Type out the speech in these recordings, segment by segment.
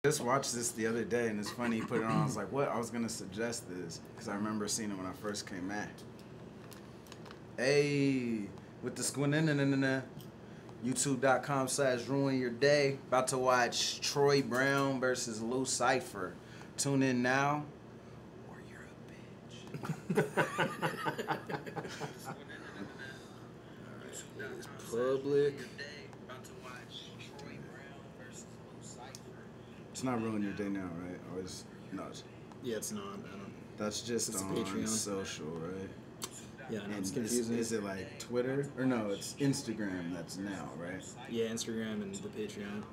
Just watched this the other day, and it's funny. He put it on. I was like, "What?" I was gonna suggest this because I remember seeing it when I first came at. Hey, with the squintin', YouTube.com/ruin your day. About to watch Troy Brown versus Lou Cipher. Tune in now, or you're a bitch. It's public. It's not ruin your day now, right? Or is no? Yeah, it's not. I don't. That's just It's on Patreon. social, right? Yeah, I know, And it's confusing. is it like Twitter or no? It's Instagram. That's now, right? Yeah, Instagram and the Patreon.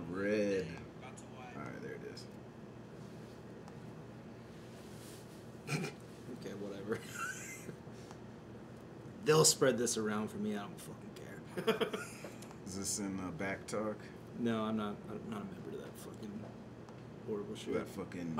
Red. All right, there it is. Okay, whatever. They'll spread this around for me. I don't fucking care. Is this in back talk? No, I'm not a member of that fucking horrible shit. That fucking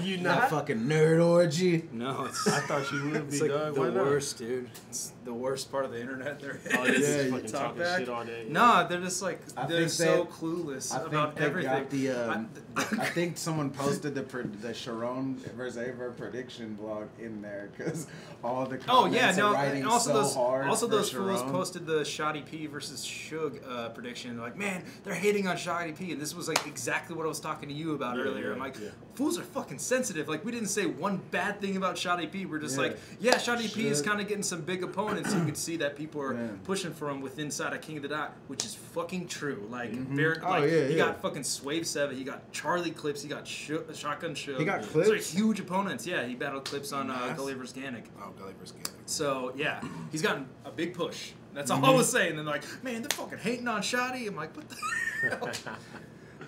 You that not? fucking nerd orgy. No, it's I thought you would be, it's like dog. the Why not? worst, dude. It's the worst part of the internet there is. Oh, yeah, Yeah, you you fucking talk talking back. shit all day. No, they're just like I they're think so they- clueless I about think they everything. got the. I think someone posted the Sharon versus Aver prediction blog in there because all the Oh comments yeah, are no, writing and also so those hard also for those fools Sharon. posted the Shoddy P versus Suge prediction. They're like, man, they're hating on Shoddy P, and this was like exactly what I was talking to you about earlier. I'm like, fools are fucking sensitive. Like we didn't say one bad thing about Shoddy P. We're just like, yeah, Shoddy P is kind of getting some big opponents. You can see that people are pushing for him with inside of King of the Dot, which is fucking true. Like, he got fucking Swave 7, he got Charlie Clips, he got Shotgun Show. He got Those are Clips? huge opponents. Yeah, he battled Clips on Gully vs. Gannick. Oh, Gully versus Gannick. So yeah, he's gotten a big push. That's all I was saying. And they're like, man, they're fucking hating on Shoddy. I'm like, what the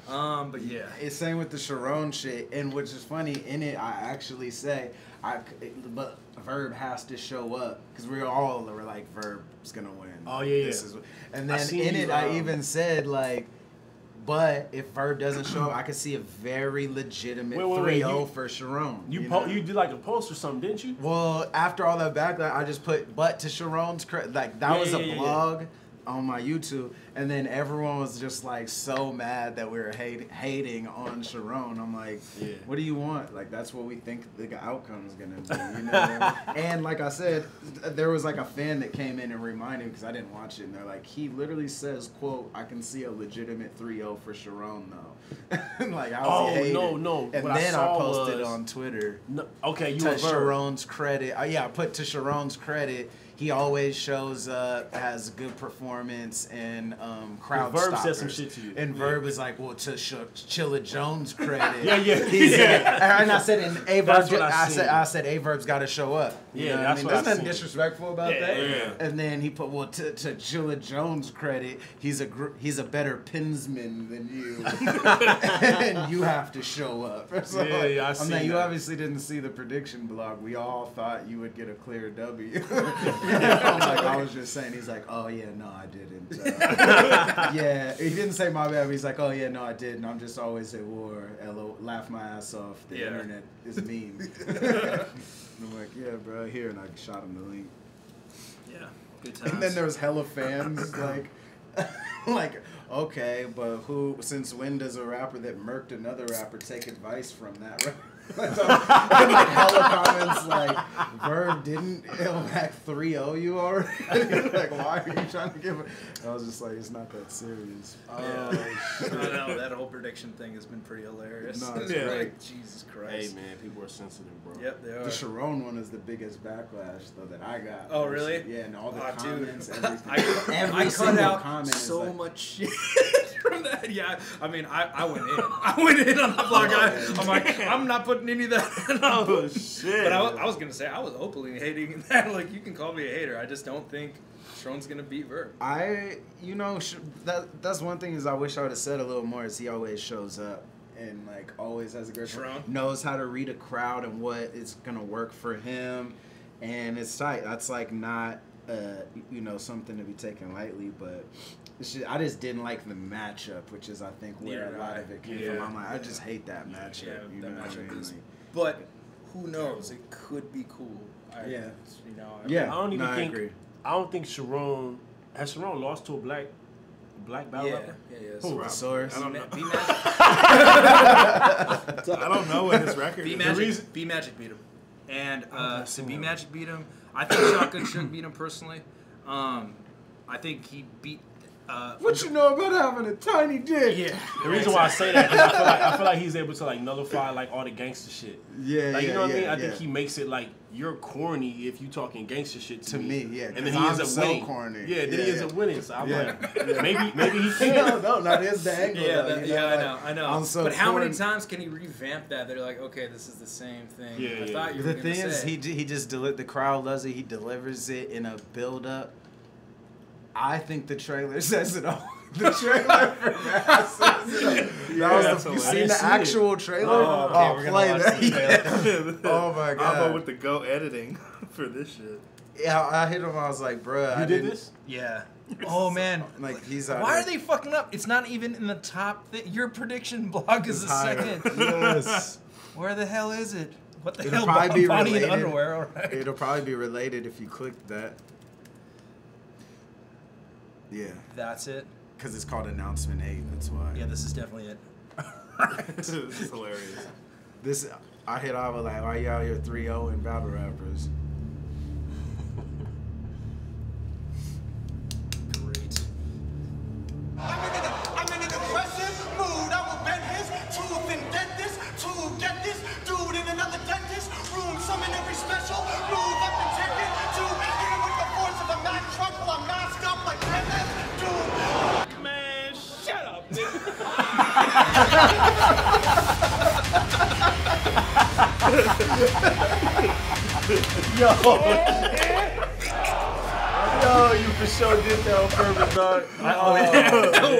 hell? But yeah, It's same with the Sharon shit, and which is funny. In it, I actually say, but Verb has to show up because we all were like, Verb's gonna win. Oh, yeah, This yeah. is, and then in it, I even said like, but if Verb doesn't show up, I could see a very legitimate Wait, 3-0 for Sharon. You know? you did like a post or something, didn't you? Well, after all that backlash, I just put but to Sharon's credit. Like that was a blog on my YouTube, and then everyone was just like so mad that we were hating on Sharon. I'm like, what do you want? Like that's what we think the outcome is gonna be, you know? And like I said, there was like a fan that came in and reminded me because I didn't watch it, and they're like, he literally says, "quote I can see a legitimate 3-0 for Sharon though." Like I was hating. no. And What then I saw posted was- on Twitter. No, okay, you To were Verb. Sharon's credit, I put to Sharon's credit, he always shows up, has good performance, and crowd Verb stoppers. said some shit to you. And Verb is like, well, to Chilla Jones' credit, Yeah. And I said, and Averb, That's what I seen. I said, Averb's got to show up. You know that's what There's I nothing seen. disrespectful about that. Yeah. And then he put, well, to Chilla Jones' credit, he's a better pinsman than you, and you have to show up. So, I I'm seen like, you that. obviously didn't see the prediction blog. We all thought you would get a clear W. I'm like, I was just saying. He's like, oh yeah, no, I didn't. Yeah, he didn't say my bad. But he's like, oh yeah, no, I didn't. I'm just always at war. Laugh my ass off. The internet is mean. I'm like, yeah, bro, here, and I shot him the link. yeah, good times. And then there was hella fans like, like, okay, but since when does a rapper that murked another rapper take advice from that rapper? And like hella comments like, Verb didn't Illmac 3-0 you already? Like, why are you trying to give it? I was just like, it's not that serious. I know that whole prediction thing has been pretty hilarious. No, it's great. Like, Jesus Christ. Hey man, people are sensitive, bro. Yep, they are. The Sharon one is the biggest backlash though that I got. Oh, really? Yeah, and all the Oh, comments, dude. everything. Every I cut single out comment is so like, much shit from that. Yeah, I mean, I went in. I went in on the blog. I'm like, I'm not putting any of that in. Oh shit. But I was gonna say I was openly hating that. Like, you can call me a hater. I just don't think Sharon's gonna beat Verb. That's one thing is I wish I would have said a little more. Is he always shows up and like always has a great Sharon? knows how to read a crowd and what is gonna work for him, and it's tight. That's like not something to be taken lightly, but I just didn't like the matchup, which is I think where a lot of it came from. I'm like, I just hate that matchup. Yeah, you that know what I matchup mean? is. Like, But who knows? It could be cool. Yeah. You know. yeah, I don't even I think agree. I don't think Sharon has lost to a black battle rapper. Yeah. Who? Source. I don't know. I don't know what his record is. B Magic beat him, and so B Magic beat him. I think Shotgun Suge beat him personally. I think he beat. What you know about having a tiny dick? Yeah. The reason why I say that is I feel like he's able to like nullify like all the gangster shit. Yeah, like, you know what I mean? I yeah. think he makes it like you're corny if you talking gangster shit to me. Yeah, and then he ends up so winning. Corny. Yeah, then he ends up winning. So I'm like, maybe he No, can. that is the angle. I know. I'm so but how many corny. times can he revamp that? They're like, okay, this is the same thing. Yeah, I thought you were The gonna thing is, say. he just the crowd loves it. He delivers it in a build up. I think the trailer says it all. The trailer for Matt says it all. You seen the actual trailer? Oh, okay, play that. Yeah. Oh my I'll god. go with the Go editing for this shit. Yeah, I hit him. I was like, bruh. You did this? Yeah. Oh man. Like he's out Why there. are they fucking up? It's not even in the top. Your prediction blog is the second. Yes. Where the hell is it? What the It'll hell? probably be Bonnie in related. underwear. All right. It'll probably be related if you clicked that. Yeah. That's it. Because it's called Announcement 8. That's why. Yeah, this is definitely it. This is hilarious. This I hit off with like, why you out here 3-0 in battle rappers? Great. I'm in an aggressive mood. I will bend his tooth and dent this to get this dude in another dentist room. Summon every special move I've been taken to here with the force of a mad truck while I'm masked up like MS Doom. Man, shut up, nigga. Yo, you for sure did that on purpose, dog.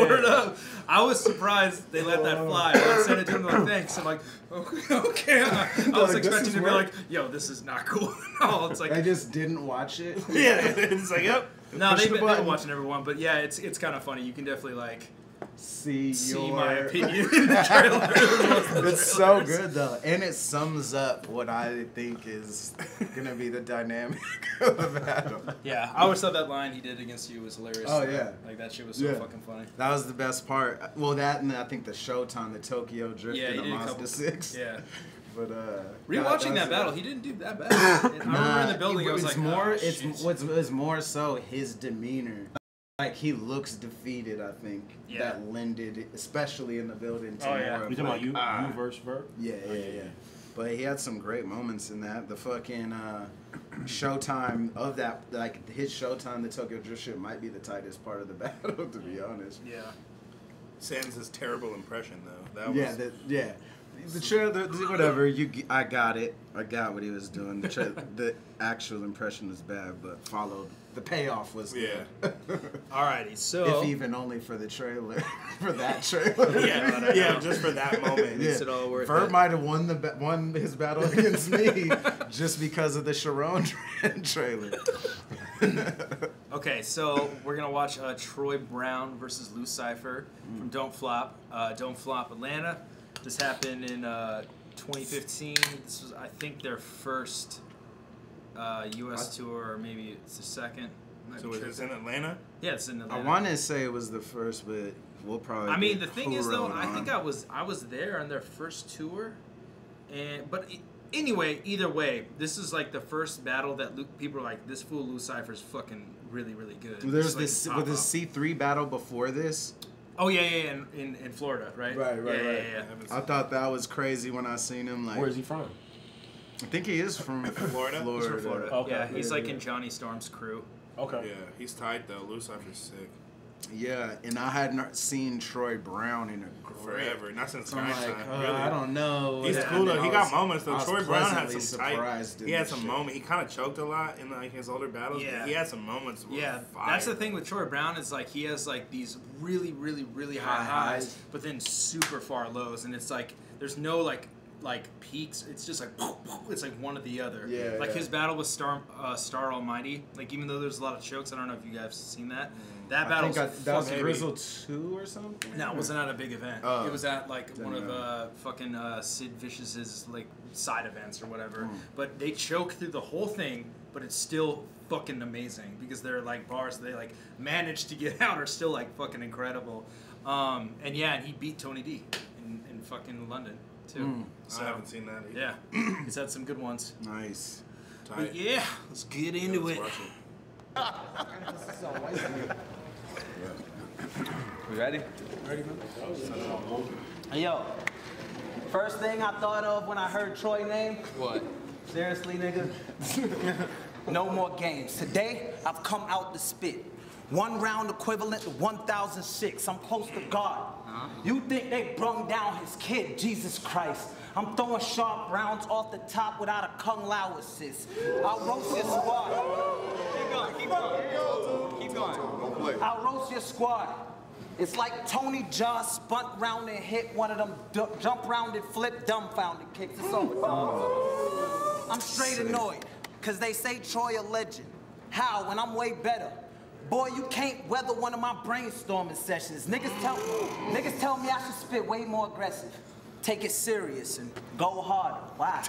Word up. I was surprised they let that fly. I sent it to him like, thanks. I'm like, okay. I was expecting to be like, yo, this is not cool. No, it's like, I just didn't watch it. Yeah, it's like, yep. no, push they've the been button. watching everyone, but yeah, it's kind of funny. You can definitely like See my opinion in the trailer. It's so good though, and it sums up what I think is gonna be the dynamic of the battle. Yeah, I always thought that line he did against you was hilarious. Oh, yeah. Like that shit was so Yeah. fucking funny. That was the best part. Well, that and I think the Showtime, the Tokyo Drift Yeah, he in did a a Mazda couple. 6. Yeah. But Rewatching that battle, he didn't do that bad. I remember in the building, I was it's like, more. oh, It's shit. what's more so his demeanor. Like he looks defeated. I think Yeah. that lended, especially in the building. To Oh, yeah. more of You talking like, about you versus Vert? Yeah. But he had some great moments in that. The fucking Showtime of that, like his Showtime, the Tokyo Drift shit might be the tightest part of the battle, to be honest. Yeah. Sans' terrible impression though. That was The trailer, whatever. I got it. I got what he was doing. The actual impression was bad, but followed. The payoff was good. Alrighty, so if even only for the trailer, for that trailer. yeah, just for that moment. makes it all worth Vert it. might have won his battle against me just because of the Sharon trailer. Okay, so we're gonna watch Troy Brown versus Lou Cipher from Don't Flop Atlanta. This happened in 2015. This was, I think, their first U.S. tour, or maybe it's the second. I'm not So sure. is this in Atlanta? Yeah, it's in Atlanta. I want to say it was the first, but we'll probably. I mean, get the thing is though, who I wrote think on. I was there on their first tour, anyway, either way, this is like the first battle that people are like, this fool Lou Cipher's fucking really really good. There's This is, like, with the top C3 battle before this. Oh yeah, in Florida, right? Yeah. I thought that was crazy when I seen him. Like, Where is he from? I think he is from Florida? He's from Florida. Okay. Yeah, he's like in Johnny Storm's crew. Okay. Yeah, he's tight though. Lou Cipher's sick. Yeah, and I hadn't seen Troy Brown in a Forever. Not since So I'm Sky like, Shine, really. I don't know. He's Yeah, cool though. I He was- got moments I though. was Troy Brown had pleasantly some tight. surprised in He had this some shit. moments. He kind of choked a lot in like his older battles. Yeah. But he had some moments. Where Yeah, fire. that's the thing with Troy Brown is like he has like these really, really, really high High highs, highs. but then super far lows, and it's like there's no like like peaks. It's just like it's like one or the other. Yeah. Like his battle with Star Almighty. Like even though there's a lot of chokes, I don't know if you guys have seen that. That battle. That was Grizzle 2 or something. No, it wasn't at a big event. It was at like one of fucking Sid Vicious's like side events or whatever. But they choke through the whole thing, but it's still fucking amazing because they're like bars they like managed to get out are still like fucking incredible. And yeah, and he beat Tony D in fucking London too. So, I haven't seen that either. Yeah, he's had some good ones. Nice. But yeah, let's get into it. We ready? Ready, man. Hey, yo. First thing I thought of when I heard Troy name. What? Seriously, nigga. No more games. Today, I've come out to spit. 1 round equivalent to 1,006. I'm close to God. You think they brung down his kid, Jesus Christ. I'm throwing sharp rounds off the top without a Kung Lao assist. I'll roast your squad. Keep going. I'll roast your squad. It's like Tony Jaa spun round and hit one of them jump rounded, flip, dumbfounded kicks. It's over. I'm straight annoyed, because they say Troy a legend. How, when I'm way better? Boy, you can't weather one of my brainstorming sessions. Niggas tell me I should spit way more aggressive. Take it serious and go harder. Why?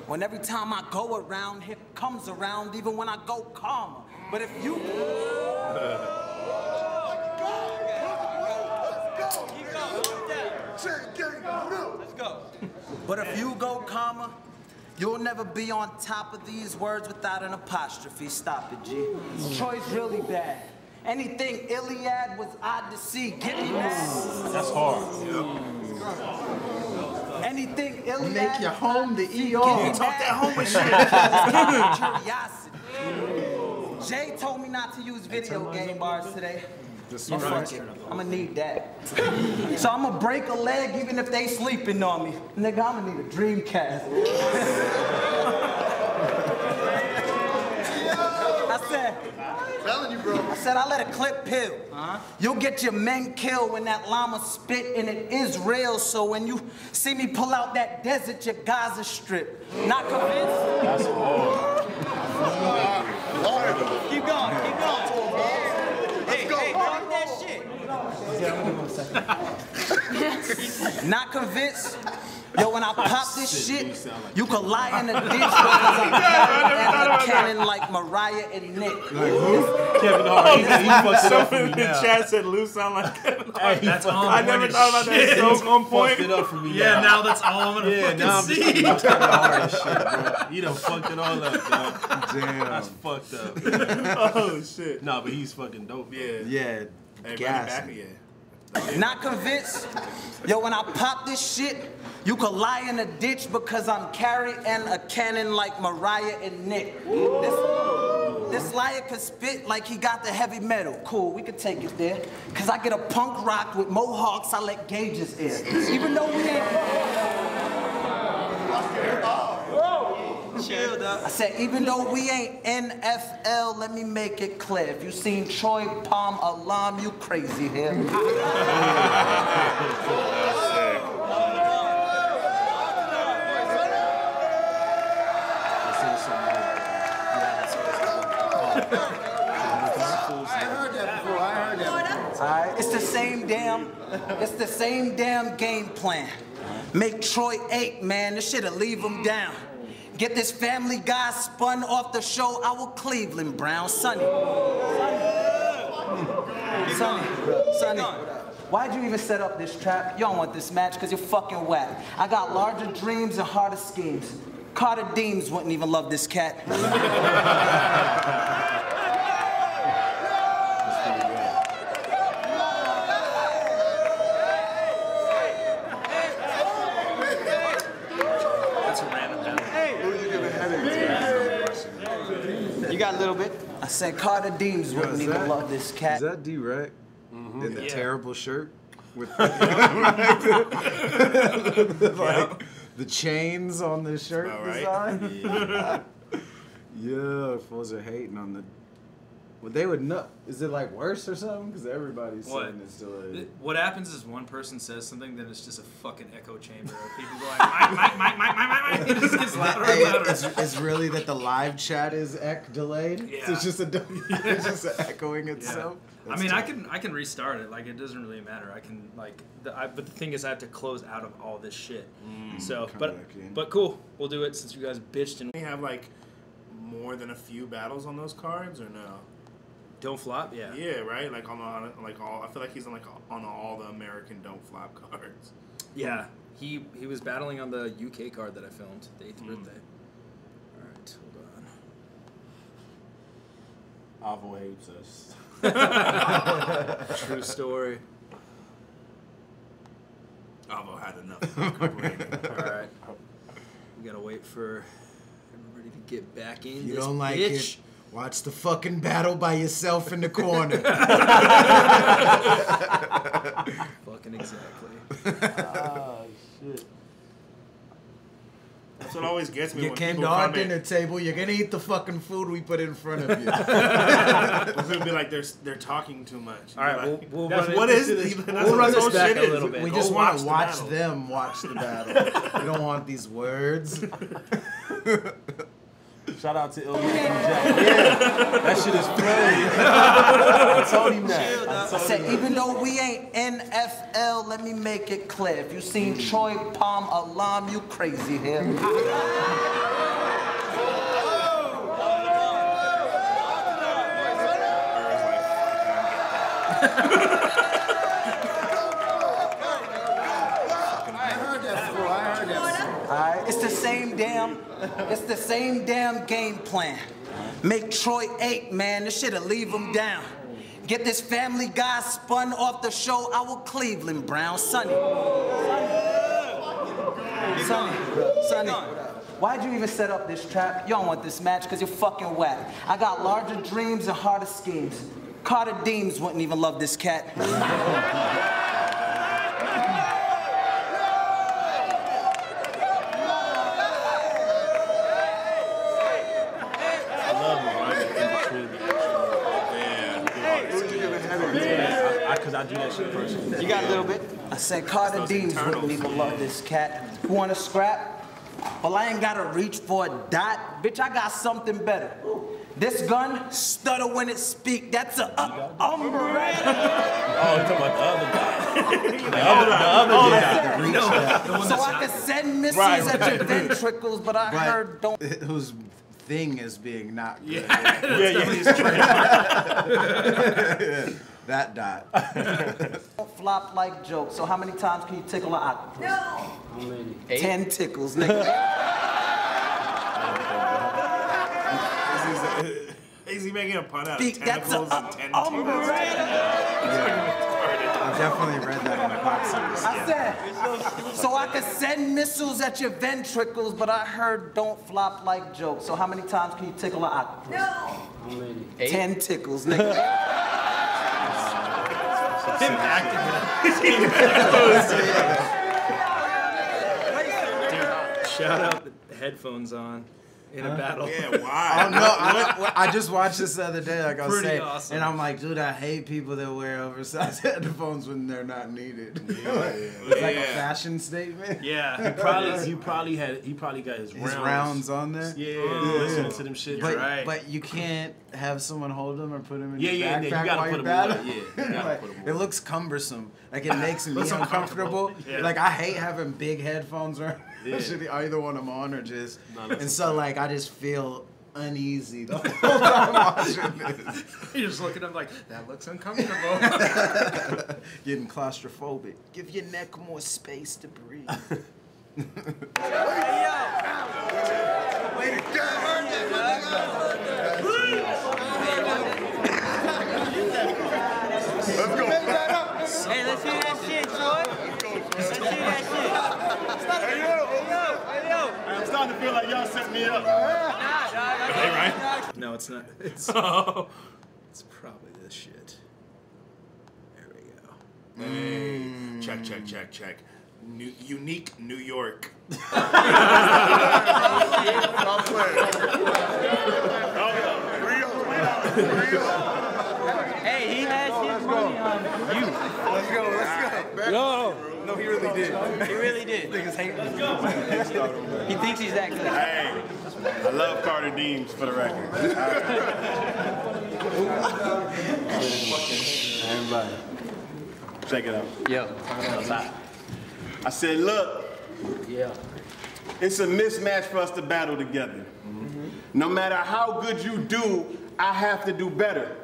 When every time I go around, hip comes around, even when I go calmer. But if you... Let's go. But if you go calmer, you'll never be on top of these words without an apostrophe. Stop it, G. Troy's really bad. Anything Iliad was odd to see, get me mad. That's hard. Anything Iliad Make your home the ER. Talk that home with shit. Curiosity. Jay told me not to use video game bars today. Fuck it. I'm gonna need that. So I'm gonna break a leg even if they sleeping on me. Nigga, I'm gonna need a Dreamcast. I said I let a clip pill. You'll get your men killed when that llama spit, and it is real. So when you see me pull out that desert, your Gaza Strip. Not convinced? That's hard. Keep going. Hey, talk that shit. Not convinced? Yo, when I pop this shit, you could lie in the ditch because I'm and a cannon like Mariah and Nick. Kevin Hart, he fucked it up for me in the now. chat said Lou sound like Kevin Hart. Hey, That's I never thought about that. So on point. Fucked it up for me Yeah, now. now that's all I'm gonna fucking now I'm see. just thinking Kevin Hart and shit, bro. He done fucked it all up, dog. Damn. That's fucked up. Oh shit. Nah, but he's fucking dope. Yeah. Yeah. Hey, bring it Gas. back again. Not convinced? Yo, when I pop this shit, you could lie in a ditch because I'm carrying a cannon like Mariah and Nick. This liar could spit like he got the heavy metal. Cool, we could take it there. Cause I get a punk rock with mohawks, I let gauges air. Even though we ain't... Chill, dog. I said, even though we ain't NFL, let me make it clear. If you seen Troy Palm Alarm, you crazy here. Alright, it's the same damn game plan. Make Troy ache, man. This shit'll leave him down. Get this Family Guy spun off the show, our Cleveland Brown. Sonny. Why'd you even set up this trap? You don't want this match because you're fucking whack. I got larger dreams and harder schemes. Carter Deems wouldn't even love this cat. You got a little bit. I said Carter Deems wouldn't even love this cat. Is that D-Rec in the terrible shirt? With like the chains on the shirt design? Yeah, fools are hating on the Well, they would know. Is it like worse or something? Because everybody's What? saying it's still a... What happens is one person says something, then it's just a fucking echo chamber of people going, Mike. It just gets louder and louder. It's really that the live chat is delayed. Yeah. So it's just it's just echoing itself. I mean, I can restart it. Like, it doesn't really matter. I can like, but the thing is, I have to close out of all this shit. So, but cool. We'll do it since you guys bitched and. We have like more than a few battles on those cards, or no? Don't flop. Yeah. Yeah, right. Like on all. I feel like he's on on all the American don't flop cards. Yeah. He was battling on the UK card that I filmed, the 8th birthday. All right, hold on. Avo hates us. True story. Avo had enough. All right. We gotta wait for everybody to get back in. You this don't like bitch. it? Watch the fucking battle by yourself in the corner. Fucking exactly. Oh shit. That's what always gets me. You when came people to our comment. dinner table, you're gonna eat the fucking food we put in front of you. It's gonna be like they're talking too much. All right, Like, we'll that's run what it- is this- that's we'll what run this this back shit a is. little bit. We Go just want to the watch battle. them watch the battle. We don't want these words. Shout out to Illmac. That shit is funny. I told him that. I said, even though we ain't NFL, let me make it clear. If you seen Troy Palm Alarm, you crazy here. Alright, it's the same damn game plan. Make Troy ache, man. This shit'll leave him down. Get this Family Guy spun off the show, our Cleveland Brown. Sonny, why'd you even set up this trap? You don't want this match because you're fucking whack. I got larger dreams and harder schemes. Carter Deems wouldn't even love this cat. Because I do that shit personally. You got a little bit? I said Carter Deems wouldn't even love this cat. You want to scrap? Well, I ain't got to reach for a dot. Bitch, I got something better. This gun, stutter when it speak. That's a umbrella. Oh, you talking about the other guy. the other guy. So I can send missiles at your ventricles, but I heard don't. Whose thing is being not good. That dot. Don't flop like jokes. So how many times can you tickle an octopus? No. 10 tickles, nigga. Is he making a pun out of Speak, that's tentacles a and 10 tickles? I've definitely read that in the box series. I said, so I can send missiles at your ventricles, but I heard don't flop like jokes. So how many times can you tickle an octopus? No. 10 tickles, nigga. Him acting Dude, shout out the headphones on in a battle. Yeah, why? Oh no! I just watched this the other day, like I was Pretty saying, awesome. and I'm like, dude, I hate people that wear oversized headphones when they're not needed. It's like a fashion statement. Yeah. He probably got his Rounds on there. Yeah, listening to them shit. But right. but you can't have someone hold them or put them in Yeah, your yeah, backpack you gotta while put you're 'em battling. away. Yeah, you gotta Like, put 'em it away. looks cumbersome. Like it makes me uncomfortable. Yeah. Like I hate having big headphones or Yeah. should either want them on or just. No, that's And so like I just feel uneasy the whole time watching this. You're just looking at him like, that looks uncomfortable. Getting claustrophobic. Give your neck more space to breathe. Hey, let's hear that shit, Troy. Let's hear that shit. Hey, yo. I'm starting to feel like y'all set me up. No, it's not. It's probably this shit. There we go. Check. Unique New York. Rio. you. Let's go. Yo. No, he really did. He really did. Niggas hate me. He thinks he's that good. Hey, I love Carter Deems for the record. Everybody, check it out. Yo. I said, look, it's a mismatch for us to battle together. No matter how good you do, I have to do better.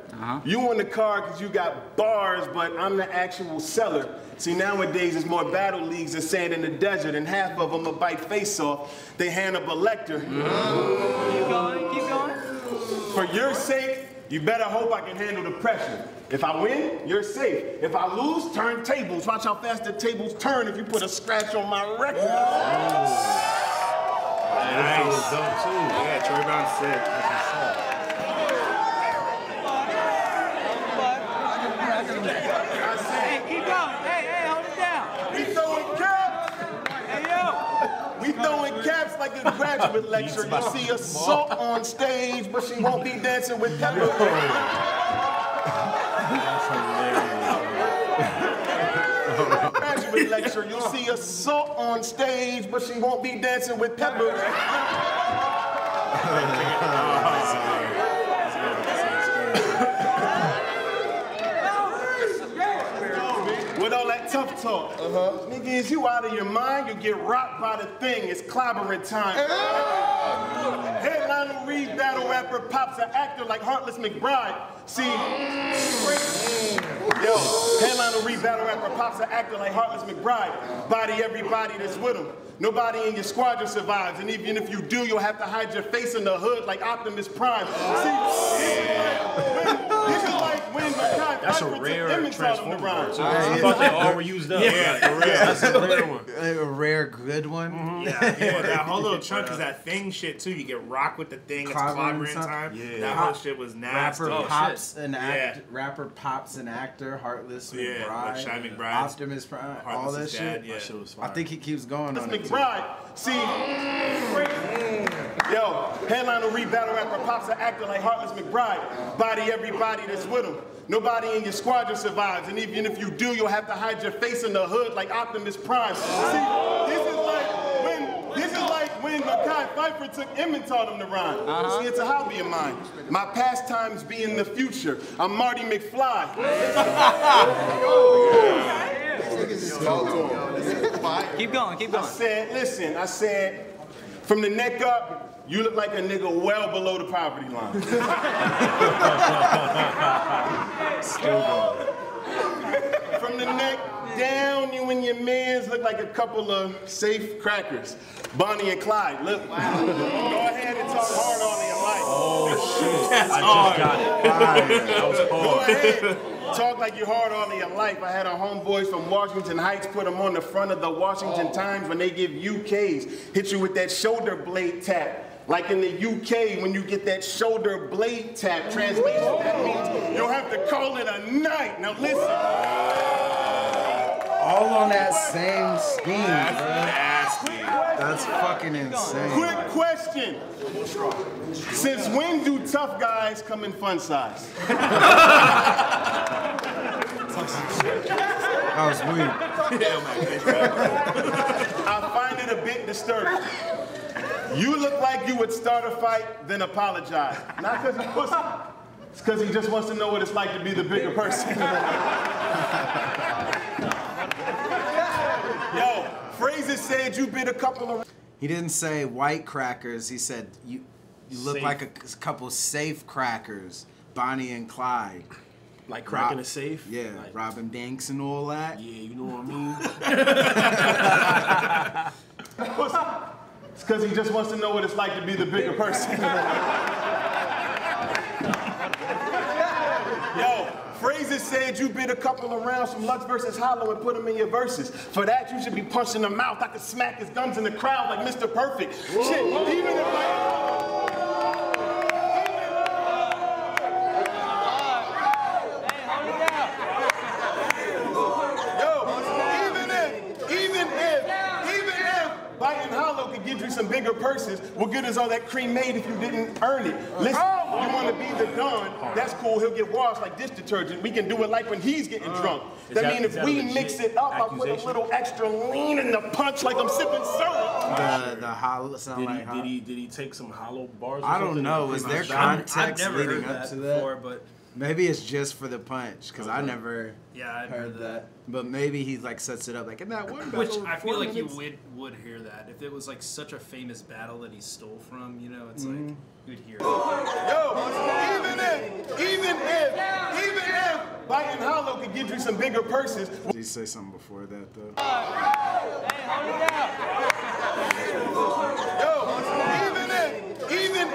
You on the card because you got bars, but I'm the actual seller. See, nowadays there's more battle leagues than sand in the desert, and half of them will bite face off. They Hannibal Lecter. Keep going. For your sake, you better hope I can handle the pressure. If I win, you're safe. If I lose, turn tables. Watch how fast the tables turn if you put a scratch on my record. Nice. Yeah, Troy Brown sick. Hey, keep going. Hey, hold it down. We throwing caps. Hey, yo. We throwing caps like a graduate lecture. You see a Stalk on stage, but she won't be dancing with Pepper. Graduate lecture, you'll see a Stalk on stage, but she won't be dancing with Pepper. With all that tough talk. Nigga, is you out of your mind? You get rocked by the thing. It's clobbering time. Headliner Reed, battle rapper, pops an actor like Heartless McBride. See, yo, headliner Reed, battle rapper, pops an actor like Heartless McBride. Body everybody that's with him. Nobody in your squadron survives, and even if you do, you'll have to hide your face in the hood like Optimus Prime. See, this is like when That's a rare transformer. I thought they all were used up. Yeah, for real. That's a rare one. A rare good one. Yeah, that whole little chunk is that thing shit too. You get rocked with the thing, it's clobbering time. Yeah. That whole shit was nasty. Rapper pops an Yeah. actor, Heartless Yeah, McBride, like Shy McBride, Optimus Prime, all that Heartless's shit. dad, yeah. That shit was I fire. think he keeps going on it too. McBride. See, yo, headliner Reed, battle rapper, pops an actor like Heartless McBride. Body everybody that's with him. Nobody in your squadron survives, and even if you do, you'll have to hide your face in the hood like Optimus Prime. See, this is like when Makai Cipher took M and taught him to rhyme. See, it's a hobby of mine. My pastimes be in the future. I'm Marty McFly. Keep going. I said, from the neck up, you look like a nigga well below the poverty line. From the neck down, you and your mans look like a couple of safe crackers. Bonnie and Clyde, look. Go ahead and talk hard on your life. Oh, shit. I just got it. That was hard. Go ahead. Talk like you're hard all of your life. I had a homeboys from Washington Heights put them on the front of the Washington Times when they give UKs. Hit you with that shoulder blade tap. Like in the UK, when you get that shoulder blade tap, translation, that means you'll have to call it a night. Now listen. All on that same scheme, That's bro. nasty. That's fucking insane. Quick question. Since when do tough guys come in fun size? That was weird. I find it a bit disturbing. You look like you would start a fight, then apologize. Not because you're pussy. It's because he just wants to know what it's like to be the bigger person. Yo, Fraser said you bit a couple of... He didn't say white crackers. He said you look Safe. like a couple safe crackers. Bonnie and Clyde. Like cracking a safe? Yeah, Like, Robin Banks and all that. yeah, you know what I mean? It's because he just wants to know what it's like to be the bigger person. Yo, Fraser said you bit a couple of rounds from Lux versus Hollow and put them in your verses. For that, you should be punched in the mouth. I could smack his guns in the crowd like Mr. Perfect. Shit, even if biting Hollow could get you some bigger purses. What good is all that cream made if you didn't earn it? Listen, you want to be the Don, that's cool. He'll get washed like dish detergent. We can do it like when he's getting drunk. That mean if we mix it up, I'll put a little extra lean in the punch like I'm sipping syrup. The hollow sound like did he take some hollow bars? Or I don't something? know. Is there context I've never leading heard up that to that? before, but Maybe it's just for the punch, because I never I've heard that. But maybe he like sets it up like in that one battle. Which I feel 4 like minutes. you would hear that if it was like such a famous battle that he stole from. You know, it's like you'd hear it. Yo, even if biting hollow could get you some bigger purses. Did he say something before that though? Yo, even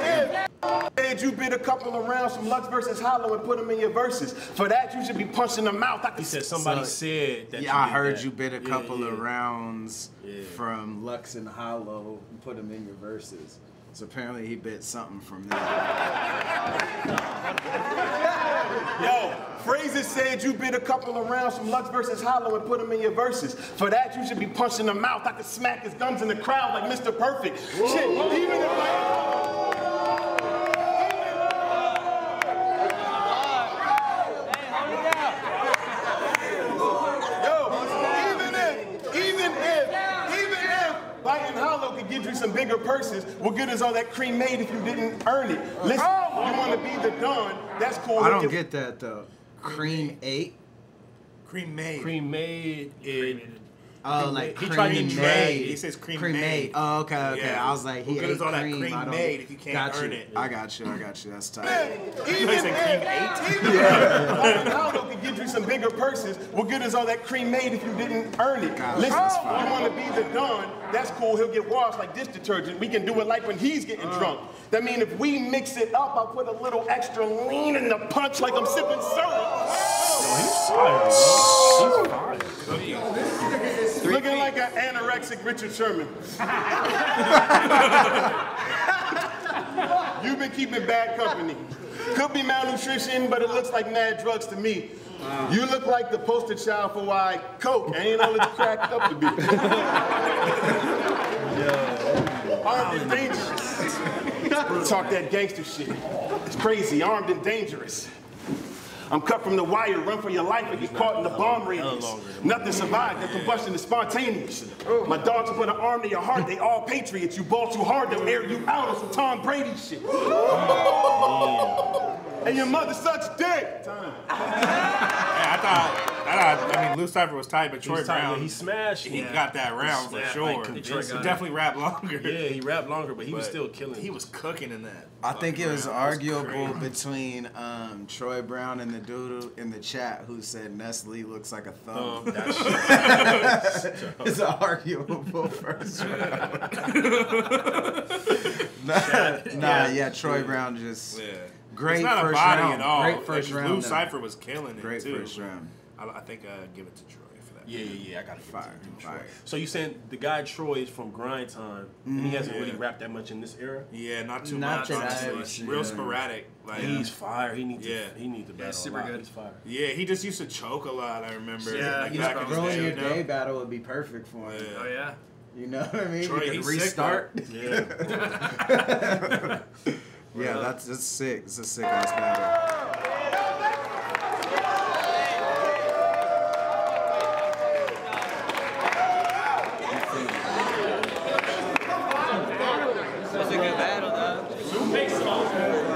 if you bid a couple of rounds from Lux versus Hollow and put them in your verses. For that, you should be punching them out. He said somebody said that. Yeah, I heard you bid a couple of rounds from Lux and Hollow and put them in your verses. So apparently he bit something from that. Yo, Fraser said you bid a couple of rounds from Lux versus Hollow and put them in your verses. For that, you should be punching them out. I could smack his guns in the crowd like Mr. Perfect. Shit, even if biting hollow could get you some bigger purses. What good is all that cream made if you didn't earn it? Listen, you want to be the Don, that's cool. I don't get that though. Cream 8? Cream made. Cream made it. Oh, like he cream tried to made. He says cream made. made. Oh, okay. Yeah. I was like, he What good ate is all that cream. cream I don't made if you can't earn it? I got you. That's tight. Even if biting hollow could get you some bigger purses, what good is all that cream made if you didn't earn it? Listen, you want to be the Don, that's cool. He'll get washed like dish detergent. We can do it like when he's getting drunk. That mean if we mix it up, I'll put a little extra lean in the punch like I'm sipping syrup. He's fire, bro. He's fire. Looking like an anorexic Richard Sherman. You've been keeping bad company. Could be malnutrition, but it looks like mad drugs to me. You look like the poster child for why Coke ain't all it's cracked up to be. Armed and dangerous. Talk that gangster shit. It's crazy, armed and dangerous. I'm cut from the wire, run for your life and get caught in the bomb radius. Nothing survived, the combustion is spontaneous. My dogs put an arm to your heart, they all patriots. You ball too hard, they'll air you out on some Tom Brady shit. And your mother sucks dick. I mean, Lou Cipher was tight, but Troy Brown, he smashed. He got that round for sure. Like, He definitely rapped longer. Yeah, he rapped longer, but he was still killing. He was cooking in that. I think it was arguable between Troy Brown and the dude in the chat who said Nestle looks like a thumb. It's an arguable first round. Yeah, Troy Brown just great it's not first a body round. at all. Great first like, round. Lou Cipher was killing it Great too. first round. I think give it to Troy for that. Yeah, I got to Fire. So you saying the guy Troy is from Grind Time, and he hasn't really rapped that much in this era? Yeah, not too Not much. that Honestly, much, real yeah. sporadic. Like He's fire. He needs Yeah. he needs to battle super a lot. good. He's fire. yeah, he just used to choke a lot. I remember. Yeah, like he's back in his Ruin day, Your you know? Day battle would be perfect for him. Oh yeah. You know what I mean? Troy, you can he's sick, restart. Yeah. Yeah, that's sick. It's a sick ass battle. That's a good battle, though.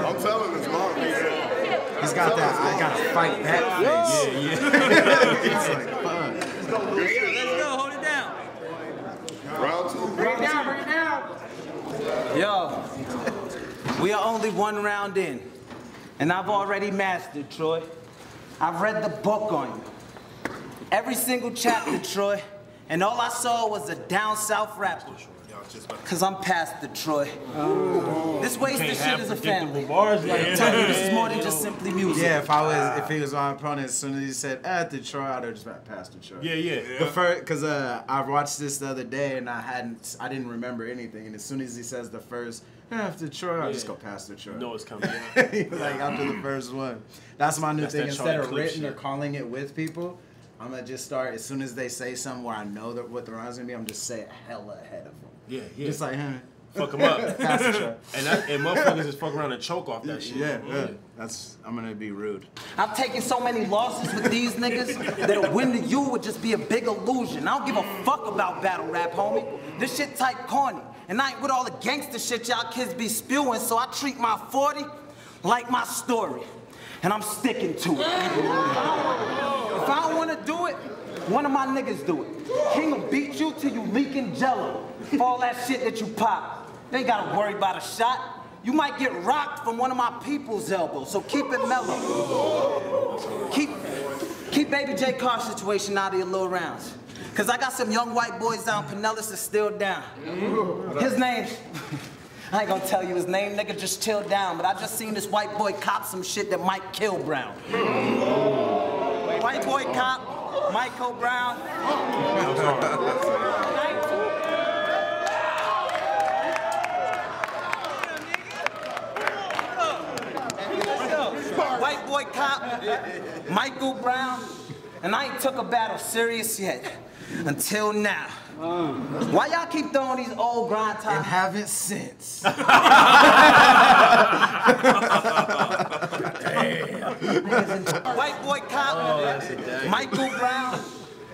I'm telling this mom. He's got that I gotta fight back face. Yeah. It's like, fuck. Let's go. Hold it down. Round two. Bring it down. Yo, we are only one round in, and I've already mastered, Troy. I've read the book on you. Every single chapter, Troy, and all I saw was a down south rapper. Cause I'm past the Troy. This wasted shit is a family. Bars Like, I'm telling you, this is more than just simply music. Yeah, if he was my opponent, as soon as he said at the Troy, I'd have just went past the Troy. Yeah. The first, cause I watched this the other day and I didn't remember anything, and as soon as he says the first after Troy, I'll just go past the Troy. You know it's coming. Like after the first one. That's my new That's thing. that Instead Charlie of Clip written or shit. calling it with people, I'm gonna just start as soon as they say something where I know that what the rhyme's gonna be. I'm just say it hella ahead of them. Yeah. Just like, fuck them up. Passenger. And motherfuckers just fuck around and choke off that shit. Yeah. I'm gonna be rude. I've taken so many losses with these niggas that a win to you would just be a big illusion. I don't give a fuck about battle rap, homie. This shit type corny. And I ain't with all the gangster shit y'all kids be spewing, so I treat my 40 like my story. And I'm sticking to it. If I don't wanna do it, one of my niggas do it. King will beat you till you leaking jello. For all that shit that you pop. You ain't gotta worry about a shot. You might get rocked from one of my people's elbows, so keep it mellow. Keep Baby J Car's situation out of your little rounds. Cause I got some young white boys down Pinellas that's still down. His name, I ain't gonna tell you his name, nigga, just chill down. But I just seen this white boy cop some shit that might kill Brown. White boy cop, Michael Brown. White boy cop, Michael Brown, and I ain't took a battle serious yet, until now. Why y'all keep throwing these old grind time? And haven't since. White boy cop, Michael Brown,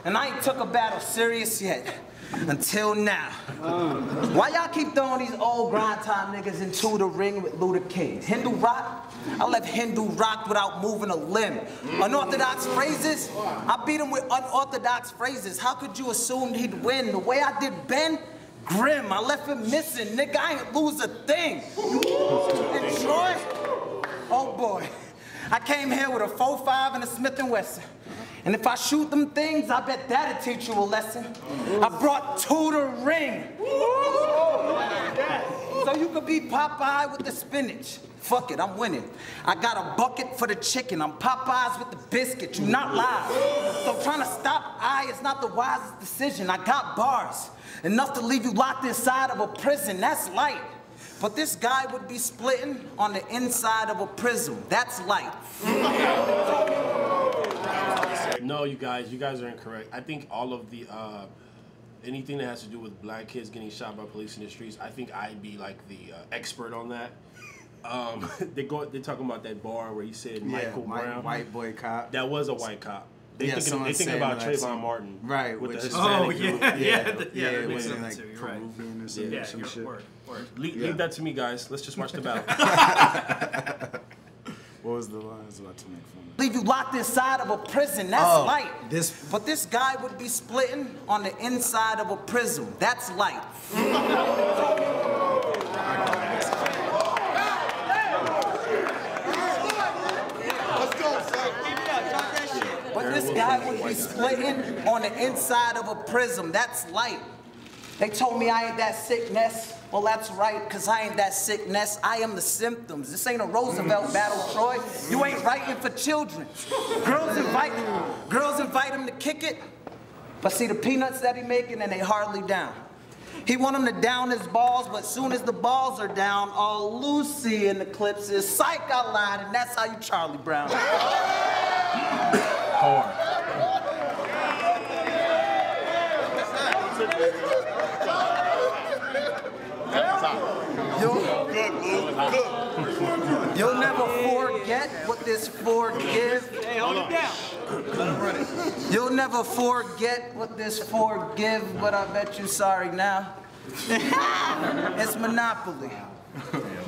and I ain't took a battle serious yet, until now. Why y'all keep throwing these old grind time niggas into the ring with Luda King? Hindu rock? I left Hindu rock without moving a limb. Unorthodox phrases? I beat him with unorthodox phrases. How could you assume he'd win? The way I did Ben, grim. I left him missing. Nigga, I ain't lose a thing. And Troy? Oh boy. I came here with a 4.5 and a Smith & Wesson. And if I shoot them things, I bet that'll teach you a lesson. I brought to the ring. So you could be Popeye with the spinach. Fuck it, I'm winning. I got a bucket for the chicken. I'm Popeyes with the biscuit. You not live. So trying to stop I is not the wisest decision. I got bars. Enough to leave you locked inside of a prison. That's light. But this guy would be splitting on the inside of a prism. That's light. No, you guys are incorrect. I think all of the anything that has to do with black kids getting shot by police in the streets, I think I'd be like the expert on that. They're talking about that bar where he said Michael Brown, white boy cop. That was a white cop. They thinking about Trayvon Martin, right? With the Hispanic group. that makes sense like too. You're Peruvian right. or some shit. Word. Leave that to me, guys. Let's just watch the battle. What was the line I was about to make fun of? Leave you locked inside of a prison. That's light. But this guy would be splitting on the inside of a prism. That's light. But this guy would be splitting on the inside of a prism. That's light. They told me I ain't that sickness. Well, that's right, because I ain't that sickness. I am the symptoms. This ain't a Roosevelt battle, Troy. You ain't writing for children. Girls invite him to kick it, but see the peanuts that he making, and they hardly down. He want him to down his balls, but soon as the balls are down, all Lucy in the clips is psych, I lied, and that's how you Charlie Brown. Hard. You'll never forget what this forgive. Hey, hold him down. You'll never forget what this forgive, but I bet you sorry now. It's Monopoly.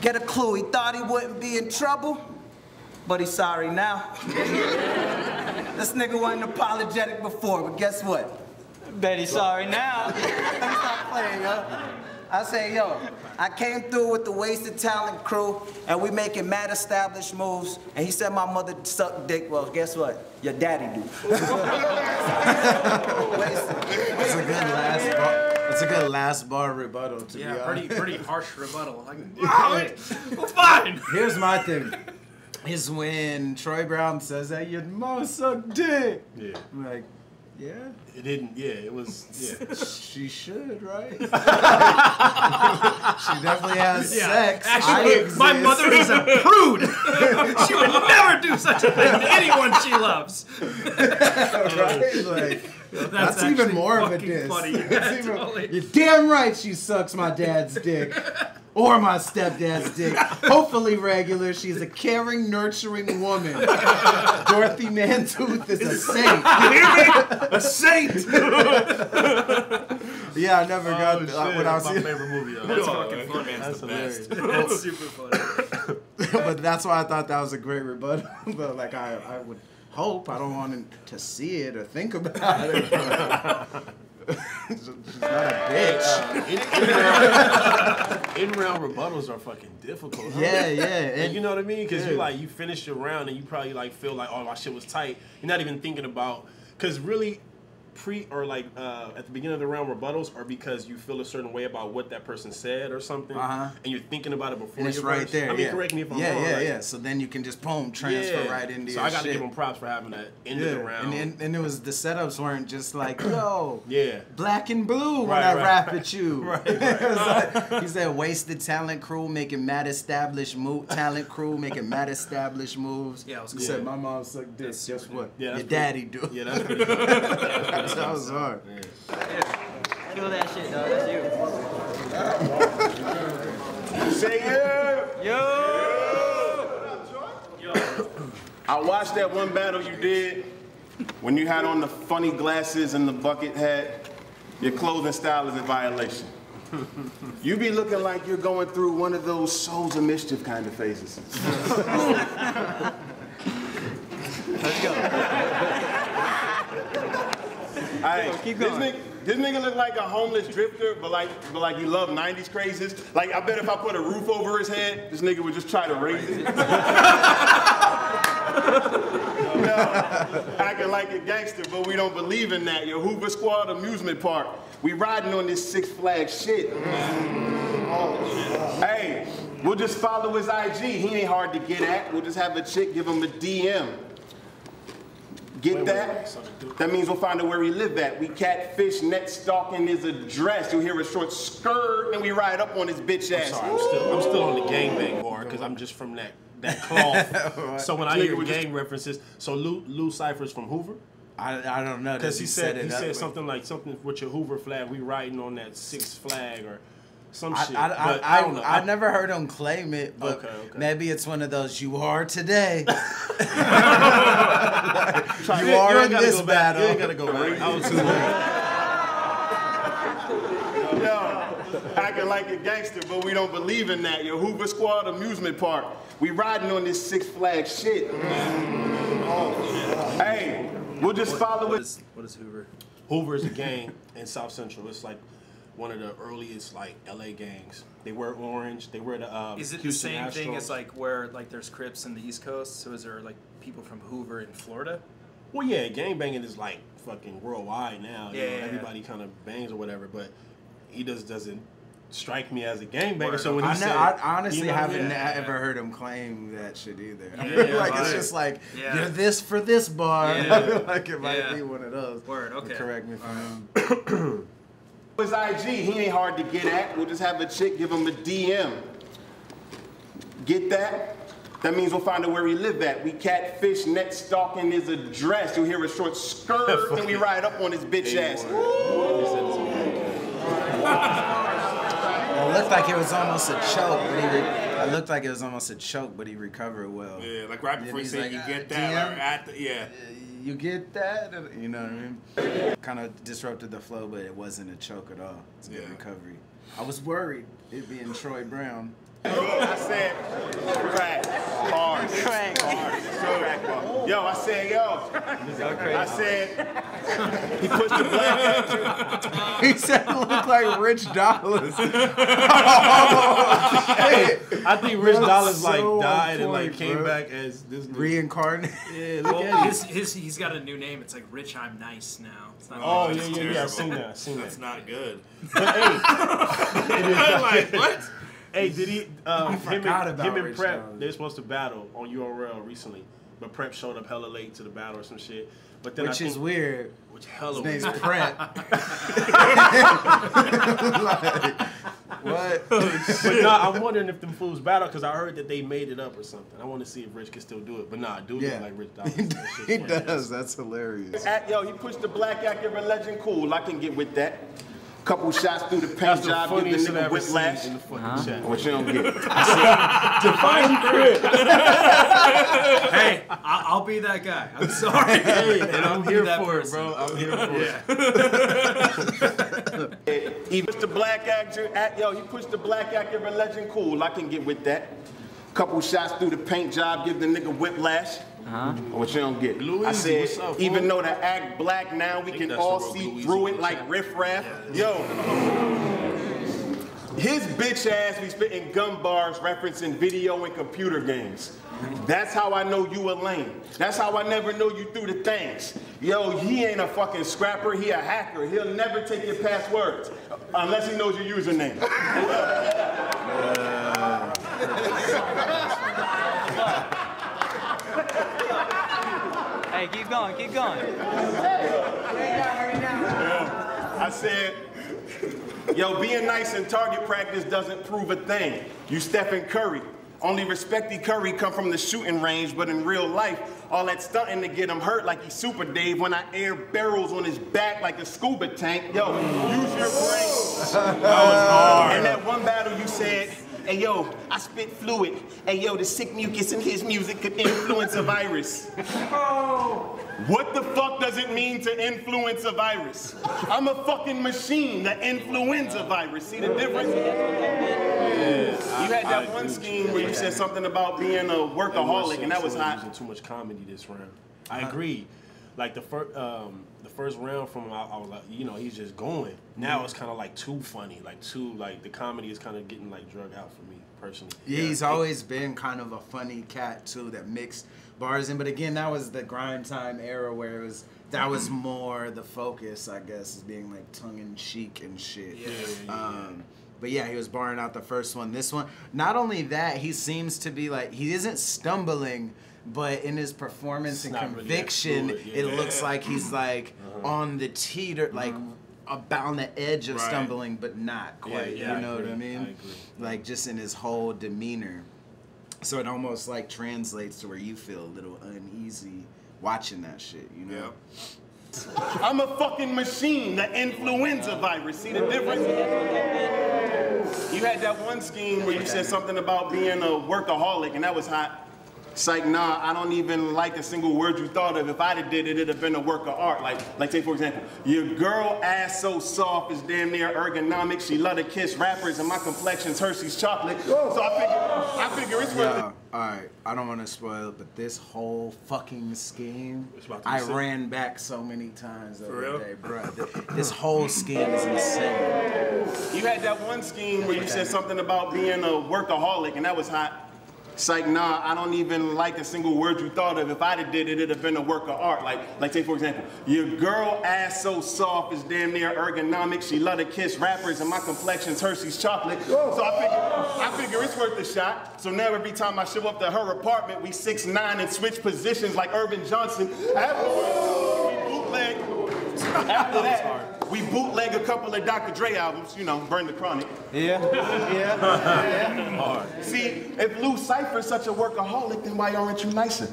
Get a clue, he thought he wouldn't be in trouble, but he's sorry now. This nigga wasn't apologetic before, but guess what? Bet he's sorry now. Stop playing, yo. I say, yo, I came through with the Wasted Talent crew, and we making mad established moves, and he said my mother sucked dick. Well, guess what? Your daddy do. That's a good last bar rebuttal, to be honest. pretty harsh rebuttal. Like, well, fine. Here's my thing. Is when Troy Brown says that your mom sucked dick. Yeah. I'm like, Yeah. It didn't. Yeah, it was. Yeah. She should, right? She definitely has sex. Actually, my mother is a prude. She would never do such a thing to anyone she loves. Right? Like, that's even more of a diss. Funny. Yeah, totally. You're damn right she sucks my dad's dick. Or my stepdad's dick. Hopefully regular. She's a caring, nurturing woman. Dorothy Mantooth is a saint. You hear me? A saint. Yeah, I never got when I was my favorite movie. That's fucking funny. That's hilarious. That's super funny. But that's why I thought that was a great rebuttal. But like I would hope. I don't want to see it or think about it. She's not a bitch. In-round rebuttals are fucking difficult. Huh? Yeah. And you know what I mean? Because you finish your round and you probably like feel like, oh, my shit was tight. You're not even thinking about, because really at the beginning of the round, rebuttals are because you feel a certain way about what that person said or something, and you're thinking about it before. And it's right there. I mean, correct me if I'm wrong. Yeah. So then you can just transfer right into your shit. So I got to give them props for having that end of the round. And it was the setups weren't just like, yo, yeah, black and blue when I rap at you. Right. It was like, he said wasted talent crew making mad established moves. Yeah, it was He cool. said my mom sucked dick. Guess what? Yeah, your daddy do. Yeah, that's pretty good. That was hard. Kill that shit, dog. That's you. Say yeah. Yo! I watched that one battle you did when you had on the funny glasses and the bucket hat. Your clothing style is in violation. You be looking like you're going through one of those Souls of Mischief kind of phases. Let's go. Keep going. This nigga look like a homeless drifter, but like he love 90s crazes. Like, I bet if I put a roof over his head, this nigga would just try to raise it. Acting like a gangster, but we don't believe in that. Yo, Hoover Squad amusement park. We riding on this Six Flags shit. Hey, we'll just follow his IG. He ain't hard to get at. We'll just have a chick give him a DM. Get that? That means we'll find out where he live at. We catfish, net stalking his address. You'll hear a short skirt, and we ride up on his bitch ass. I'm still on the gangbang bar because I'm just from that cloth. Right. So when I hear gang references, so Lou Cipher's from Hoover. I don't know because he said something with your Hoover flag. We riding on that Six Flag or some shit. I don't know. I've never heard him claim it, but maybe it's one of those "you are today." You are in this battle. You ain't gotta go back. I was too late. Yo, acting like a gangster, but we don't believe in that. Yo, Hoover Squad amusement park. We riding on this Six Flags shit. Hey, we'll just follow it. What is Hoover? Hoover is a gang in South Central. It's like one of the earliest LA gangs. They wear orange. They wear the Is it Houston the same thing Astros. as where there's Crips in the East Coast? So is there people from Hoover in Florida? Well, yeah, gangbanging is fucking worldwide now. Yeah, everybody kind of bangs or whatever, but he doesn't strike me as a gangbanger. Word. So when I honestly haven't ever heard him claim that shit either. I feel like it's just like you're this for this bar. I feel like it might be one of those. Word. Okay. Correct me if I'm wrong. His IG, he ain't hard to get at. We'll just have a chick give him a DM. Get that? That means we'll find out where he live at. We catfish, net stalking his address. You'll hear a short skirt, and we ride up on his bitch ass. It looked like it was almost a choke, but he recovered well. Yeah, like right before he said, "You get that?" DM? At the, You get that? You know what I mean? Kind of disrupted the flow, but it wasn't a choke at all. It's a good recovery. I was worried it being Troy Brown. I said, crack, hard, crack. Yo, I said, I said, he pushed the black at you. He said it looked like Rich Dollars. Oh, shit. I think Rich Dollars so died and point, came bro. back as this Reincarnated. Yeah, look at it. He's got a new name. It's like Rich I'm Nice now. It's not Oh Rich, it's yeah. I seen that. That's not good. But hey, Like what? hey, did he? forgot about him and Rich Prep. Dollars. They're supposed to battle on URL recently, but Prep showed up hella late to the battle or some shit. But then which is weird. Which hella His weird. name's Prep. Like, what? But nah, I'm wondering if them fools battle because I heard that they made it up or something. I want to see if Rich can still do it. But nah, dude look like Rich Dawkins. He does. That's hilarious. Yo, he pushed the black accurate legend. Cool, I can get with that. Couple shots through the paint job, give the nigga whiplash. What you don't get? Define Crit. Hey, I'll be that guy. I'm sorry. Hey, and I'm here for it, bro. I'm here for it. He pushed the black actor. Yo, he pushed the black accurate legend. Cool, I can get with that. Couple shots through the paint job, give the nigga whiplash. What you don't get? Louis, I said, what's up, even though the act black now, we can all see through it like riffraff. Yo, his bitch ass be spitting gun bars referencing video and computer games. That's how I know you a lame. That's how I never know you through the things. Yo, he ain't a fucking scrapper, he a hacker. He'll never take your passwords unless he knows your username. Hey, keep going, keep going. I said, yo, being nice in target practice doesn't prove a thing. You Stephen Curry. Only respecty Curry come from the shooting range, but in real life, all that stunting to get him hurt like he's Super Dave when I air barrels on his back like a scuba tank. Yo, use your brain. That was hard. In that one battle you said, hey yo, I spit fluid. Hey yo, the sick mucus in his music could influence a virus. What the fuck does it mean to influence a virus? I'm a fucking machine, the influenza virus. See the difference? You had that one scheme where you said something about being a workaholic, and that was hot. Using too much comedy this round. I agree. Like the first round from him, I was like, you know, he's just going. Now it's kind of like too funny, like the comedy is kind of getting like drug out for me personally. Yeah, he's always been kind of a funny cat too that mixed bars in. But again, that was the grind time era where that was more the focus, I guess, is being like tongue in cheek and shit. But yeah, he was barring out the first one. This one, not only that, he seems to be like, he isn't stumbling, but in his performance and conviction, it looks like he's like on the teeter, like about on the edge of stumbling, but not quite. You know what I mean? I agree. Like just in his whole demeanor. So it almost like translates to where you feel a little uneasy watching that shit, you know? I'm a fucking machine, the influenza virus. See the difference? You had that one scheme where you said something about being a workaholic, and that was hot. It's like, nah, I don't even like a single word you thought of. If I'd have did it, it'd have been a work of art. Like take for example, your girl ass so soft is damn near ergonomic. She love to kiss rappers, and my complexion's Hershey's chocolate. So I figure it's worth it. All right, I don't want to spoil it, but this whole fucking scheme, I ran back so many times the other day, bro. This whole scheme is insane. You had that one scheme where you said something about being a workaholic, and that was hot. It's like, nah, I don't even like a single word you thought of. If I'd have did it, it'd have been a work of art. Like take for example, your girl ass so soft is damn near ergonomic. She love to kiss rappers, and my complexion's Hershey's chocolate. So I figure it's worth a shot. So now every time I show up to her apartment, we 6'9" and switch positions like Irvin Johnson. After that, we bootleg a couple of Dr. Dre albums, you know, Burn the Chronic. See, if Lou Cipher's such a workaholic, then why aren't you nicer?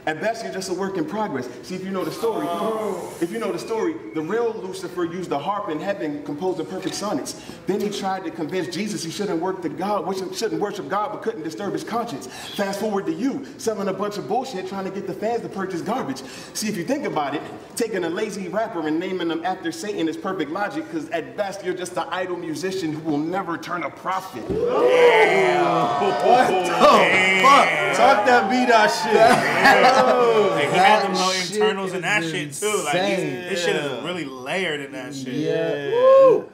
At best, you're just a work in progress. See, if you know the story, the real Lucifer used the harp in heaven, composed the perfect sonnets. Then he tried to convince Jesus he shouldn't worship God, but couldn't disturb his conscience. Fast forward to you, selling a bunch of bullshit, trying to get the fans to purchase garbage. See, if you think about it, taking a lazy rapper and naming them after Satan is perfect logic, because at best, you're just an idle musician who will never turn a profit. What the fuck? Talk that beat out shit. Hey, he had them little internals in that shit too. Like this shit is really layered in that shit.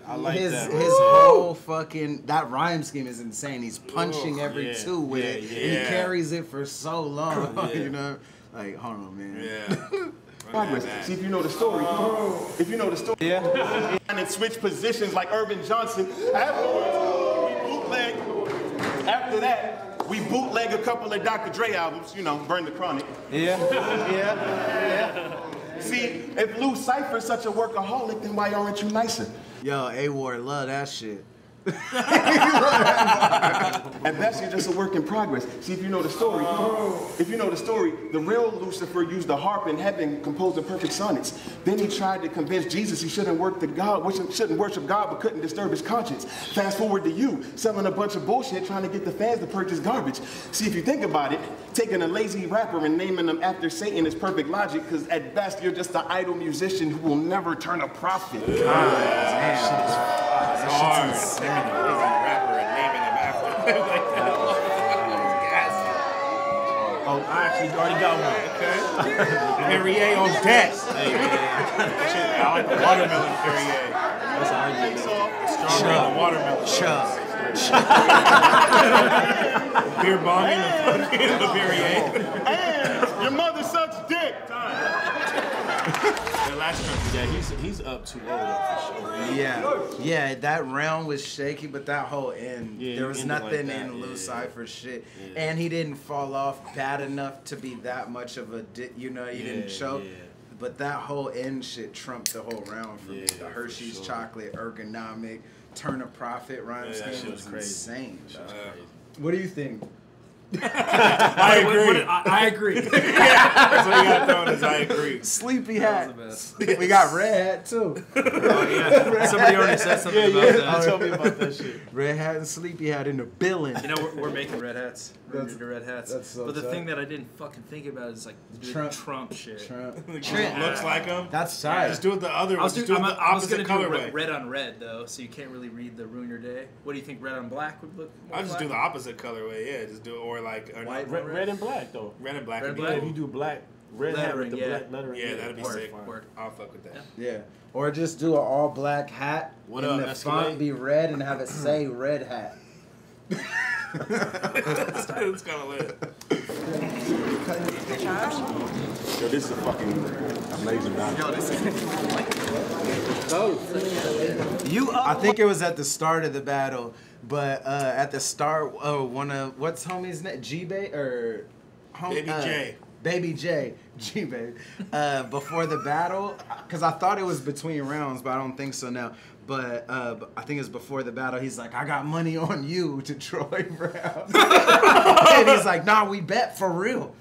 I like that. His whole fucking that rhyme scheme is insane. He's punching every two with it. And he carries it for so long. You know, like hold on, man. Progress. See, if you know the story, and switch positions like Irvin Johnson. After that, we bootleg a couple of Dr. Dre albums, you know, Burn the Chronic. See, See, if Lou Cipher's such a workaholic, then why aren't you nicer? Yo, A-Ward, love that shit. At best, you're just a work in progress. See, if you know the story, the real Lucifer used the harp in heaven, composed the perfect sonnets. Then he tried to convince Jesus he shouldn't worship God, but couldn't disturb his conscience. Fast forward to you, selling a bunch of bullshit, trying to get the fans to purchase garbage. See, if you think about it, taking a lazy rapper and naming them after Satan is perfect logic, because at best, you're just an idle musician who will never turn a profit. That's hard. Rapper and naming him after. Like that. Oh, I actually already got one. Okay. Perrier on deck. Hey, man. I like the watermelon Perrier. That's how I get it. Strawberry and the watermelon. Beer bombing and the Perrier. And your mother sucks dick. The last country. Yeah, he's up too old for sure. Yeah, that round was shaky, but that whole end, there was nothing like in Lou Cipher's shit. Yeah. And he didn't fall off bad enough to be that much of a, he didn't choke. Yeah. But that whole end shit trumped the whole round for me. The Hershey's sure. chocolate, ergonomic, turn a profit rhyme scheme was crazy. insane. Crazy. What do you think? I agree. I agree. That's what you got thrown is I agree. Sleepy hat. We got red hat too. Oh yeah, somebody already said something about that. Tell me about that shit. Red hat and sleepy hat in the billing. You know, we're making red hats. We're into red hats. that's so but the tight. thing that I didn't fucking think about is like the Trump shit. Looks like him. That's tight. Just do it the other way. I was Just do it the I was opposite gonna do colorway. red on red though, so you can't really read the ruin your day. What do you think? Red on black would look more I just black? do the opposite colorway. Yeah, just do it or like or White, not, Red and black though. red and black. Red would and be black. If cool. you do black, red hat with the Lettering, black lettering. Yeah, that'd be Word, sick. word. I'll fuck with that. Yeah. Or just do an all black hat What and up, the Escalade? font be red and have it say red hat. It's kind of lit. Yo, this is a fucking amazing document. I think it was at the start of the battle, but at the start, what's homie's name? G-Bay or Baby J. Baby J, G-Bay. Before the battle, because I thought it was between rounds, but I don't think so now. But I think it's before the battle. He's like, I got money on you to Troy Brown. And he's like, nah, we bet for real.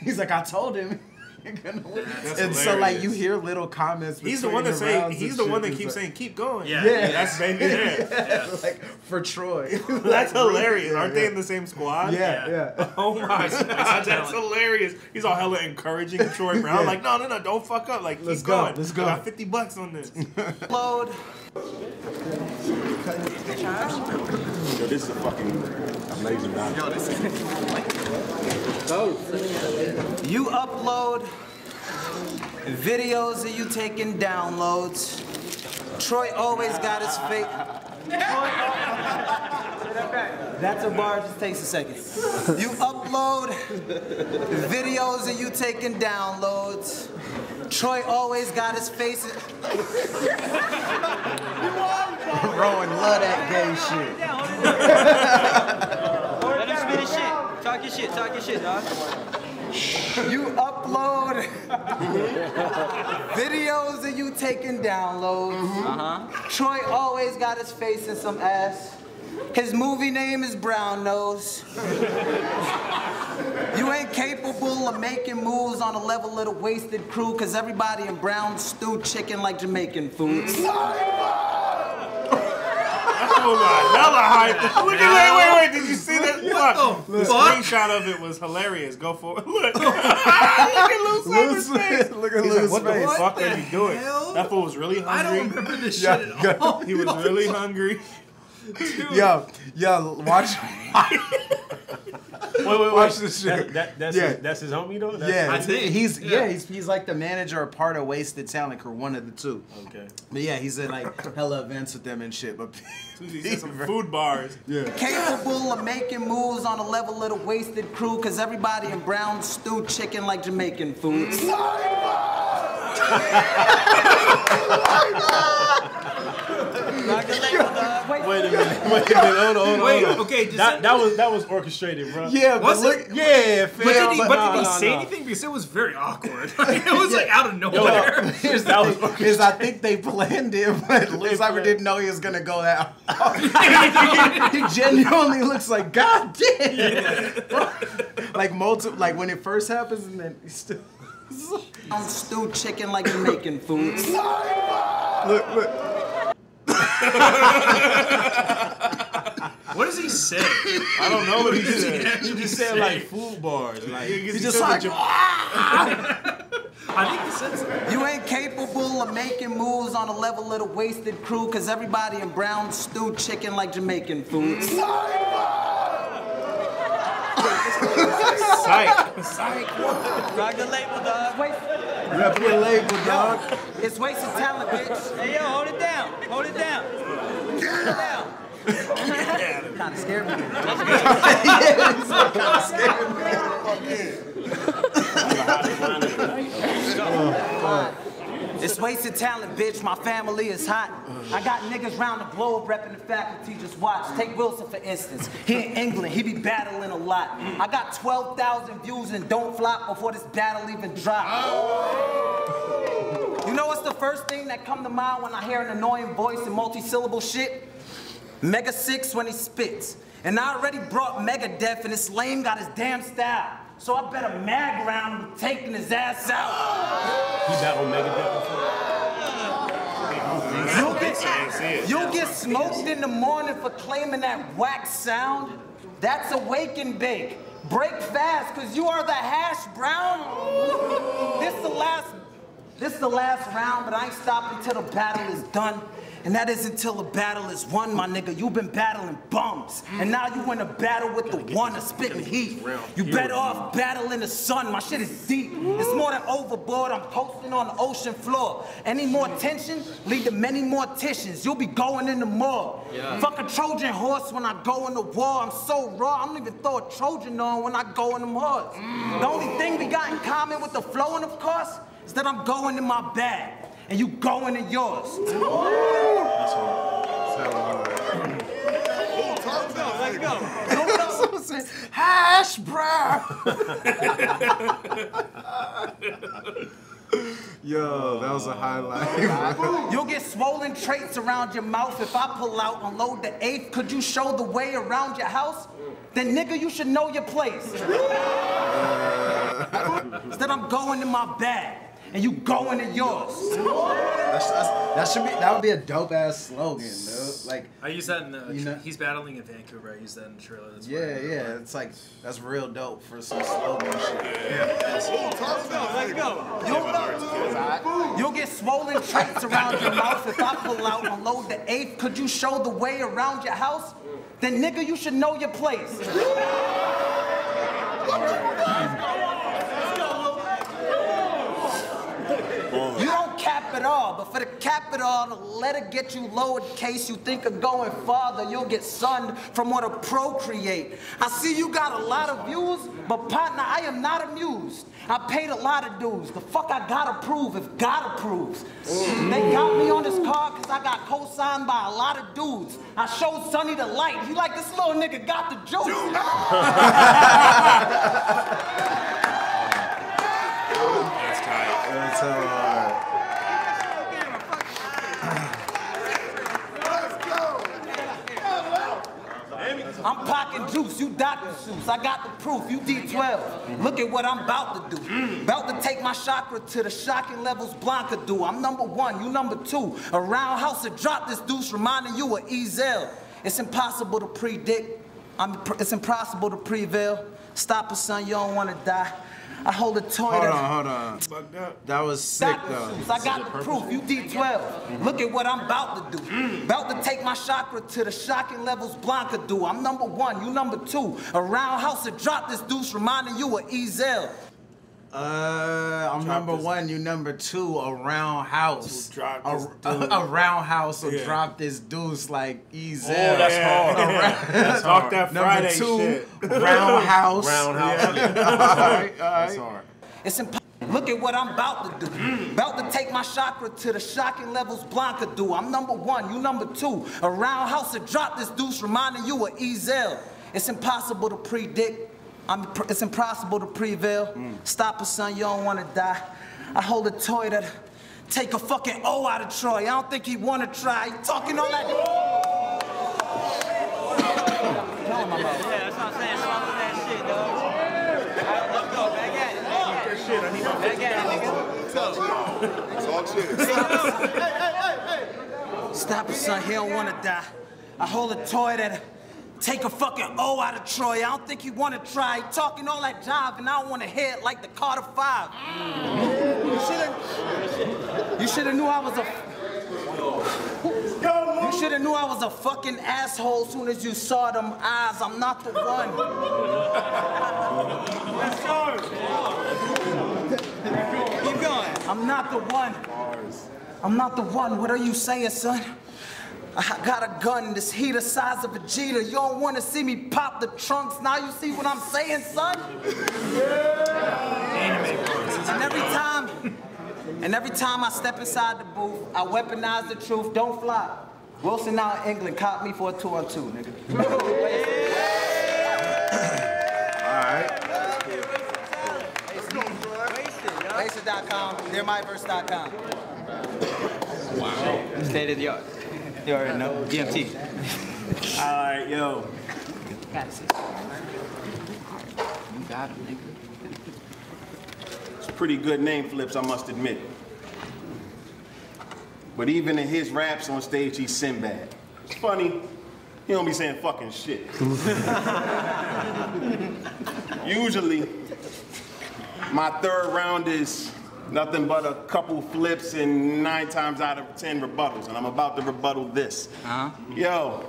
He's like, I told him. And so like you hear little comments. He's the one that say. He's the one that keeps saying, "Keep going." Yeah. That's baby. Yeah. like for Troy. That's hilarious. Aren't they in the 'same squad? Yeah. Oh my god, that's hilarious. He's all hella encouraging Troy Brown. Like, no, don't fuck up. Like, Let's keep go, going. let's go. I got $50 on this. Load. Yo, this is a fucking amazing document. You upload videos of you taking downloads. Troy always got his fake. That's a bar, just takes a second. You upload videos of you taking downloads. Troy always got his face. Rowan love that gay shit. Let him spit his shit. Talk your shit, dog. You upload videos of you taking downloads. Troy always got his face in some ass. His movie name is Brown Nose. You ain't capable of making moves on the level of the wasted crew, cause everybody in Brown stew chicken like Jamaican food. Hella hype. Look at wait. Did you see that? Look, the screenshot of it was hilarious. Go for it. Look. Look at Lou Cypher's face. Look at He's Lou's like, what face. the fuck are you doing? hell? That fool was really I hungry. don't remember this shit at all. He was really hungry. Yo, watch. Wait. Watch this shit. That's his homie though. I think. he's like the manager or part of Wasted Talent Crew, one of the two. Okay. But yeah, he's in like hella events with them and shit. But He said some food bars. Capable of making moves on the level of the wasted crew, cause everybody in Brown stew chicken like Jamaican food. Rock the label, dog. Wait. Wait a minute. Hold on. Wait, okay, that was orchestrated, bro. Yeah, Was but look, it? yeah, But did he, no, say anything? Because it was very awkward. Like, it was like out of nowhere. Here's the thing, is I think they planned it, but Cipher didn't know he was gonna go that hard. He genuinely looks like, God damn. Like like when it first happens, and then he's still. I'm stewed chicken like Jamaican food. Look. What does he say? I don't know what he said. He just said like food bars. Like He's just like. I think he said something. You ain't capable of making moves on the level of the wasted crew, cause everybody in brown stewed chicken like Jamaican food. Psych. Rock the label, dog. Rep your label, dog. It's wasted talent, bitch. Hey, yo, hold it down. Hold it down. Hold it down. Kinda scared me. It's wasted talent, bitch. My family is hot. I got niggas round the globe repping the faculty. Just watch. Take Wilson, for instance. He in England. He be battling a lot. I got 12,000 views and don't flop before this battle even drop. You know what's the first thing that come to mind when I hear an annoying voice and multi-syllable shit? Mega 6 when he spits. And I already brought Megadeth and this lame got his damn style. So I bet a mag round and taking his ass out. he battled Megadeth before. You'll get smoked in the morning for claiming that whack sound. That's a wake and bake. Break fast, cause you are the hash brown. This is the last round, but I ain't stopping till the battle is done. And that is until the battle is won, my nigga. You've been battling bums. And now you in a battle with the one of spitting heat. You better off battling the sun. My shit is deep. It's more than overboard. I'm coasting on the ocean floor. Any more tension, lead to many more tissues. You'll be going in the morgue. Fuck a Trojan horse when I go in the war. I'm so raw, I don't even throw a Trojan on when I go in them hordes. The only thing we got in common with the flowing, of course, is that I'm going in my bag. And you going in yours. Let's go. Hash brown. Yo, that was a highlight. You'll get swollen traits around your mouth if I pull out, unload the eighth. Could you show the way around your house? Then nigga, you should know your place. Instead, I'm going in my bag. And you going in yours. That would be a dope ass slogan, dude. Like I use that in the, he's battling in Vancouver. I use that in the trailer. That's yeah. It's like that's real dope for some slogan shit. Let's go. You'll get swollen traits around your mouth if I pull out and load the eighth. Could you show the way around your house? Then nigga, you should know your place. You don't cap it all, but for the cap it all, to let it get you low in case you think of going farther, you'll get sunned from what to procreate. I see you got a lot of views, but partner, I am not amused. I paid a lot of dues. The fuck I gotta prove if God approves. They got me on this card because I got co-signed by a lot of dudes. I showed Sonny the light. He like, this little nigga got the juice. That's tight. That's hard. I'm packing juice, you Dr. Seuss. I got the proof, you D12. Look at what I'm about to do. About to take my chakra to the shocking levels Blanca do. I'm number one, you number two. A roundhouse to drop this deuce, reminding you of Ezel. It's impossible to predict. It's impossible to prevail. Stop it, son, you don't want to die. I hold a toy. Hold on. That was sick, though. I got the proof. You D12. Look at what I'm about to do. About to take my chakra to the shocking levels Blanca do. I'm number one. You number two. A roundhouse to drop this deuce, reminding you of Ezel. I'm number one, you number two, a roundhouse. A roundhouse will drop this deuce like Ezel. Oh, that's hard. That's Talk that Friday number two, shit. roundhouse. Roundhouse. Yeah. All right. That's hard. It's impossible. Look at what I'm about to do. About to take my chakra to the shocking levels Blanca do. I'm number one, you number two. A roundhouse to drop this deuce, reminding you of Ezel. It's impossible to predict. It's impossible to prevail. Stop it, son, you don't want to die. I hold a toy that take a fucking O out of Troy. I don't think he want to try. He talking all that. Yeah, that's what I'm saying. Swallow that shit, dog. All right, let's go. Back at it. Back at it, nigga. Stop it, son, he don't want to die. I hold a toy that take a fucking O out of Troy. I don't think he want to try. He talking all that jive, and I don't want to hear it like the Carter 5. You should have knew I was a... You should have knew I was a fucking asshole as soon as you saw them eyes. I'm not the one. Keep going. I'm not the one. I'm not the one. What are you saying, son? I got a gun, this heat the size of a Vegeta. You don't want to see me pop the trunks. Now you see what I'm saying, son? And every time I step inside the booth, I weaponize the truth. Don't fly. Wilson now in England caught me for a 2-on-2, nigga. Wasted.com, nearmyverse.com. Wow. State of the art. You already know. GMT. All right, yo. Gotta see. You got him, nigga. It's a pretty good name, Flips, I must admit. But even in his raps on stage, he's Sinbad. It's funny, he don't be saying fucking shit. Usually, my third round is nothing but a couple flips and 9 times out of 10 rebuttals, and I'm about to rebuttal this. Yo,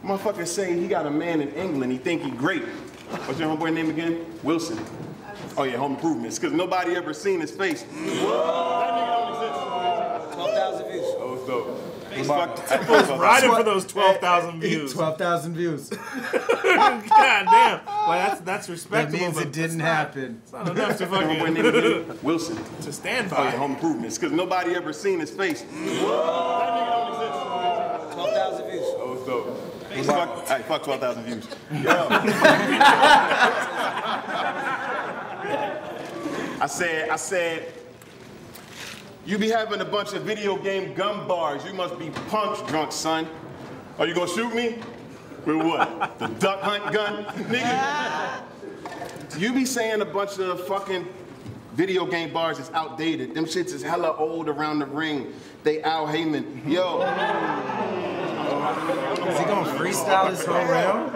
motherfucker say he got a man in England, he think he great. What's your homeboy name again? Wilson. Oh yeah, Home Improvements, because nobody ever seen his face. That nigga don't exist. 12,000 views. Oh, it's dope. Riding for those 12,000 views. 12,000 views. God damn. Well, that's respectable. That means it didn't happen. It's not enough to Homeboy fucking... name again? Wilson. to stand Oh by. yeah, Home Improvements, because nobody ever seen his face. That nigga don't exist. 12,000 views. Oh, it's dope. Fuck 12,000 views. Yo. I said, you be having a bunch of video game gun bars. You must be punch drunk, son. Are you gonna shoot me? With what? The duck hunt gun? Nigga. You be saying a bunch of fucking video game bars is outdated. Them shits is hella old around the ring. They Al Heyman. Yo. Is he gonna freestyle this whole round?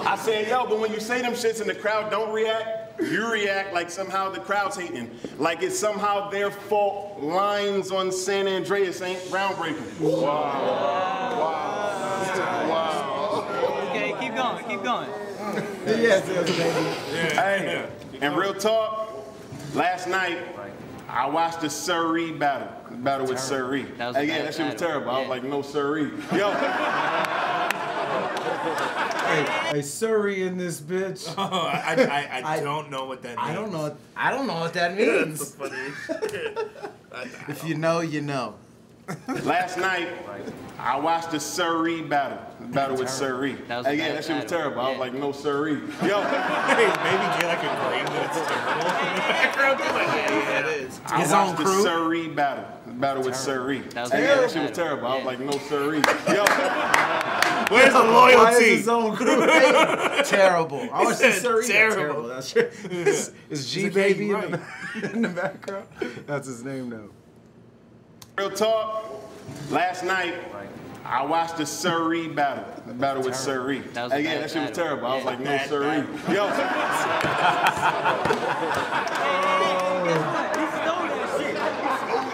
I said, yo, but when you say them shits and the crowd don't react, you react like somehow the crowd's hating. Like it's somehow their fault lines on San Andreas ain't groundbreaking. Wow. Okay, keep going, keep going. Yes, baby. Hey, and real talk, last night, I watched the Surrey battle with Surrey. That was That shit was terrible. I was like, no Surrey. Yo. Hey, Surrey in this bitch. Oh, I don't know what that means. I don't know what that means. That's funny. If you know, you know. Last night, I watched the Surrey battle with Surrey. That shit was terrible. I was like, no Surrey. Yo. Hey, maybe get like a green that's terrible in the background. Like, yeah, it is. I watched the Surrey battle with Surrey. That shit was terrible. I was like, no Surrey. Yo. Where's the Why is loyalty? his own crew terrible? I watched the Surrey. Terrible. That's true. Is G Baby in the background? That's his name now. Real talk, last night, I watched the Surrey battle with Surrey. That shit was terrible. I was like, no Surrey. Yo.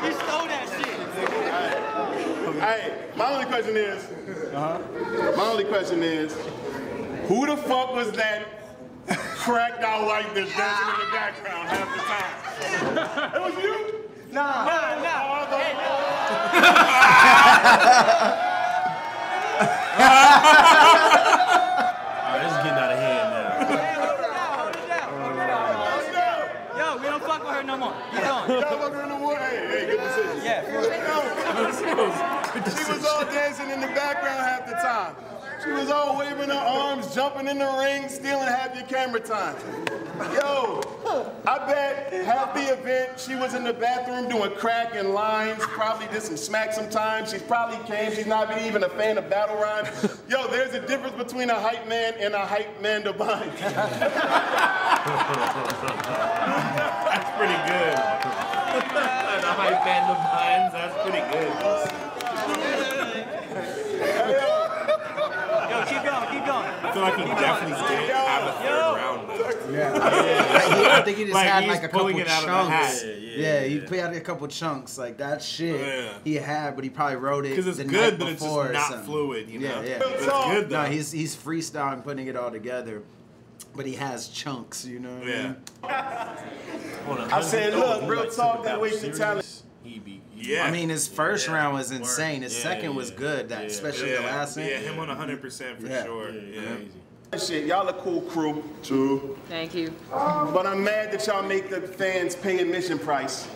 He stole that shit. Hey, my only question is, who the fuck was that cracked out like this dancing in the background half the time? It was you? Nah. Hey. This is getting out of hand now. Y'all look her in the water. Hey, good decision. Yeah. She was all dancing in the background half the time. She was all waving her arms, jumping in the ring, stealing half your camera time. Yo, I bet half the event she was in the bathroom doing crack and lines, probably did some smack sometimes. She's probably came, she's not even a fan of battle rhymes. Yo, there's a difference between a hype man and a hype man divine. That's pretty good. The hype band of Vines, that's pretty good. Yo, keep going. I feel like he definitely did have a third round left. Yeah. I think he just Like, had he's like a couple pulling it out of the chunks. hat. Yeah, he had a couple chunks like that shit. He had, but he probably wrote it Because it's the good, night but it's before just or not something. fluid, you know? Yeah. It's good, though. No, he's freestyling, putting it all together, but he has chunks, you know. What I mean? I said, look, real talk, that wasted talent. Yeah. I mean, his first round was insane. His second was good, especially the last one. Yeah, him on 100% for sure. Yeah. Shit, y'all a cool crew. True. Thank you. But I'm mad that y'all make the fans pay admission price.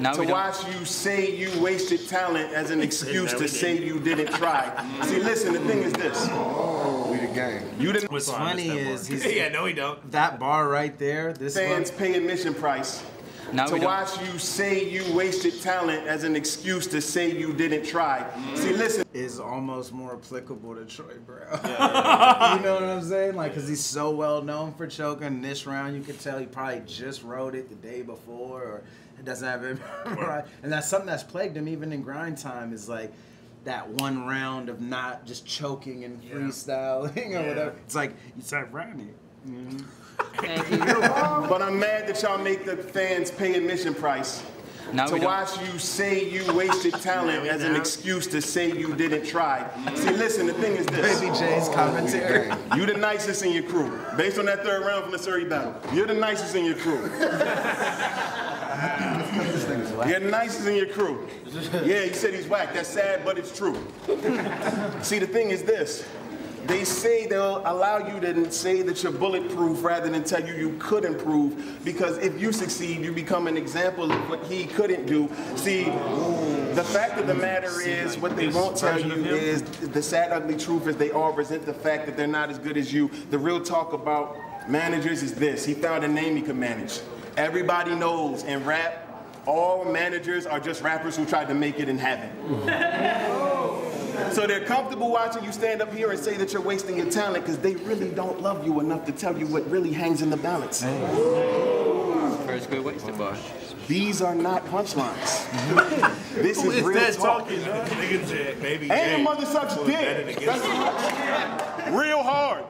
To watch you say you wasted talent as an excuse to say you didn't try. See, listen, the thing is this. We the gang. You didn't. What's funny is he's no, he don't. That bar right there. This fans pay admission price. To watch you say you wasted talent as an excuse to say you didn't try. See, listen. Is almost more applicable to Troy Brown. You know what I'm saying? Like, because he's so well known for choking. This round, you could tell he probably just wrote it the day before, or it doesn't have it right. And that's something that's plagued him even in grind time, is like that one round of not just choking and freestyling or whatever. It's like, you start writing it. Mm-hmm. Thank you. But I'm mad that y'all make the fans pay admission price. To watch you say you wasted talent as an excuse to say you didn't try. See, listen, the thing is this. Baby J's commentary. You the nicest in your crew. Based on that third round from the Surrey battle. You're the nicest in your crew. You're the nicest in your crew. Yeah, he said he's whack. That's sad, but it's true. See, the thing is this. They say they'll allow you to say that you're bulletproof rather than tell you you could improve, because if you succeed, you become an example of what he couldn't do. See, the fact of the matter is, what they won't tell you is, the sad, ugly truth is they all resent the fact that they're not as good as you. The real talk about managers is this. He found a name he could manage. Everybody knows in rap, all managers are just rappers who tried to make it and haven't. So they're comfortable watching you stand up here and say that you're wasting your talent because they really don't love you enough to tell you what really hangs in the balance. First good wasted bar. These are not punchlines. This is real talk. Nigga said, baby And Jay the mother sucks dick. That's real hard.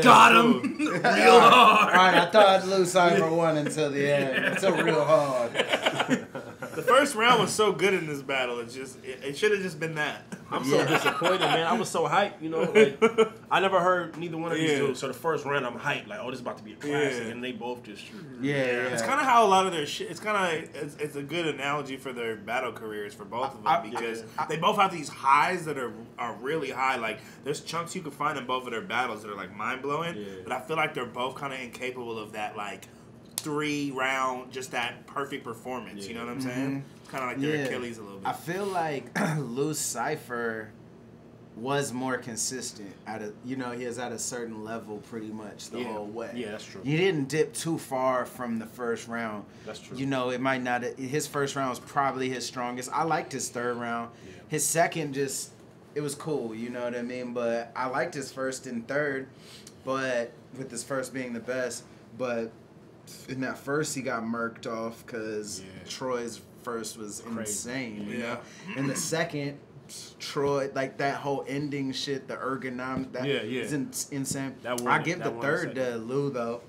Got him. Real hard. All right, I thought I'd lose Cipher 1 until the end. Until real hard. The first round was so good in this battle. It should have just been that. I'm so disappointed, man. I was so hyped, you know. Like, I never heard neither one of these dudes. So the first round, I'm hyped, like, oh, this is about to be a classic, and they both just. It's kind of how a lot of their shit. It's kind of it's a good analogy for their battle careers for both of them because they both have these highs that are really high. Like there's chunks you can find in both of their battles that are like mind blowing, but I feel like they're both kind of incapable of that like 3-round, just that perfect performance. You know what I'm saying? It's kind of like their Achilles a little bit. I feel like Loose Cipher was more consistent he is at a certain level pretty much the whole way. Yeah, that's true. He didn't dip too far from the first round. That's true. You know, it might not. His first round was probably his strongest. I liked his third round. Yeah. His second it was cool. You know what I mean? But I liked his first and third, but with his first being the best. But in that first, he got murked off because Troy's first was insane. You know, and the second. Troy, like that whole ending shit, the ergonomic, is insane. I give the third to Lou though.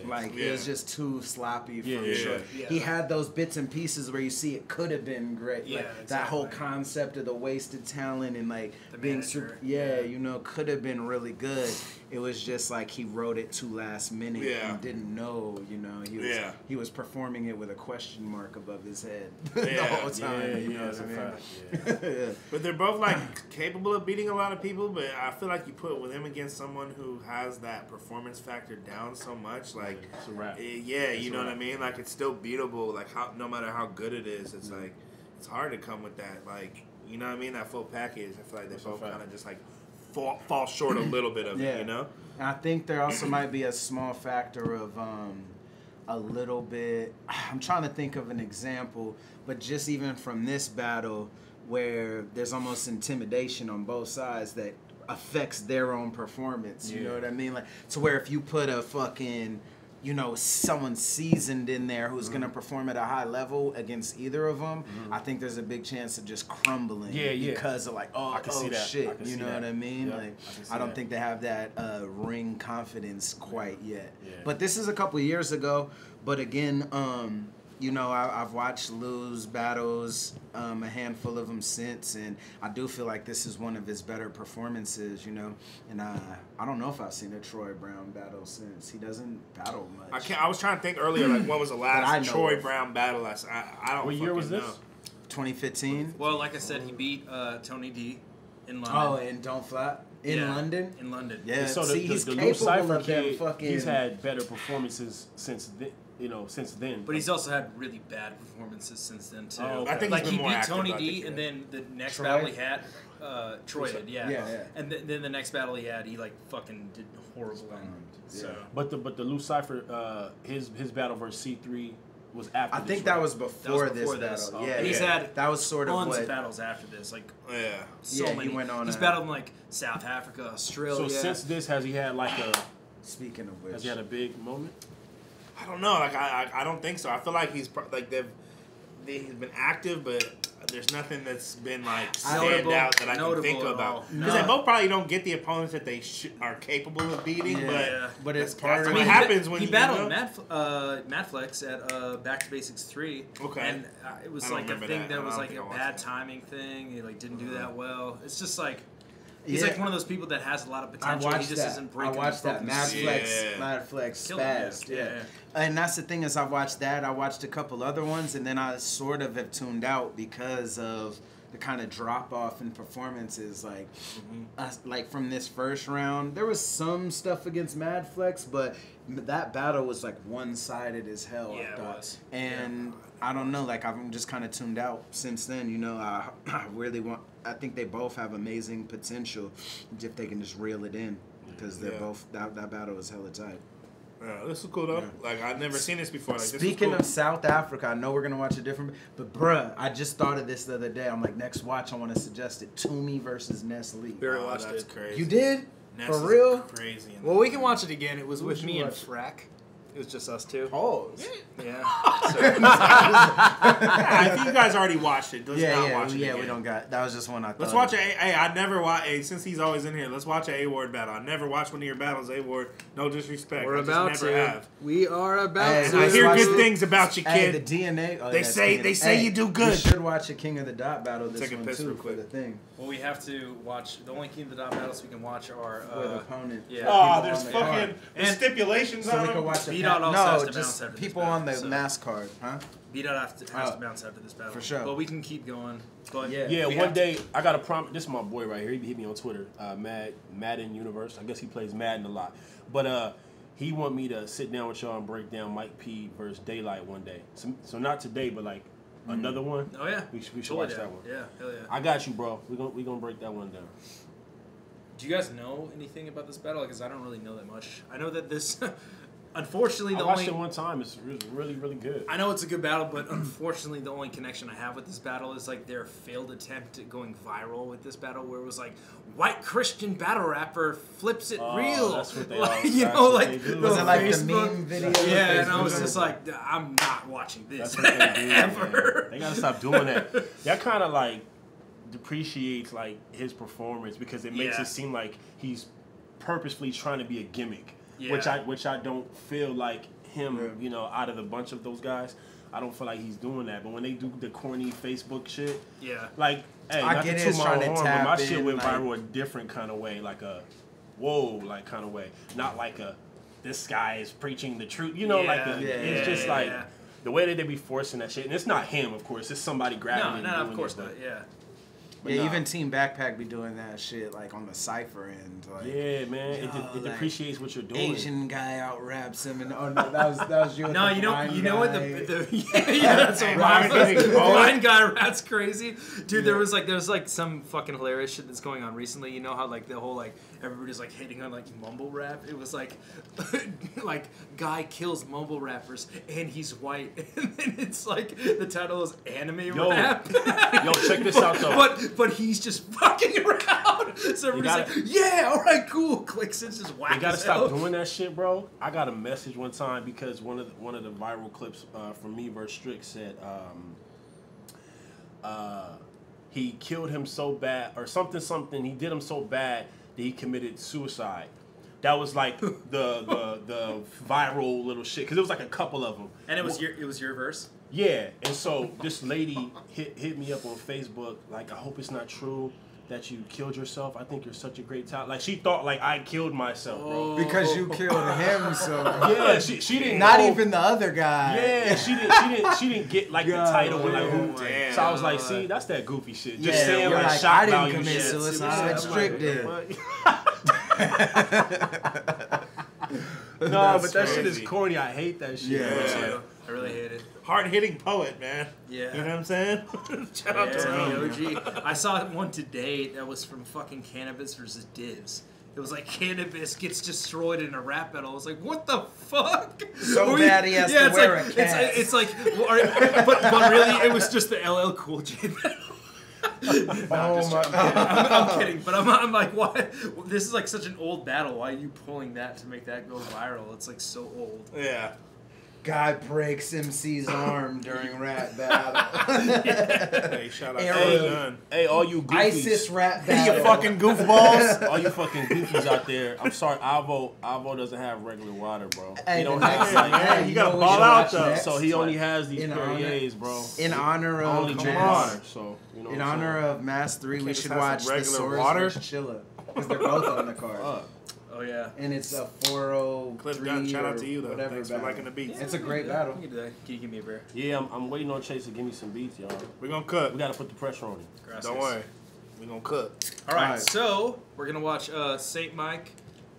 Like it was just too sloppy from Troy. He had those bits and pieces where you see it could have been great. Like, that whole concept of the wasted talent and like being super, you know, could have been really good. it was just like he wrote it too last minute and didn't know, you know, he was performing it with a question mark above his head the whole time. You know what I mean? But they're both like capable of beating a lot of people, but I feel like you put with him against someone who has that performance factor down so much, like it's a wrap. You know what I mean? Like it's still beatable, like no matter how good it is, it's like it's hard to come with that, like, you know what I mean, that full package. I feel like they both kind of just like fall short a little bit of it, you know? And I think there also might be a small factor of a little bit, I'm trying to think of an example, but just even from this battle where there's almost intimidation on both sides that affects their own performance, you know what I mean? Like, to where if you put a fucking, you know, someone seasoned in there who's going to perform at a high level against either of them, I think there's a big chance of just crumbling because of like, shit, you know what I mean? Yep. Like, I don't think they have that ring confidence quite yet. But this is a couple years ago, but again, you know, I've watched Lou's battles, a handful of them since, and I do feel like this is one of his better performances, you know. And I don't know if I've seen a Troy Brown battle since. He doesn't battle much. I was trying to think earlier, like, when was the last Troy Brown battle? I don't. What year was this? 2015. Well, like I said, he beat Tony D in London. Oh, and Don't Flap in London. In London. Yeah. So he's the capable Cipher of them kid, fucking. he's had better performances since then. You know, since then. But he's also had really bad performances since then too. Oh, okay. I think like he's been he more beat active, Tony D, and then the next Troy? battle he had, Troy did, Yeah. And then the next battle he had, he like fucking did horrible. So, but the Lou Cipher, his battle versus C3 was after. I think that was before this battle. Oh, Yeah, and he's had that was sort of tons what of battles after this. Like so many. He went on. He's battled in like South Africa, Australia. So since this, has he had like a? Speaking of which, has he had a big moment? I don't know. Like I don't think so. I feel like he's like he's been active, but there's nothing that's been like stand out that I can think about. Because they both probably don't get the opponents that they are capable of beating. But it's part of what happens when he you battled Madflex at Back to Basics 3. Okay, and it was like a thing that was like a bad timing thing. He like didn't do that well. It's just like. He's like one of those people that has a lot of potential. He just isn't breaking. I watched that Madflex Spaz. Yeah. And that's the thing is I watched that. I watched a couple other ones, and then I sort of have tuned out because of the kind of drop off in performances. Like, like from this first round, there was some stuff against Madflex, but that battle was like one-sided as hell. Yeah, I thought. it was. And I don't know. Like I'm just kind of tuned out since then. You know, I really want. I think they both have amazing potential if they can just reel it in, because they're both that battle is hella tight. Yeah, this is cool though. Like I've never seen this before. Like, Speaking of South Africa, I know we're gonna watch a different, but bruh, I just thought of this the other day. I'm like, next watch, I want to suggest it: Toomey versus Nestle. We already watched that's it. crazy. You did? Ness For is real? Crazy. Well, we can watch it again. It was with should me and watch it? Frack. It was just us two. Pause. Yeah. I think you guys already watched it. Let's not watch it again. we don't got. That was just one I thought. Let's watch I never watch. Since he's always in here, let's watch an A-Ward battle. I never watched one of your battles, A-Ward. No disrespect. We're I just about never to. have. We are about Hey, to. I hear watch good it. things about you, Hey, kid. the DNA. Oh, They yeah, say- King they of- say you do good. We should watch a King of the Dot battle this Take a one piss too real for quick. the thing. Well, we have to watch the only King of the Dot battles we can watch are For the opponent. yeah. Oh, People there's on the fucking card. there's stipulations So on we can them. watch the B-Dot also has to no, bounce just after this people battle, on the so. mask card, huh? B-Dot has to bounce after this battle. For sure. But we can keep going. But Yeah, we one have day I got a prompt. This is my boy right here. He hit me on Twitter. Madden Universe. I guess he plays Madden a lot. But he want me to sit down with y'all and break down Mike P versus Daylight one day. So not today, but like another one. Oh yeah. We should Totally watch down. that one. Yeah, hell yeah. I got you, bro. We gonna break that one down. Do you guys know anything about this battle? Because I don't really know that much. I know that this, unfortunately, I watched it one time. It's really, really good. I know it's a good battle, but unfortunately, the only connection I have with this battle is like their failed attempt at going viral with this battle, where it was like white Christian battle rapper flips it real. That's what they like, are. you That's know, what like they do. Was it like Facebook. the meme video? Yeah, and I Facebook? was just like, I'm not watching this That's what they do. ever. Man. They gotta stop doing that. That kind of like depreciates like his performance because it makes it seem like he's purposefully trying to be a gimmick, which I don't feel like him. You know, out of the bunch of those guys, I don't feel like he's doing that. But when they do the corny Facebook shit, like, hey, I not get to it, toot it's my trying own to horn, but tap my shit in, went like- viral a different kind of way, like a whoa, like kind of way. Not like a, this guy is preaching the truth. You know, like it's just like the way that they be forcing that shit. And it's not him, of course. It's somebody grabbing it. No, and doing of course it, not. Yeah. But Yeah, even Team Backpack be doing that shit like on the Cipher end. Like, yeah, man, it like, depreciates what you're doing. Asian guy out raps him, and oh no, that was you. No, you know what the that's a Blind blind guy rat's crazy, dude. There was like some fucking hilarious shit that's going on recently. You know how like the whole like everybody's like hating on like mumble rap. It was like like guy kills mumble rappers and he's white, and then it's like the title is anime rap. Yo, check this out though. But he's just fucking around. So everybody's like, yeah, all right, cool. Clicks, it's just whack. You gotta as stop hell. doing that shit, bro. I got a message one time because one of the viral clips from me versus Strick said he killed him so bad or something. He did him so bad that he committed suicide. That was like the viral little shit because it was like a couple of them. And it was your verse. Yeah, and so this lady hit me up on Facebook like, I hope it's not true that you killed yourself. I think you're such a great talent. Like she thought like I killed myself, bro. Because you killed him, so yeah, she didn't. Not know. even the other guy. Yeah, she didn't get like the title and like who. Damn. So I was like, see, that's that goofy shit. Just Yeah, saying you're like like, shock I didn't value commit shit. suicide. Strick did. No, but that shit is crazy. corny. I hate that shit. Yeah. I really hate it. Hard-hitting poet, man. Yeah. You know what I'm saying? Shout out to him. OG. I saw one today that was from fucking Cannabis versus Divs. It was like Cannabis gets destroyed in a rap battle. I was like, what the fuck? So bad he has to it's wear like, a cast. It's like, well, but really, it was just the LL Cool J battle. I'm kidding, but I'm like, why? This is like such an old battle. Why are you pulling that to make that go viral? It's like so old. Yeah. Guy breaks MC's arm during rap battle. Hey, shout out to Aaron. Hey, all you goofies. ISIS rap battle. You fucking goofballs. All you fucking goofies out there. I'm sorry, Avo doesn't have regular water, bro. Hey, He don't the have next- like, yeah, you gotta know we ball should out, watch though. next. so he only has these In honor- Perriers, bro. In honor of Only drinks Mass, water, so you know. in what I'm honor saying? of Mass 3, we Can't should just have watch some the regular Source water? versus Chilla because they're both on the card. Oh yeah. And it's a 403 Cliff Gunn, shout out to you, though. whatever Thanks for battle. liking the beats. It's a great battle. Can you give me a beer? Yeah, I'm waiting on Chase to give me some beats, y'all. We're gonna cook. We gotta put the pressure on him. Gracias. Don't worry. We're gonna cook. All right, Alright. so we're gonna watch Saint Mike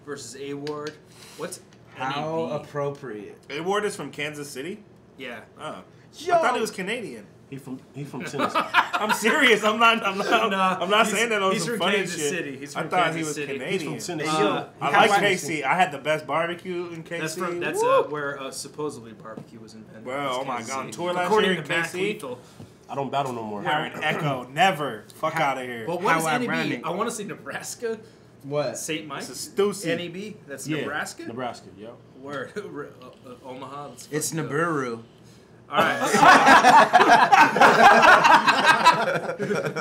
versus A Ward. What's How NEB? appropriate. A Ward is from Kansas City? Yeah. Oh. Yo. I thought he was Canadian. He from Tennessee. I'm serious. I'm not He's- saying that on he's some from funny Kansas shit. City. He's I from thought Kansas he was City. Canadian. He's from Tennessee. I like KC. I had the best barbecue in KC. That's where supposedly barbecue was invented. Bro, It's oh my Kansas God, City. tour last According year in to Matt KC? Lethal. I don't battle no more. Aaron Echo, never. Fuck out of here. But what is How NEB? ironic. I want to say Nebraska. What? Saint Mike. It's a Stussy. NEB. That's Yeah, Nebraska. Nebraska, yeah. Where? Omaha. That's It's fucked up. Nibiru. All right.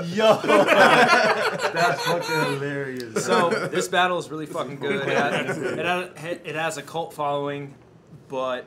Yo. That's fucking hilarious. So this battle is really fucking good. It has a cult following, but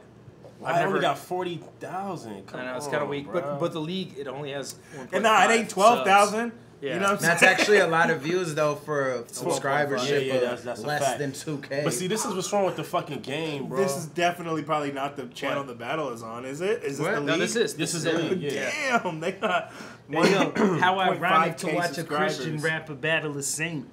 I only got 40,000. I know it's kind of weak. But the league it only has. And nah, it ain't 12,000. Yeah. You know what I'm saying? That's actually a lot of views though for subscribership Yeah, of that's a less fact. than 2K. But see, this is what's wrong with the fucking game, bro. This is definitely probably not the channel the battle is on, is it? Is this What? the No, league? this is the league, yeah. Damn, they got Hey, yo, how ironic 1.5K to watch a subscribers. Christian rapper battle a saint.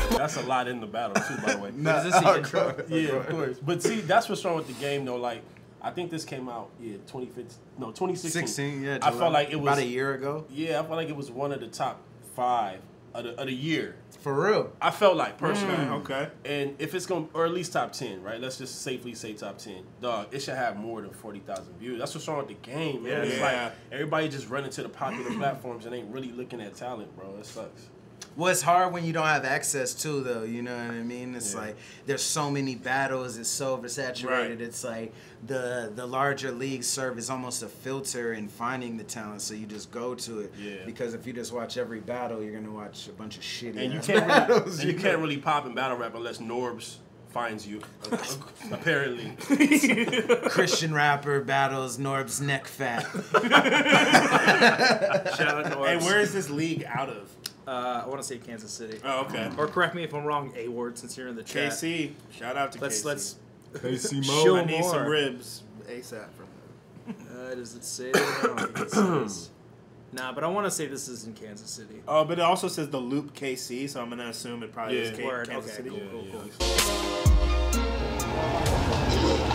That's a lot in the battle too, by the way. Is this the intro? Yeah, of course. But see, that's what's wrong with the game, though. Like, I think this came out 2016. 16, yeah. I felt like it was about a year ago. Yeah, I felt like it was one of the top 5 of the year. For real. I felt like personally. okay. And if it's going, or at least top 10, right? Let's just safely say top 10. Dog, it should have more than 40,000 views. That's what's wrong with the game, man. It's Yeah. like everybody just running to the popular platforms and ain't really looking at talent, bro. It sucks. Well, it's hard when you don't have access to, though. You know what I mean? It's Yeah. like there's so many battles. It's so oversaturated. Right. It's like the larger leagues serve as almost a filter in finding the talent. So you just go to it. Yeah. Because if you just watch every battle, you're gonna watch a bunch of shitty. And you ass can't battles, really, and you can't really pop in battle rap unless Norbs finds you. Apparently. Christian rapper battles Norb's neck fat. Shout out to Hey, where is this league out of? I want to say Kansas City. Oh, okay. Or correct me if I'm wrong, A-word, since you're in the chat. KC. Shout out to KC. Let's KC show I need more. some ribs ASAP from them. Does it say that? I don't think it says. Nah, but I want to say this is in Kansas City. Oh, but it also says the Loop KC, so I'm gonna assume it probably is Kansas City. Cool.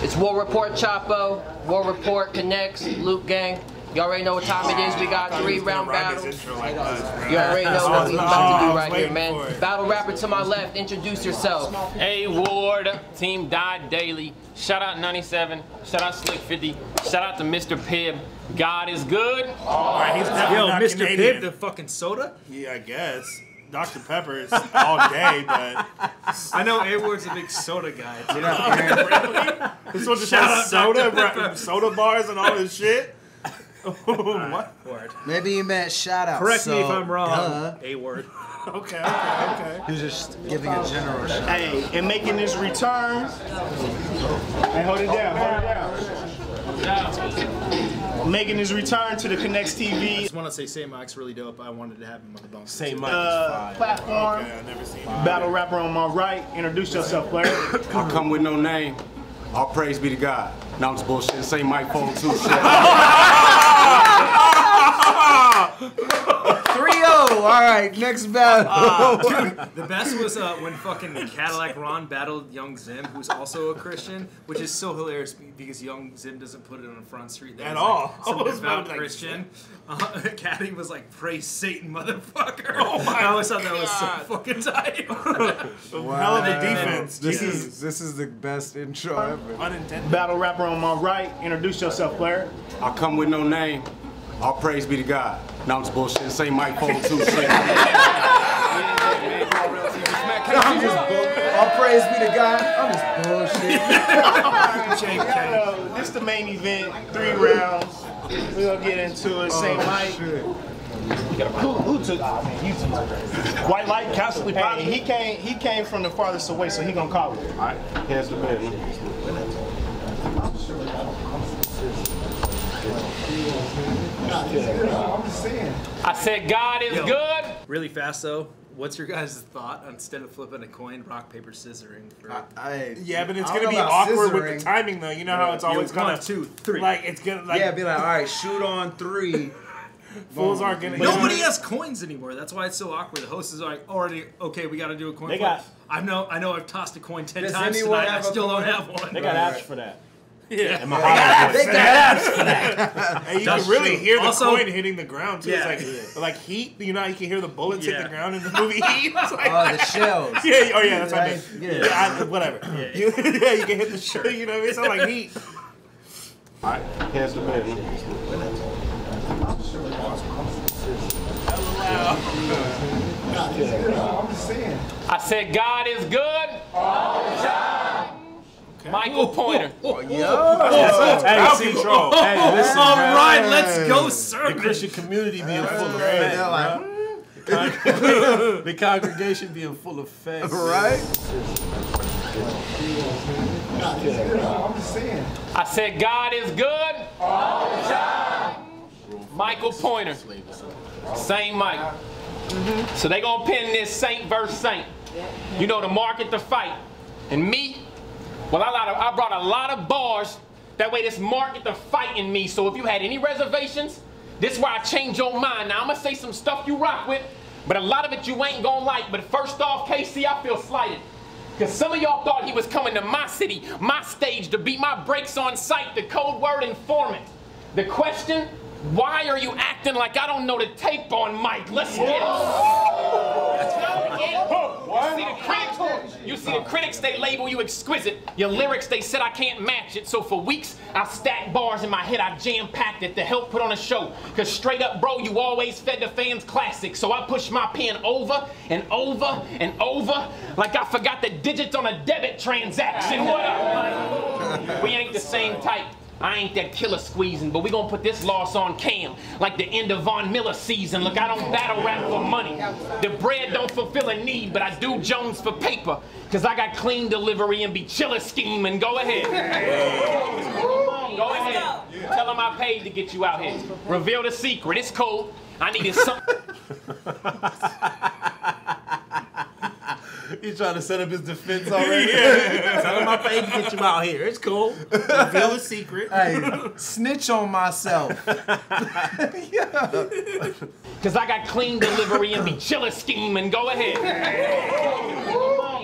It's War Report Chapo, War Report Connects, Loop Gang. You already know what time it is. We got 3-round battles. You already know what we about to do right here, man. Battle rapper to my left, introduce yourself. Hey Ward, Team Die Daily. Shout out 97. Shout out Slick 50. Shout out to Mr. Pibb. God is good. Alright, he's definitely not Mr. Canadian. Pibb, the fucking soda? Yeah, I guess. Dr. Pepper is all day, but I know A-Word's a big soda guy. this one just has soda bars and all this shit. What? Word. Maybe you meant shout out. Correct me if I'm wrong. A-Word. Okay. He was just giving a general shout out. Hey, and making this return. Hey, hold it down. Making his return to the Connects TV. I just want to say St. Mike's really dope. I wanted to have him on the bump. St. Mike is fire. Platform. Okay, I've never seen Battle rapper on my right. Introduce yourself, player. I come with no name. All praise be to God. No, I'm just bullshit. St. Mike phone 2 shit. 3-0. All right, next battle. The best was when fucking Cadillac Ron battled Young Zim, who's also a Christian, which is so hilarious because Young Zim doesn't put it on the front street. At all. Some I was devout like, Christian. Caddy was like, praise Satan, motherfucker. Oh my I always thought that was so God. fucking tight. Hell of a defense. This is the best intro ever. Unintended. Battle rapper on my right. Introduce yourself, player. I come with no name. All praise be to God. No, I'm just bullshit. St. Mike phone 2 shit. All praise be to God. I'm just bullshit. This the main event. 3 rounds. We're gonna get into it. St. Mike. Who took? You took. White Light constantly. Hey, he came from the farthest away, so he gonna call it. All right, here's the bid. I said God is good. Really fast though. What's your guys' thought on instead of flipping a coin, rock, paper, scissoring? Yeah, but it's I gonna don't be know about awkward with scissoring. the timing though. You know how it's always gonna 1, 2, 3. like it's gonna like Yeah, be like, all right, shoot on 3. fools aren't gonna. Nobody has coins anymore. That's why it's so awkward. The host is like, already okay. We got to do a coin. They flip. got- I know. I've tossed a coin 10 Does times anyone tonight. I have a still don't coin? have one. They got apps for that. Yeah. And my holiday They voice. got apps for that. And you That's can really true. hear the Also- coin hitting the ground too. Yeah. It's like Heat. You know how you can hear the bullets hit Yeah. the ground in the movie Heat. It's like, Oh, the shells. yeah. Oh yeah. That's what I Right? mean. Yeah. Whatever. Yeah. You can hit the shirt. You know what I mean? It's not like Heat. All right, here's the bid. I said God is good. All the time. Michael Pointer. Hey, control. Hey, listen, All man. right, let's go, The sir. Christian community being full of They're feds, like, bro. The congregation being full of feds. right? I said God is good. All the time. Michael Pointer. Same Mike. So they gonna pin this Saint versus Saint. You know, to market the fight. And me, well, I brought a lot of bars. That way this market the fight in me. So if you had any reservations, this is where I change your mind. Now I'm gonna say some stuff you rock with, but a lot of it you ain't gonna like. But first off, KC, I feel slighted. Because some of y'all thought he was coming to my city, my stage, to beat my brakes on sight, the code word informant. The question, why are you acting like I don't know the tape on Mike? Let's get it. You see the critics, they label you exquisite. Your lyrics, they said I can't match it. So for weeks, I stacked bars in my head, I jam-packed it to help put on a show. Cause straight up, bro, you always fed the fans classics. So I pushed my pen over and over and over, like I forgot the digits on a debit transaction. What up, Mike? We ain't the same type. I ain't that killer squeezing, but we gonna put this loss on Cam, like the end of Von Miller season. Look, I don't battle rap for money. The bread don't fulfill a need, but I do Jones for paper, cause I got clean delivery and be chiller scheming. Go ahead. Go ahead. Tell them I paid to get you out here. Reveal the secret. It's cold. I needed something. He's trying to set up his defense already. Tell him I paid to get you out here. It's cool. Reveal the secret. Hey, snitch on myself. Cause I got clean delivery and be chilla scheming. Go ahead.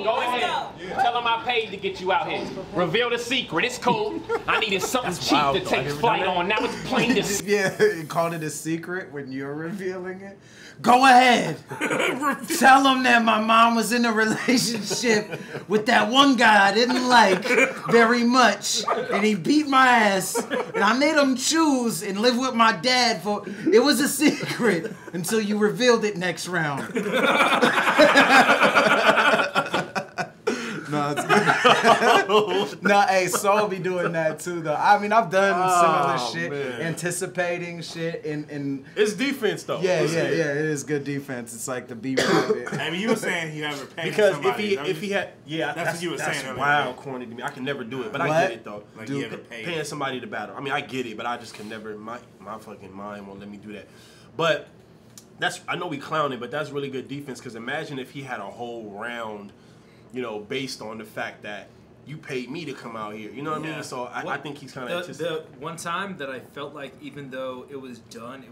Go ahead. Tell him I paid to get you out here. Reveal the secret. It's cold. I needed something cheap to take flight on. Now it's plain to see. Yeah, you called it a secret when you're revealing it. Go ahead. Tell him that my mom was in a relationship with that one guy I didn't like very much. And he beat my ass. And I made him choose and live with my dad for... It was a secret until you revealed it next round. No, it's good. No, hey, Saul be doing that too, though. I mean, I've done similar shit, anticipating shit, and it's defense though. Yeah, it is good defense. It's like the B-rabbit. I mean, you were saying you ever paid because somebody, if he had, that's what you were saying. That's wild, corny to me. I can never do it, but I get it though. Like you ever paying somebody to battle. I mean, I get it, but I just can never. My fucking mind won't let me do that. But I know we clowning, but that's really good defense. Because imagine if he had a whole round. You know, based on the fact that you paid me to come out here. You know what I mean? So I think he's kind of... The one time that I felt like even though it was done,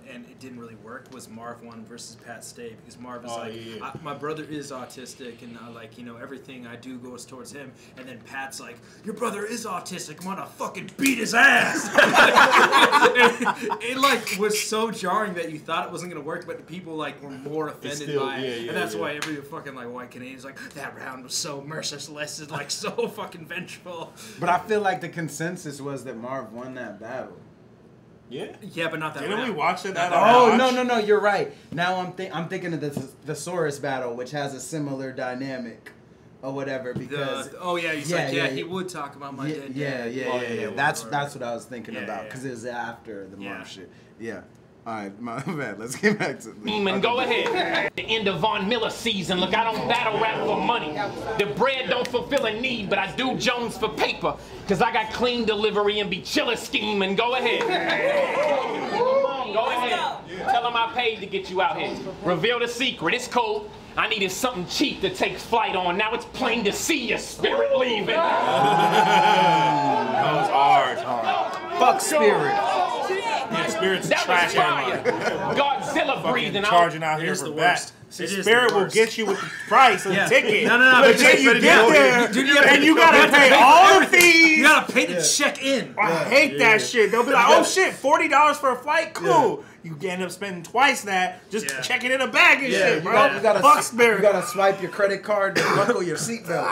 and it didn't really work was Marv 1 versus Pat Stay. Because Marv is my brother is autistic, and everything I do goes towards him. And then Pat's like, your brother is autistic. I'm gonna fucking beat his ass. it like was so jarring that you thought it wasn't gonna work, but the people like were more offended by it. And that's why every fucking like white Canadian's like, that round was so merciless, and like so fucking vengeful. But I feel like the consensus was that Marv won that battle. Yeah, but not that. Didn't we watch it? No, you're right. Now I'm thinking of the Thesaurus battle, which has a similar dynamic, or whatever. Because he would talk about my dead dad. Yeah. That's what I was thinking about because it was after the Marv shit. Yeah. All right, my bad. Let's get back to this. Go ahead. The end of Von Miller season. Look, I don't battle rap for money. The bread don't fulfill a need, but I do Jones for paper. Cause I got clean delivery and be chilla scheming. Go ahead. Go ahead. Tell him I paid to get you out here. Reveal the secret. It's cold. I needed something cheap to take flight on. Now it's plain to see your spirit leaving. That was hard. Fuck Spirit. Yeah, Spirit's trash. Godzilla breathing out. Charging out here for that. Spirit will get you with the price of the ticket. No. But then you get there, and you gotta pay all the fees. You gotta pay to check in. I hate that shit. They'll be like, oh shit, $40 for a flight? Cool. You end up spending twice that just checking in a bag and shit, bro. Fuck Spirit. You gotta swipe your credit card to buckle your seatbelt.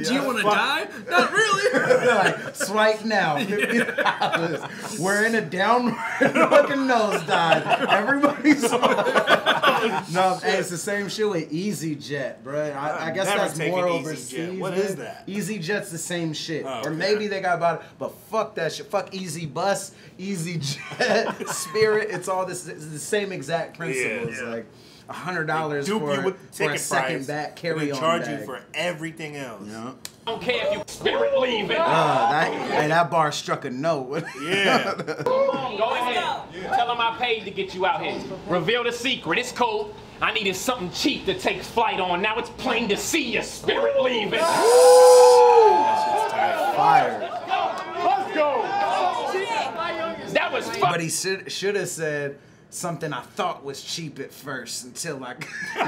Do you want to die? Not really. Like, swipe now. $50. We're in a downward fucking nosedive. Everybody's no, hey, it's the same shit with EasyJet, bro. I guess that's more overseas. What is that? EasyJet's the same shit, or maybe they got about it, but fuck that shit. Fuck Easy Bus, EasyJet. Spirit, it's all the same exact principles. Like $100 for a second back carry-on They charge bag. you for everything else. I don't care if you spirit leaving. That bar struck a note. Yeah. Go ahead. Tell him I paid to get you out here. Reveal the secret. It's cold. I needed something cheap to take flight on. Now it's plain to see your spirit leaving. Fire. Let's go. That was fun. But he should have said something I thought was cheap at first until I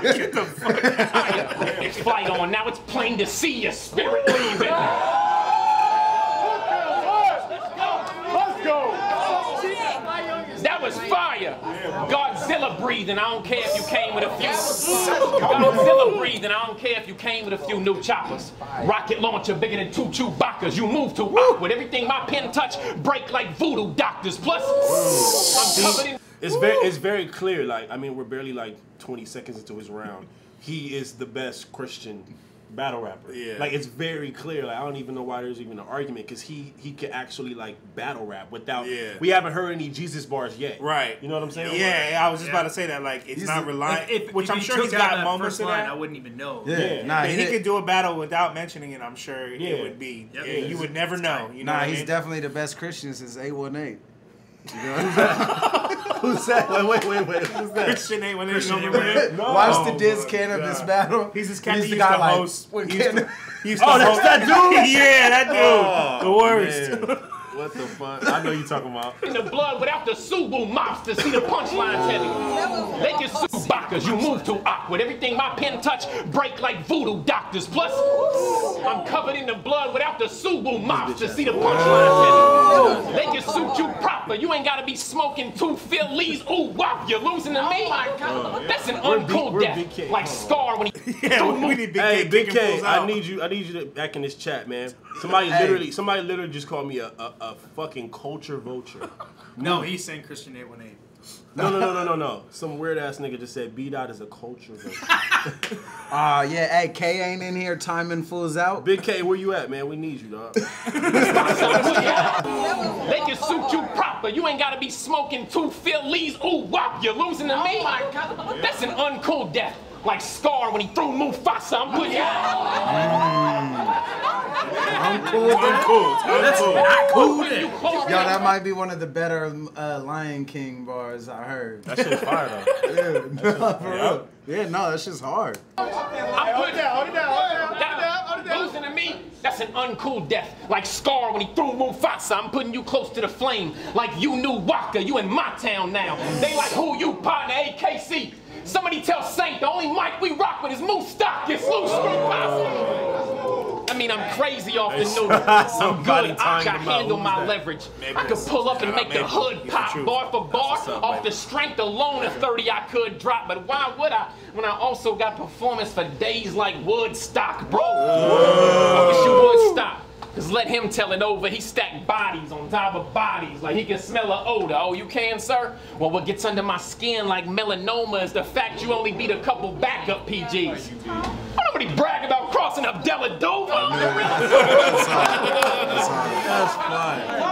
get the fuck out of here. It's flight on. Now it's plain to see your spirit leaving. Let's go. That was fire. Godzilla breathing. I don't care if you came with a few. Godzilla breathing. I don't care if you came with a few new choppers. Rocket launcher bigger than 2 Chewbaccas. You move too awkward. Everything my pen touch break like voodoo doctors. Plus, I'm covered in. It's very clear. Like, I mean, we're barely like 20 seconds into his round. He is the best Christian battle rapper. Yeah. Like, it's very clear. Like, I don't even know why there's even an argument, because he could actually like battle rap without. Yeah. We haven't heard any Jesus bars yet. Right. You know what I'm saying? Yeah. I was just about to say that. Like, it's not reliant. Which I'm sure he's got moments of that. I wouldn't even know. Yeah. Nah, he could do a battle without mentioning it. I'm sure it would be. Yep. You would never know. You know he's definitely the best Christian since 818. Who's that? Wait. Who's that? Christian A. when he's over there. No. Watch the Diz Cannabis battle. He's the guy like host. Oh, that's that dude? Yeah, that dude. The worst. Man. What the fuck? I know you talking about. In the blood without the Subu mobster. See the punchlines heavy. They get Subakers. You move too awkward. Everything my pen touch break like voodoo doctors. Plus, I'm covered in the blood without the Subu mobster. See the punchlines heavy. They can suit you proper. You ain't gotta be smoking 2 Phillies. Ooh, wow, you're losing to me. That's an uncool death. Like Scar when he. Yeah, we need Big K. Hey, Big K, I need you to back in this chat, man. Somebody literally just called me a fucking culture vulture. No, he's saying Christian 818. No. Some weird ass nigga just said B-Dot is a culture vulture. Yeah, hey, K ain't in here, timing fools out. Big K, where you at, man? We need you, dog. They can suit you proper. You ain't gotta be smoking 2 Phillies. Ooh, wow, you're losing to me. That's an uncool death. Like Scar when he threw Mufasa. I'm putting you Uncool. Yo, that might be one of the better Lion King bars I heard. That shit's fire though. Yeah, no, that shit's hard. Hold it down. Losing to me, that's an uncool death. Like Scar when he threw Mufasa. I'm putting you close to the flame. Like you knew Waka, you in my town now. They like who you, partner, AKC. Somebody tell Saint the only mic we rock with is Moose Stock. It's loose screw pasta. I mean, I'm crazy off the noodle. I'm good. I can handle my leverage. I could pull up and make the hood pop bar for bar. Off the strength alone of 30 I could drop. But why would I when I also got performance for days like Woodstock, bro? I wish you would stop. Cause let him tell it over. He stacked bodies on top of bodies like he can smell an odor. Oh, you can, sir? Well, what gets under my skin like melanoma is the fact you only beat a couple backup PGs. I don't really brag about crossing up Deladova. That's fine.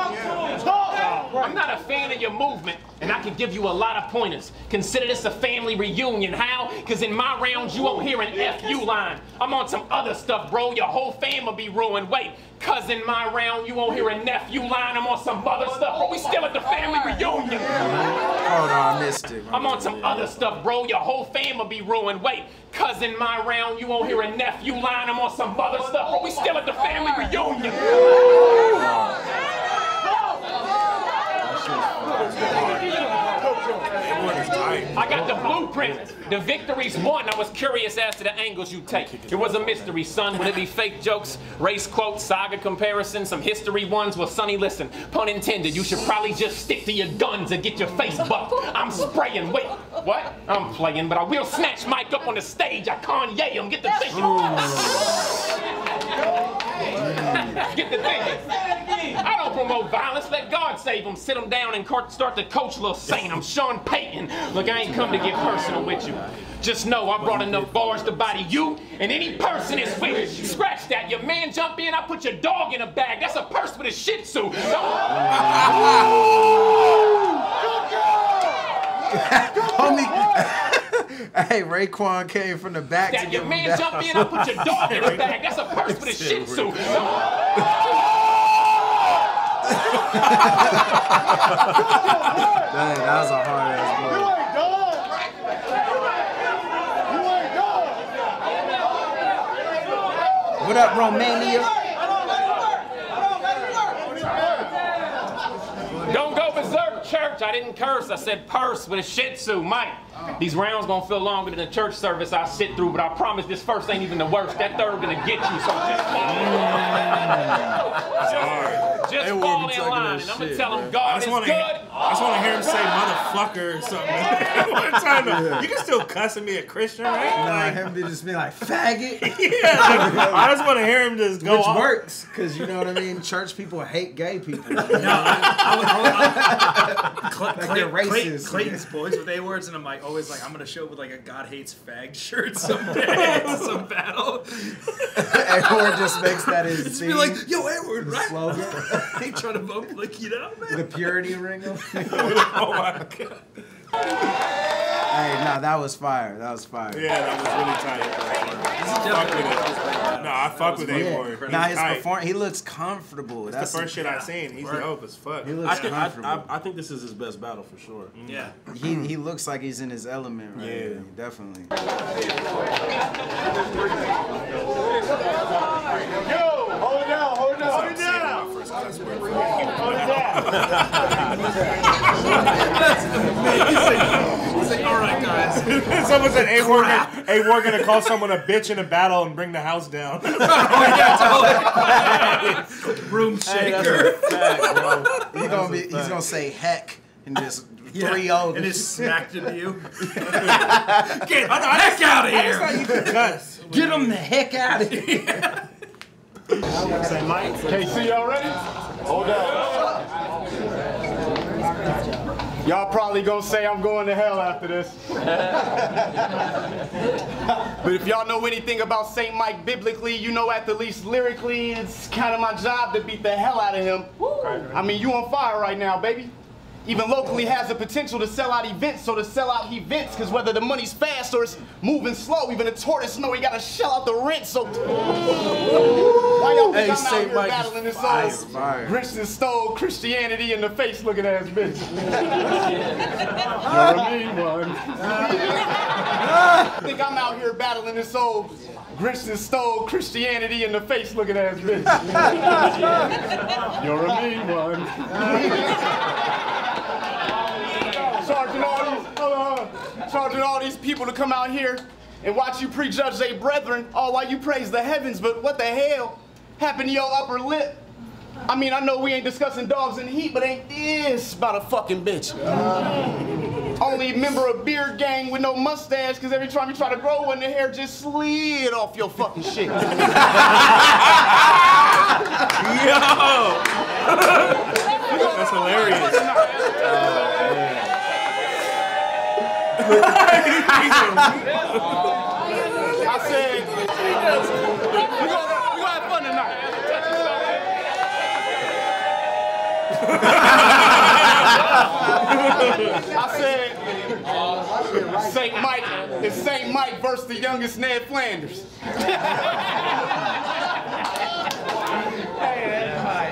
I'm not a fan of your movement, and I can give you a lot of pointers. Consider this a family reunion. How? Because in my rounds, you won't hear an FU line. I'm on some other stuff, bro. Your whole fam will be ruined. Wait, cause in my round, you won't hear a nephew line. I'm on some other stuff, bro. We still at the family reunion. Hold on, I missed it. I'm on some other stuff, bro. Your whole fam will be ruined. Wait, cause in my round, you won't hear a nephew line. I'm on some other stuff, bro. We still at the family reunion. I got the blueprint. The victory's won. I was curious as to the angles you take. It was a mystery, son. Would it be fake jokes, race quotes, saga comparisons, some history ones? Well, Sonny, listen, pun intended. You should probably just stick to your guns and get your face bucked. I'm spraying. Wait, what? I'm playing, but I will snatch Mike up on the stage. I Kanye him. Get the thing. Get the thing. I don't promote violence. Let God save him. Sit him down and start to coach Lil Saint. I'm Sean Payton. Look, I ain't come to get personal with you. Just know I brought enough bars to body you and any person is with you. Scratch that. Your man jump in, I put your dog in a bag. That's a purse with a shih tzu. Homie. Hey, Raekwon came from the back to your give him man that. jump in, I put your dog in a bag. That's a purse with a shih tzu. Dang, that was a hard ass blow. What up, Romania? Don't go berserk, church. I didn't curse. I said purse with a shih tzu, Mike. These rounds gonna feel longer than the church service I sit through, but I promise this first ain't even the worst. That third gonna get you, so just fall in line, and I'm gonna tell him God is good. I just want to hear him say motherfucker or something. One time, you can still cuss at me a Christian, right? Nah, him to just be like, faggot. Yeah, I just want to hear him just go Which off. works, because you know what I mean? Church people hate gay people. No, they're racist. Clayton's boys with A words, and I'm like, always like, I'm gonna show up with like a God hates fag shirt someday. Some battle. A-word just makes that his Just theme. be like, yo, A-word, right? Slogan. I ain't trying to vote, like, you know, man. The purity ring. Oh my God. Hey, no, that was fire. That was fire. Yeah, that was really tight. No, I fuck with A-Ward. Nah, his performance, he looks comfortable. That's the first shit I seen. He's dope as fuck. He looks comfortable. I think this is his best battle for sure. Yeah. He looks like he's in his element right Yeah. now. Definitely. Yo, hold it down, hold it down. Hold it down. Hold it down. That's amazing. He's like, all right, guys. Someone said A-Ward gonna call someone a bitch in a battle and bring the house down. Room shaker. He's gonna say heck and just 3-0 and just smacked into you. Get the heck out of here! Get him the heck out of here! Say Mike. KC, y'all ready? Hold up. Y'all probably gonna say I'm going to hell after this. But if y'all know anything about St. Mike biblically, you know at the least lyrically, it's kind of my job to beat the hell out of him. I mean, you on fire right now, baby. Even locally has the potential to sell out events, so to sell out he vents, because whether the money's fast or it's moving slow, even a tortoise know he gotta shell out the rent, so why y'all think I'm out here battling this old Grinch and stole Christianity in the face looking ass bitch? You're a mean one. I think I'm out here battling this old Grinch and stole Christianity in the face looking ass bitch. You're a mean one. Charging all these people to come out here and watch you prejudge their brethren, all while you praise the heavens, but what the hell happened to your upper lip? I mean, I know we ain't discussing dogs in heat, but ain't this about a fucking bitch? Only member of beer gang with no mustache, because every time you try to grow one, the hair just slid off your fucking shit. Yo! That's hilarious. I said, we gonna have fun tonight. I said, St. Mike is St. Mike versus the youngest Ned Flanders.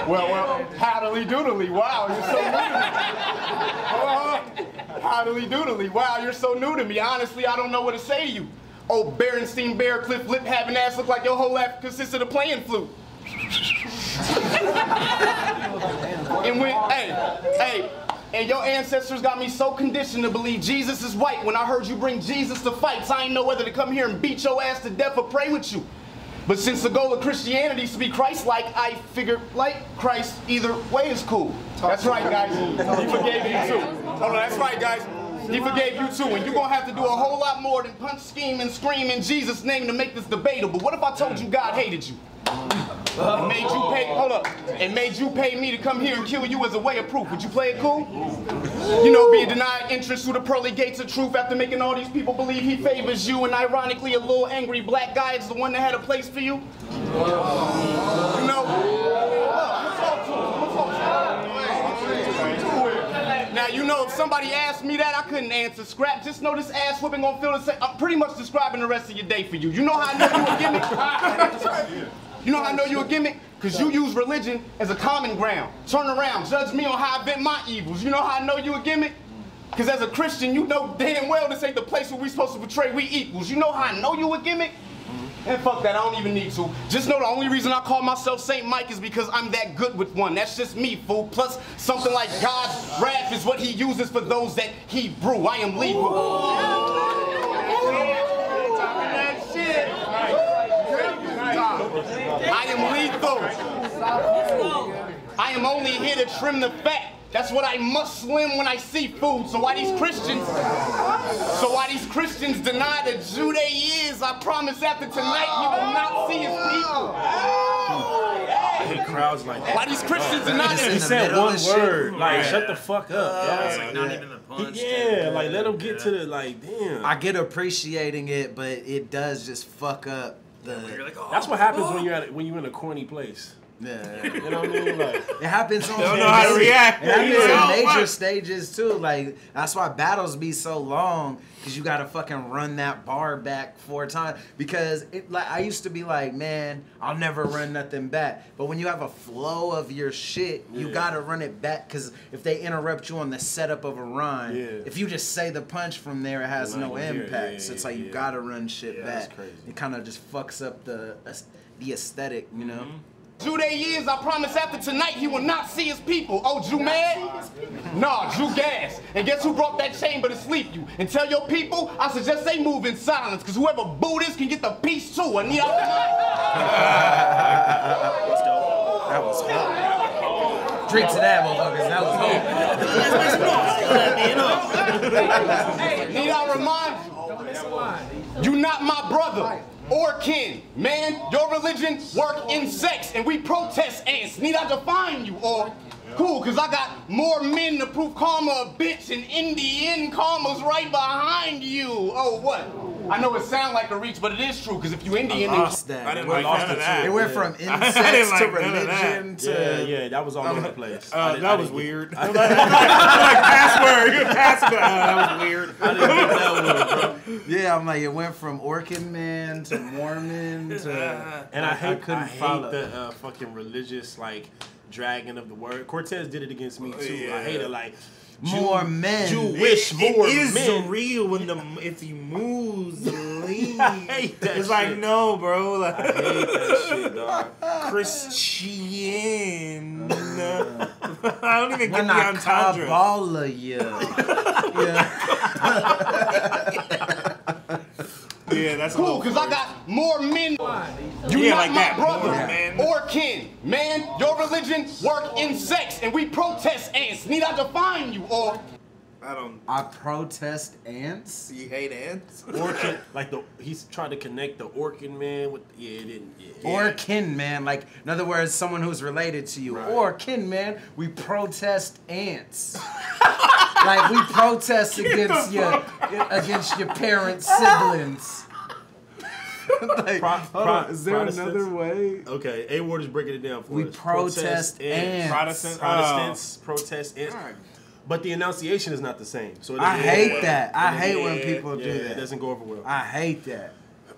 Well, howdily doodly, wow, you're so new to me. Howdily doodly, wow, you're so new to me. Honestly, I don't know what to say to you. Old Berenstein Bear Cliff lip having ass look like your whole life consisted of playing flute. And when, and your ancestors got me so conditioned to believe Jesus is white. When I heard you bring Jesus to fights, I ain't know whether to come here and beat your ass to death or pray with you. But since the goal of Christianity is to be Christ-like, I figured, like Christ, either way is cool. That's right, guys. He forgave you too. Hold on, that's right, guys. He forgave you too, and you're gonna have to do a whole lot more than punch, scheme, and scream in Jesus' name to make this debatable. What if I told you God hated you? And made you pay, hold up, and made you pay me to come here and kill you as a way of proof. Would you play it cool? You know, being denied entrance through the pearly gates of truth after making all these people believe he favors you, and ironically a little angry black guy is the one that had a place for you. You know, now, you know, if somebody asked me that, I couldn't answer scrap. Just know this ass whooping gonna feel the same. I'm pretty much describing the rest of your day for you. You know how I know you a gimmick? You know how I know you a gimmick? Because you use religion as a common ground. Turn around, judge me on how I vent my evils. You know how I know you a gimmick? Because as a Christian, you know damn well this ain't the place where we supposed to portray we equals. You know how I know you a gimmick? And fuck that, I don't even need to. Just know the only reason I call myself St. Mike is because I'm that good with one. That's just me, fool. Plus, something like God's wrath is what he uses for those that he brew. I am lethal. I am lethal. I am only here to trim the fat. That's what I must slim when I see food. So why these Christians deny the Jew they is, I promise after tonight he will not see his people. I hate crowds like that. Why these Christians deny He this? said one word. Like, shut the fuck up. It's like not even the punch. Yeah, like let them get to the damn. I get appreciating it, but it does just fuck up the. That's what happens when you're in a corny place. Yeah. You know what I mean? Like, it happens on don't know how to react. It happens in major stages too. Like that's why battles be so long because you gotta fucking run that bar back 4 times. Because it like I used to be like, man, I'll never run nothing back. But when you have a flow of your shit, you gotta run it back. Because if they interrupt you on the setup of a rhyme, if you just say the punch from there, it has no impact. So it's like you gotta run shit back. That's crazy. It kind of just fucks up the aesthetic, you know. 2 years, I promise after tonight he will not see his people. Oh, Jew mad? Nah, Jew gas. And guess who brought that chamber to sleep you? And tell your people, I suggest they move in silence, because whoever boo this can get the peace too. I need out the That was hot. Drink to that, motherfuckers. That was hot. Need I remind you, you not my brother or kin. Man, your religion work in sex, and we protest ants. Need I define you? Or cool, cause I got more men to prove karma a bitch, and in the end, karma's right behind you. Oh, what? I know it sounds like a reach, but it is true, because if you Indian, I didn't like none of that. It went from incest to religion to... Yeah, that was all over the place. That was weird. Like password. That was weird. I didn't get that one, bro. Yeah, I'm like, it went from Orkin Man to Mormon to... And I hate follow. the fucking religious, like, dragging of the word. Cortez did it against me, too. Yeah. I hate it, like... More men. Jewish more it is men. Surreal when if he moves the lead. I hate that It's shit. like, no, bro. Like, I hate that shit, dog. Christian. I don't even When get the I entendre. Kabbalah you. Yeah, that's cool, cause I got more men. You Yeah, not like my that, brother more men. or kin. Man, your religion work in sex, and we protest ants. Need I define you? Or I protest ants. You hate ants? Orkin, like he's trying to connect the Orkin man with it didn't. Yeah. Or kin man, like in other words, someone who's related to you. Right. Or kin man, we protest ants. Like we protest against your parents' siblings. Like, hold on, is there another way? Okay, A Ward is breaking it down for We us. protest ants. Protestants protest ants. But the enunciation is not the same. So it I doesn't hate go well. that. I hate when people do It that. doesn't go over well. I hate that.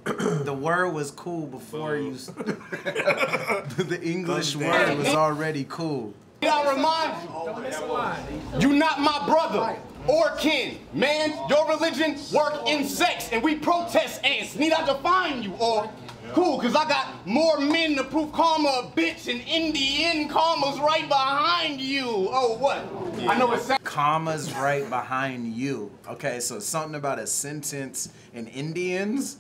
The word was cool before you. The English word was already cool. need I remind you, you not my brother or kin. Man, your religion work in sex, and we protest ants. Need I define you? Or cool, cause I got more men to prove karma a bitch, and in the end, karma's right behind you. Oh, what? Yeah. I know it sounds... Comma's right behind you. Okay, so something about a sentence in Indians.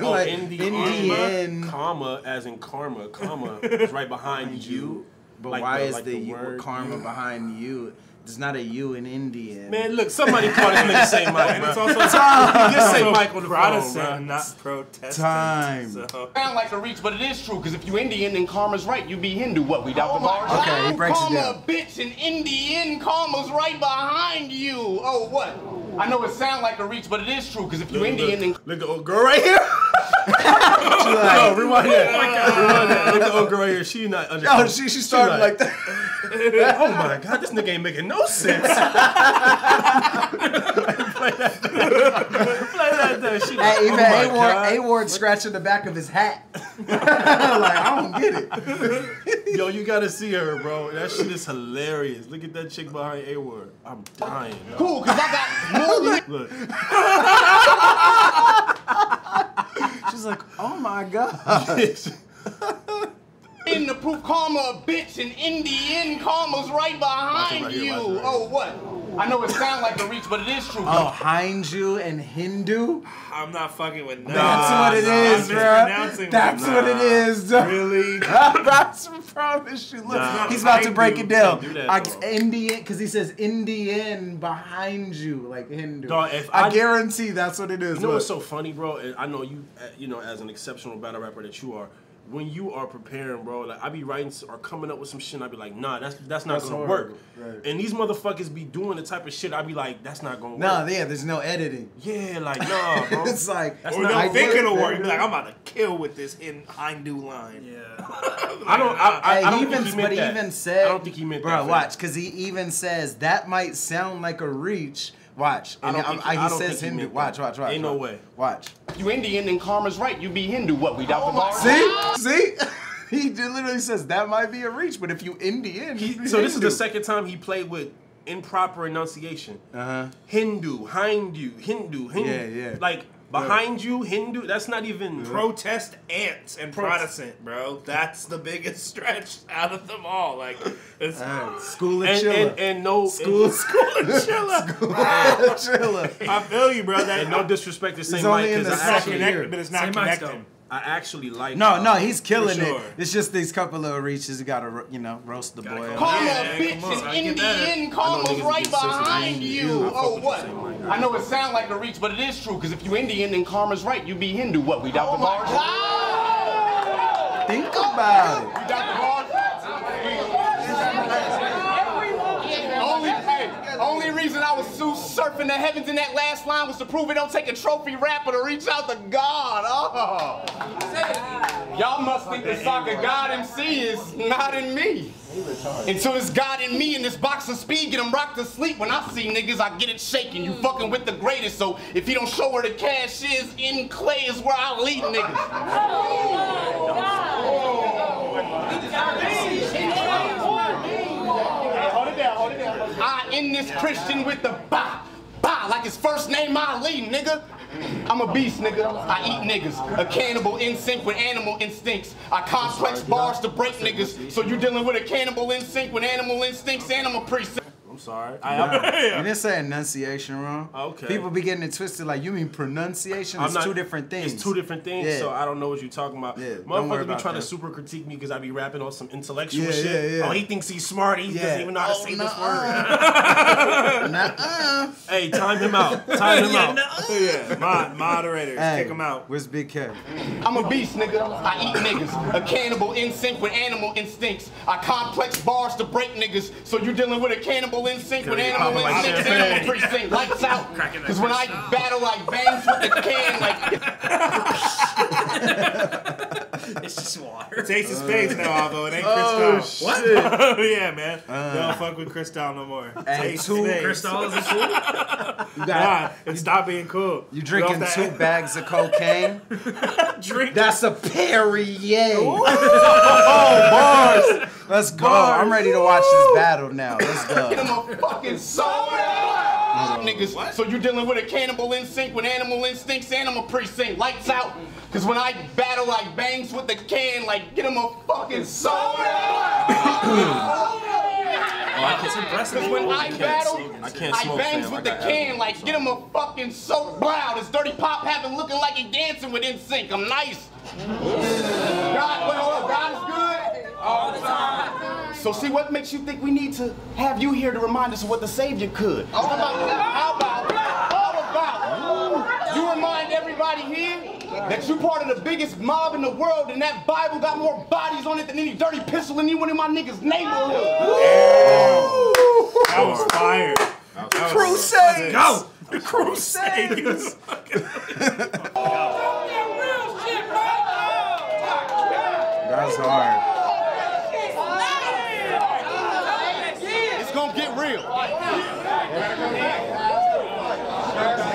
Like, Indian, comma, as in karma, comma, is right behind you. But like why the, is like the word karma behind you? There's not a U in Indian. Man, look, somebody call this nigga Saint Mike, And bro. it's also Just Saint Mike on the Protestant, phone, bro. not Protestant. Time. So. Sound like a reach, but it is true, because if you Indian, then karma's right. You be Hindu, what, we doubt the bars? Okay, he breaks it Karma down. a bitch, and in the end, karma's right behind you. Oh, what? I know it sound like a reach, but it is true, because if you Indian, then... Look, the old girl right here. No, rewind that. Rewind that. Look, the old girl right here. She not understanding. Oh, she started like that. Oh my God, this nigga ain't making no sense. Play that. She like, Hey, even oh my God. A-Ward scratching the back of his hat. Like, I don't get it. Yo, you gotta see her, bro. That shit is hilarious. Look at that chick behind A-Ward. I'm dying. Bro. Cool, because I got more... Look. She's like, oh my God. In the proof karma a bitch, and in the end, karma's right behind you. Oh, what? I know it sound like a reach, but it is true. Oh, Hindu and Hindu? I'm not fucking with that. That's what it is, bro. That's what it is. Really? I promise you. Look, he's about to break it down. Do that, Indian, because he says Indian behind you, like Hindu. Dog, if I guarantee that's what it is. You know Look. what's so funny, bro? And I know you, you know, as an exceptional battle rapper that you are, when you are preparing, bro, like I be writing or coming up with some shit, and I be like, nah, that's not gonna work. Right. And these motherfuckers be doing the type of shit I be like, that's not gonna work. Nah, yeah, there's no editing. Yeah, like nah, bro. It's like that's or not they'll think it'll work. Be like, I'm about to kill with this in Hindu line. Yeah. I don't even, think he meant but that. he even said, I don't think he meant bro, that. watch, because he even says that might sound like a reach. Watch. And he says Hindu. Watch. Ain't no way. Watch. You Indian and karma's right. You be Hindu. What, we doubt the bar? See? He literally says that might be a reach, but if you Indian. So this is the second time he played with improper enunciation. Hindu. Yeah. Like, behind you, Hindu, that's not even... Protest ants and Protestant, bro. That's the biggest stretch out of them all. Like, it's... School of Chilla. And no... School of Chilla. Chilla. I feel you, bro. And no disrespect to St. only Mike, in the because second year. But it's not connected. I actually like... No, he's killing it. It's just these couple of reaches. You gotta, roast the boy. Karma, bitch, and Indian karma's right behind you. Oh, what? I know it sounds like a reach, but it is true, because if you Indian, then karma's right. You be Hindu. What, we doubt the bars? Think about it. We doubt the bars? Only reason I was surfing the heavens in that last line was to prove it don't take a trophy rapper to reach out to God. Oh. Y'all must think the soccer God MC is not in me. Until this God in me and this box of speed get him rocked to sleep. When I see niggas, I get it shaking. You fucking with the greatest, so if he don't show where the cash is, in Clay is where I lead niggas. Hold it down. I end this Christian with the ba, like his first name Ali, nigga. I'm a beast, nigga. I eat niggas. A cannibal in sync with animal instincts. I complex bars to break niggas. So you dealing with a cannibal in sync with animal instincts, animal precinct. I'm sorry. You didn't say enunciation wrong. Okay. People be getting it twisted. Like, you mean pronunciation? It's two different things. It's two different things, Yeah. So I don't know what you're talking about. Yeah, Motherfuckers be trying to super critique me because I be rapping on some intellectual shit. Yeah. Oh, he thinks he's smart. He doesn't even know how to say this word. Hey, time him out. Moderators, kick him out. Where's Big K? I'm a beast, nigga. I eat niggas. A cannibal in sync with animal instincts. I complex bars to break niggas. So you dealing with a cannibal in sync with animal instincts, animal precinct. Lights out. Because when I battle like bangs with the can, like... It's just water. It's Ace of Spades now, although it ain't Cristal. What? Yeah, man. Don't fuck with Cristal no more. Cristal isn't cool? And stop being cool. You drinking 2 bags of cocaine? Drink. That's a Perrier. Oh, bars. Let's go. I'm ready to watch this battle now. Let's go. Get him a fucking soda. Niggas, so you dealing with a cannibal in sync with animal instincts, animal precinct. Lights out. Because when I battle like bangs with the can, like get him a fucking soda. Because when I battle, I bangs with the can, like get him a fucking soap. Wow, this dirty pop having looking like he dancing with NSYNC. I'm nice. God is good all the time. So see, what makes you think we need to have you here to remind us of what the Savior could? How about you remind everybody here that you part of the biggest mob in the world, and that Bible got more bodies on it than any dirty pistol in any one of my niggas' neighborhood. That was fire. Crusade! Go! The Crusade! That's hard. It's gonna get real.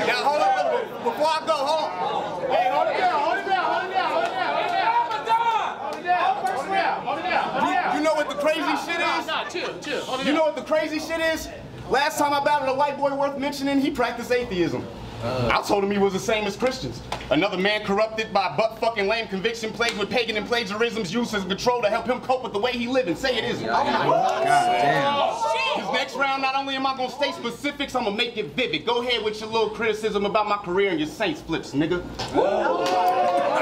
Now hold up, before I go, hold on. Hey, hold it down. You know what the crazy shit is? Nah, chill. You know what the crazy shit is? Last time I battled a white boy worth mentioning, he practiced atheism. I told him he was the same as Christians. Another man corrupted by butt-fucking lame conviction, plagued with pagan and plagiarisms, used as control to help him cope with the way he living. Say it isn't. God damn. This next round, not only am I gonna state specifics, I'm gonna make it vivid. Go ahead with your little criticism about my career and your Saints flips, nigga. I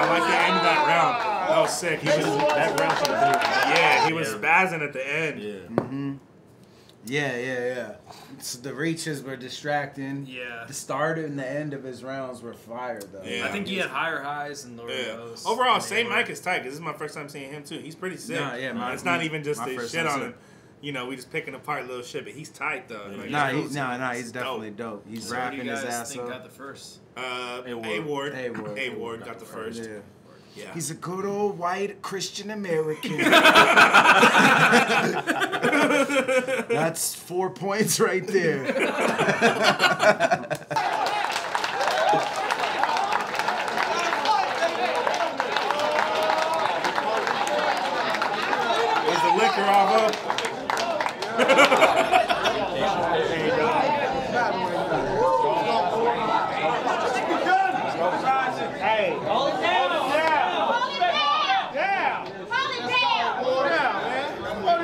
like the end of that round. That was sick. That round should have been. Yeah, he was spazzing at the end. Yeah. Yeah. So the reaches were distracting. Yeah. The start and the end of his rounds were fire, though. Yeah. I think he had higher highs and lower lows. Overall, St. Mike is tight, because this is my first time seeing him, too. He's pretty sick. It's not even just the shit on him. You know, we just picking apart little shit, but he's tight, though. Like, he's definitely dope. He's rapping his ass think off. got the first? A-Ward got the first. Yeah. He's a good old white Christian American. That's 4 points right there. Where's the liquor off of? Hey, hold it down.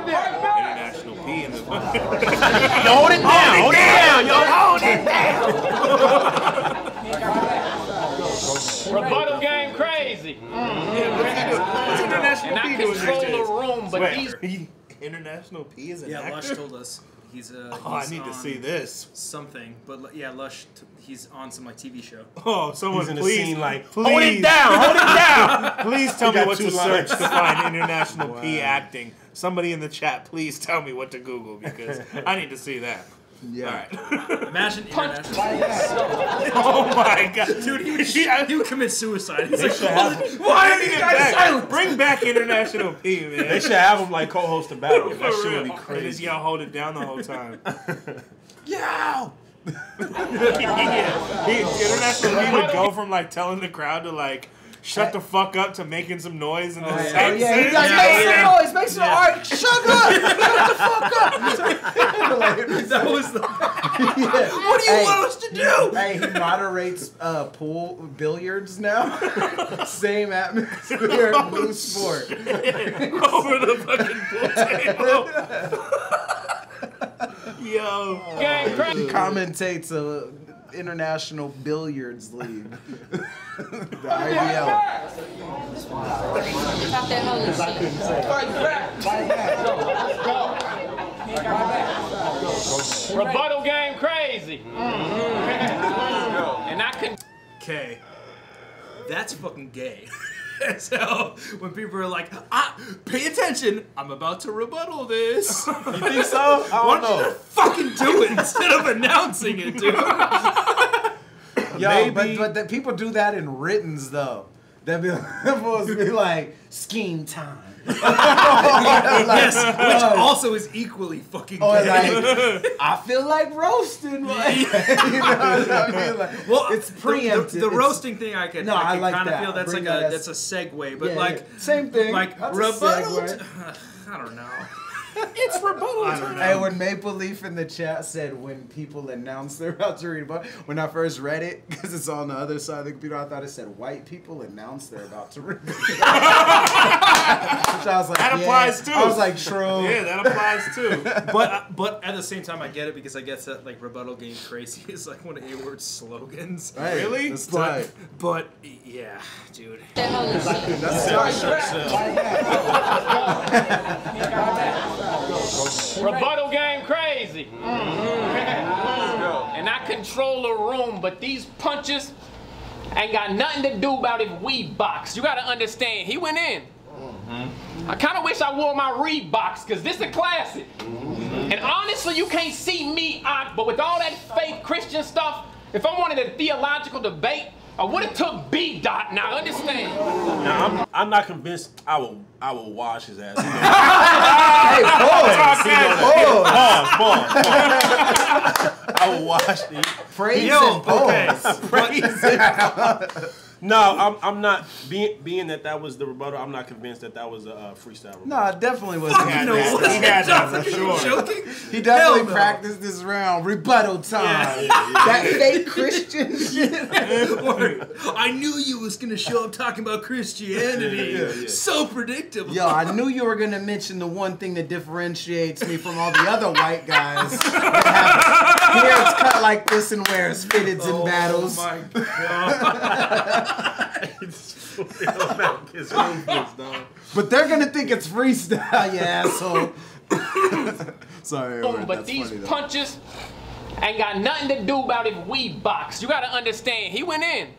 International P in the Hold it down, yo. Hold it down. Rebuttal game crazy. What's International And P I doing control next the room, but these... International P is an Yeah, actor? Lush told us. He's I need to see this. Something, but yeah, Lush. He's on some like TV show. Oh, someone in please, the scene, like, please, hold it down. Please tell me what to search lines. to find International P acting. Somebody in the chat, please tell me what to Google, because I need to see that. Yeah. All right. Imagine International. Oh my god, Dude, he would commit suicide. He's like, why are you guys silent? Bring back International P, man. They should have him like co-host the battle. That shit would be Just crazy. y'all hold it down the whole time. Yo! International P would go from like telling the crowd to like shut the fuck up to making some noise and then saying, He's like, make some noise, make some noise. Shut up! Shut the fuck up! that was the. What do you want us to do? Hey, he moderates pool billiards now. Same atmosphere, new sport. over the fucking pool table. Yo. He commentates a international billiards league. The IBL. Talk that holy shit. Rebuttal game crazy. And I can. Okay, that's fucking gay. So when people are like, pay attention, I'm about to rebuttal this. You think so? Why don't you just fucking do it instead of announcing it, dude? Yo, but the people do that in writtens though. They'll be supposed to be like scheme time. Yes, which also is equally fucking Or gay. like, I feel like roasting. You know what I mean? Like, well, it's preempted. The roasting thing I can, No, I like kind of that. feel that's Bring like that that's a segue, but yeah, like yeah. Same thing. like That's a rebuttal. segue. I don't know. It's rebuttal time. Hey, when Maple Leaf in the chat said when people announce they're about to read a book, when I first read it, because it's on the other side of the computer, I thought it said white people announce they're about to read a book. Which I was like, That applies too. I was like, true. Yeah, that applies too. But at the same time, I get it because I guess that like rebuttal game crazy is like one of A-Word's slogans. Hey, really? That's tight. But yeah, dude. That's our shirt Rebuttal game crazy. And I control the room, but these punches ain't got nothing to do about if we box. You gotta understand, he went in. I kinda wish I wore my Reeboks, cause this is a classic. And honestly, you can't see me out, but with all that fake Christian stuff, if I wanted a theological debate, I would have took B. Dot. Now understand. Now, I'm not convinced I will wash his ass. Hey, Pause. I will wash the. Praise and pause. Praise and No, I'm not being that was the rebuttal. I'm not convinced that was a freestyle rebuttal. No, it definitely was. He had that for sure. Joking? He definitely practiced this round. Rebuttal time. That fake Christian shit. I knew you was gonna show up talking about Christianity. So predictable. Yo, I knew you were gonna mention the one thing that differentiates me from all the other white guys that have hair's cut like this and wears fitteds in battles. Oh my god. But they're gonna think it's freestyle, you asshole. Sorry, but that's these funny, though. punches ain't got nothing to do about if we box. You gotta understand, he went in.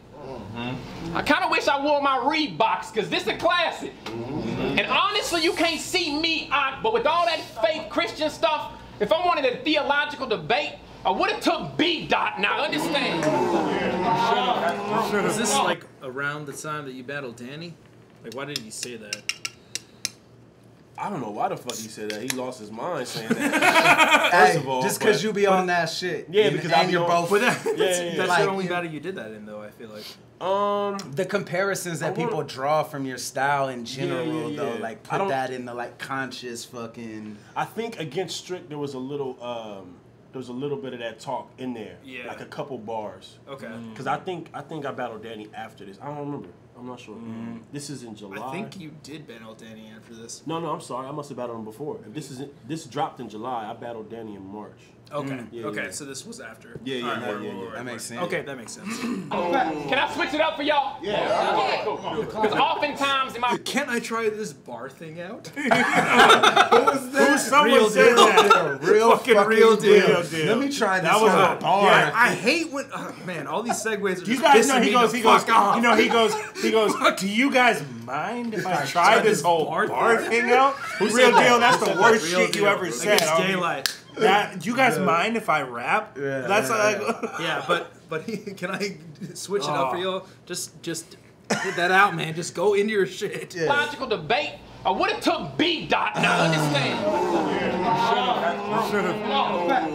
I kind of wish I wore my Reeboks, because this is a classic. And honestly, you can't see me, but with all that fake Christian stuff, if I wanted a theological debate, I would have took B. Now, understand? Was this like around the time that you battled Danny? Like, why did he say that? I don't know why the fuck he said that. He lost his mind saying that. First of all, just because you be on that shit. Yeah, because I'm you're both. That's like, the only battle you did that in, though. I feel like. The comparisons that people draw from your style in general, yeah. though, like put that in the like conscious fucking. I think against Strick there was a little bit of that talk in there. Yeah. Like a couple bars. Okay. Because I think I battled Danny after this. I don't remember. I'm not sure. This is in July. I think you did battle Danny after this. No, I'm sorry. I must have battled him before. If this dropped in July. I battled Danny in March. Okay. Yeah, okay. yeah. So this was after. Yeah. That makes sense. Okay, that makes sense. Can I switch it up for y'all? Yeah. Okay, cool. Because oftentimes in my... Can't I try this bar thing out? Who someone said that? Real real deal. Let me try this That was on a bar. Yeah, I hate when man, all these segues are You just guys know pissing he me goes. the He goes. fuck off. You know he goes. Do you guys mind if I try this whole bar thing out? Real deal. That's the worst shit you ever said. It's daylight. Do you guys mind if I rap? That's like. Yeah, but can I switch it up for y'all? Just get that out, man. Just go into your shit. Logical debate, I would have took B. Now, understand?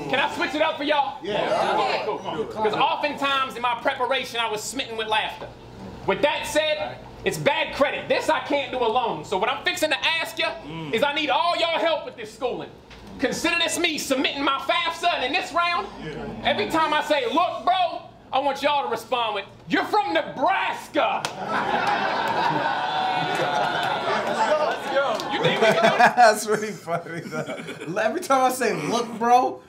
Can I switch it up for y'all? Yeah. Okay, cool. Because oftentimes in my preparation, I was smitten with laughter. With that said, it's bad credit. This I can't do alone. So what I'm fixing to ask you is I need all y'all help with this schooling. Consider this me submitting my FAFSA, and in this round, every time I say, look, bro, I want y'all to respond with, you're from Nebraska. Let's go. You think we can do that? That's really funny, though. Every time I say, look, bro.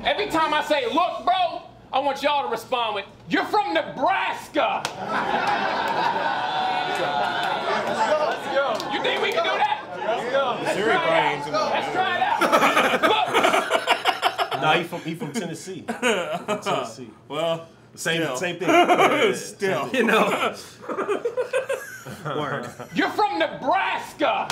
Every time I say, look, bro, I want y'all to respond with, you're from Nebraska. Let's go. You think we can do that? Let's go. Let's try it out. Look. Nah, he from Tennessee. Tennessee. Well, same thing. Still, you know. Word. You're from Nebraska.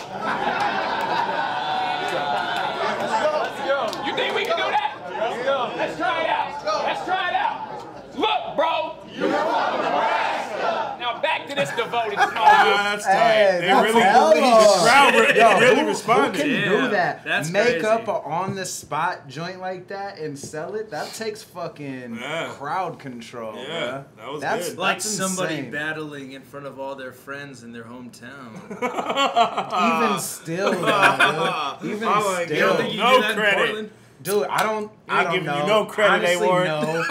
Let's go. You think we can do that? Let's go. Let's try it out. Let's try it out. Look, bro. You're from Nebraska. Now back to this devoted small. That's tight. They really, the crowd really responded. Who can do that? That's Make crazy. up an on-the-spot joint like that and sell it? That takes fucking crowd control. Yeah, that was that's good. Like that's somebody insane. battling in front of all their friends in their hometown. Even still, though, dude. Even like still. You don't think you No do that in credit. Portland? Dude, I don't giving know. you no credit, Honestly, Ward. no.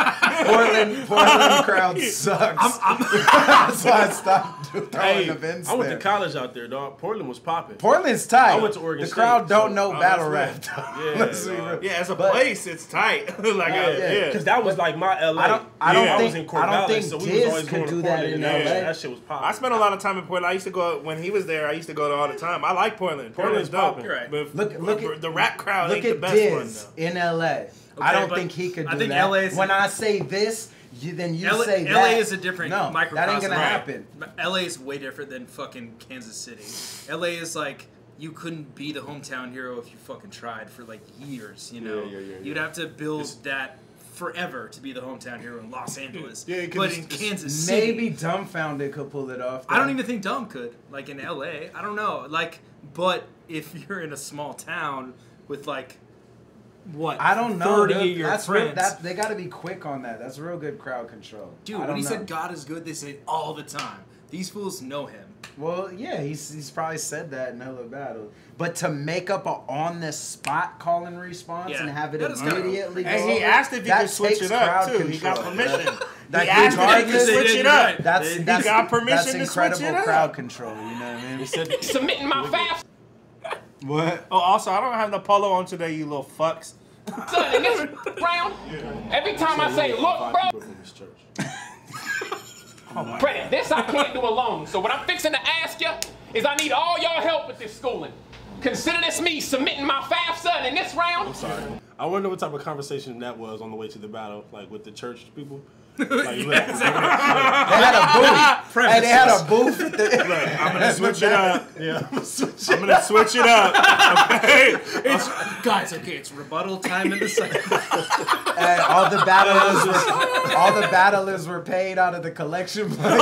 Portland crowd sucks. That's why I stopped throwing events I went there. to college out there, dog. Portland was popping. Portland's tight. I went to Oregon The State, crowd don't so- know Oh, battle that's rap. right. Though. Yeah, Let's be dog. real. Yeah, as a place, it's tight. Because that was like my LA. I don't I was in think Corvallis, so we was Diz always could going to do that Portland. in Yeah, LA. that shit was popping. I spent a lot of time in Portland. I used to go when he was there. I used to go all the time. I like Portland. Portland's dope. popping. You're right. But Look at the rap crowd Look ain't the at best one Diz though. in LA. I don't but think he could do I think that. LA is- when I say this, then you say that. LA is a different no, microcosm. that ain't gonna Right. happen. LA is way different than fucking Kansas City. LA is like, you couldn't be the hometown hero if you fucking tried for like years, you know? Yeah. You'd have to build that forever to be the hometown hero in Los Angeles. Yeah, 'cause but it's- in Kansas City... Maybe Dumbfounded could pull it off. I don't even think Dumb could. Like in LA. I don't know. Like, but if you're in a small town with like, what? I don't know. 30 dude. of your That's friends. real, they got to be quick on that. That's real good crowd control. Dude, I when don't he know. said God is good, they say it all the time. These fools know him. Well, yeah, he's probably said that in hella battles. But to make up a on-the-spot call and response Yeah, and have it that is kinda- immediately go And he over, asked if he that could switch takes it up crowd too. He got control. permission. That He asked if he could regardless- switch it up. That's He got permission that's to incredible switch it up. crowd control. You know what I mean? He said, Submitting my FAFSA. What? Oh, also, I don't have the polo on today, you little fucks. Son, in this round, every time I say, look, bro, credit, this I can't do alone. So what I'm fixing to ask you is I need all y'all help with this schooling. Consider this me submitting my FAFSA in this round. I'm sorry. I wonder what type of conversation that was on the way to the battle, like with the church people. Like, they had a booth. Hey, they had a booth. Look, I'm gonna switch it up. Yeah, I'm gonna switch it up. Okay, Guys, it's rebuttal time in the second. And all the battlers were paid out of the collection plate.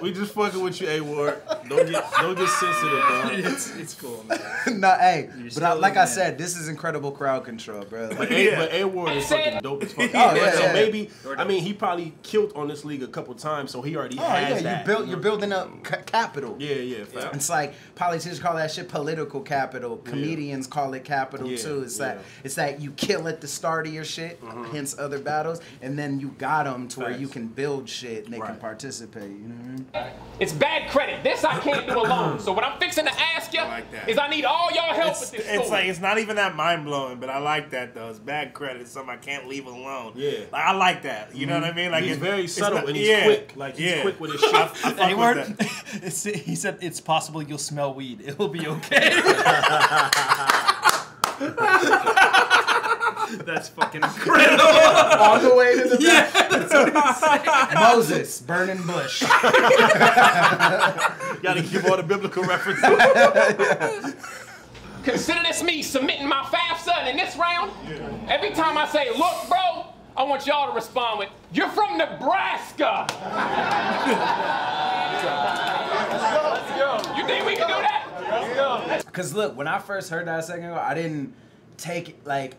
we just fucking with you, A Ward. Don't get sensitive, bro. It's cool, man. No, hey, but like I said, this is incredible crowd control, bro. Like, but A Ward is fucking dope as fuck. Oh, yeah, so yeah. maybe, I mean, he probably killed on this league a couple times, so he already has that. You're building up capital. Yeah. It's like politicians call that shit political capital. Comedians call it capital too. It's that you kill at the start of your shit, hence other battles, and then you got them to where you can build shit and they can participate. You know what I mean? It's bad credit. This I can't do alone. So what I'm fixing to ask you is I need all y'all help with this story. It's like, it's not even that mind blowing, but I like that though. It's bad credit. It's something I can't leave alone. Yeah. Like, I like that. You know what I mean? Like, he's very subtle and he's quick. Like, he's quick with his shit. I fuck with that. He said it's possible you'll smell weed. It'll be okay. That's fucking incredible. On the way to the back. Moses, burning bush. Gotta give all the biblical references. Consider this me submitting my FAFSA in this round. Every time I say, look, bro, I want y'all to respond with, you're from Nebraska. Let's go. You think we can do that? Let's go. Because look, when I first heard that a second ago, I didn't take it, like,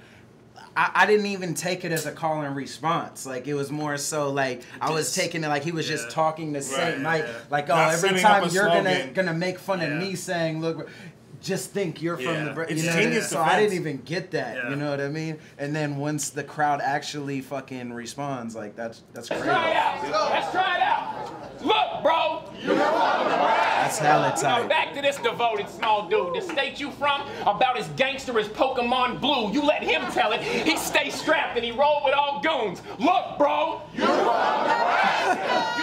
I didn't even take it as a call and response. Like, it was more so like I was taking it like he was just talking the same. Like oh, Not every setting time up a you're slogan. gonna make fun of me saying, look, just think you're from the, It's you know what I mean? genius So I defense. didn't even get that. You know what I mean? And then once the crowd actually fucking responds, like that's great. Let's try it out. Let's try it out. Look, bro. That's hella Now tight. back to this devoted small dude. The state you from, about as gangster as Pokemon Blue. You let him tell it. He stay strapped and he roll with all goons. Look, bro. You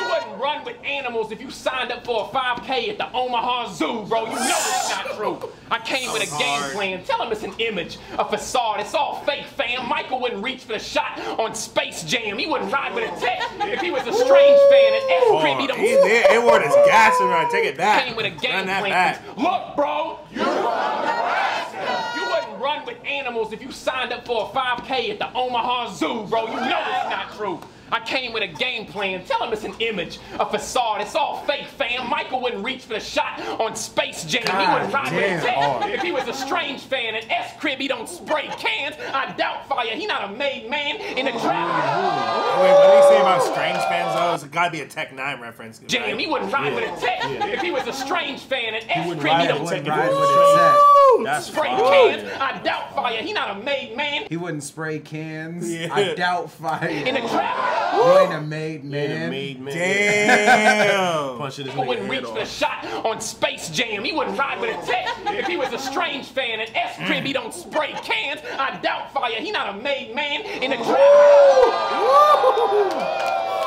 wouldn't run with animals if you signed up for a 5K at the Omaha Zoo, bro. You know it's not true. I came with a game plan. Tell him it's an image, a facade. It's all fake, fam. Michael wouldn't reach for the shot on Space Jam. He wouldn't ride with a tech if he was a strange fan. And S-Creepy don't. A-Ward is gassing right. Take it back. Came with a game Run that plan. back. Look, bro. You wouldn't run with animals if you signed up for a 5K at the Omaha Zoo, bro. You know it's not true. I came with a game plan. Tell him it's an image, a facade. It's all fake, fam. Michael wouldn't reach for the shot on Space Jam. He wouldn't ride with a tech if he was a strange fan. And S-Crib, he don't spray cans. I doubt fire. He not a made man in a trap. Wait, what did he say about strange fans though? It's gotta be a Tech 9 reference. Jam, he wouldn't ride with a tech if he was a strange fan. And S-Crib, he don't ride with a tech. spray cans. I doubt fire. He not a made man. He wouldn't spray cans. I doubt fire. In a trap. You ain't a made man. Damn. Punching his He wouldn't nigga reach head for the off. shot on Space Jam. He wouldn't ride with a tech if he was a strange fan. And S-Crib, he don't spray cans. I doubt fire. He not a made man in a trap.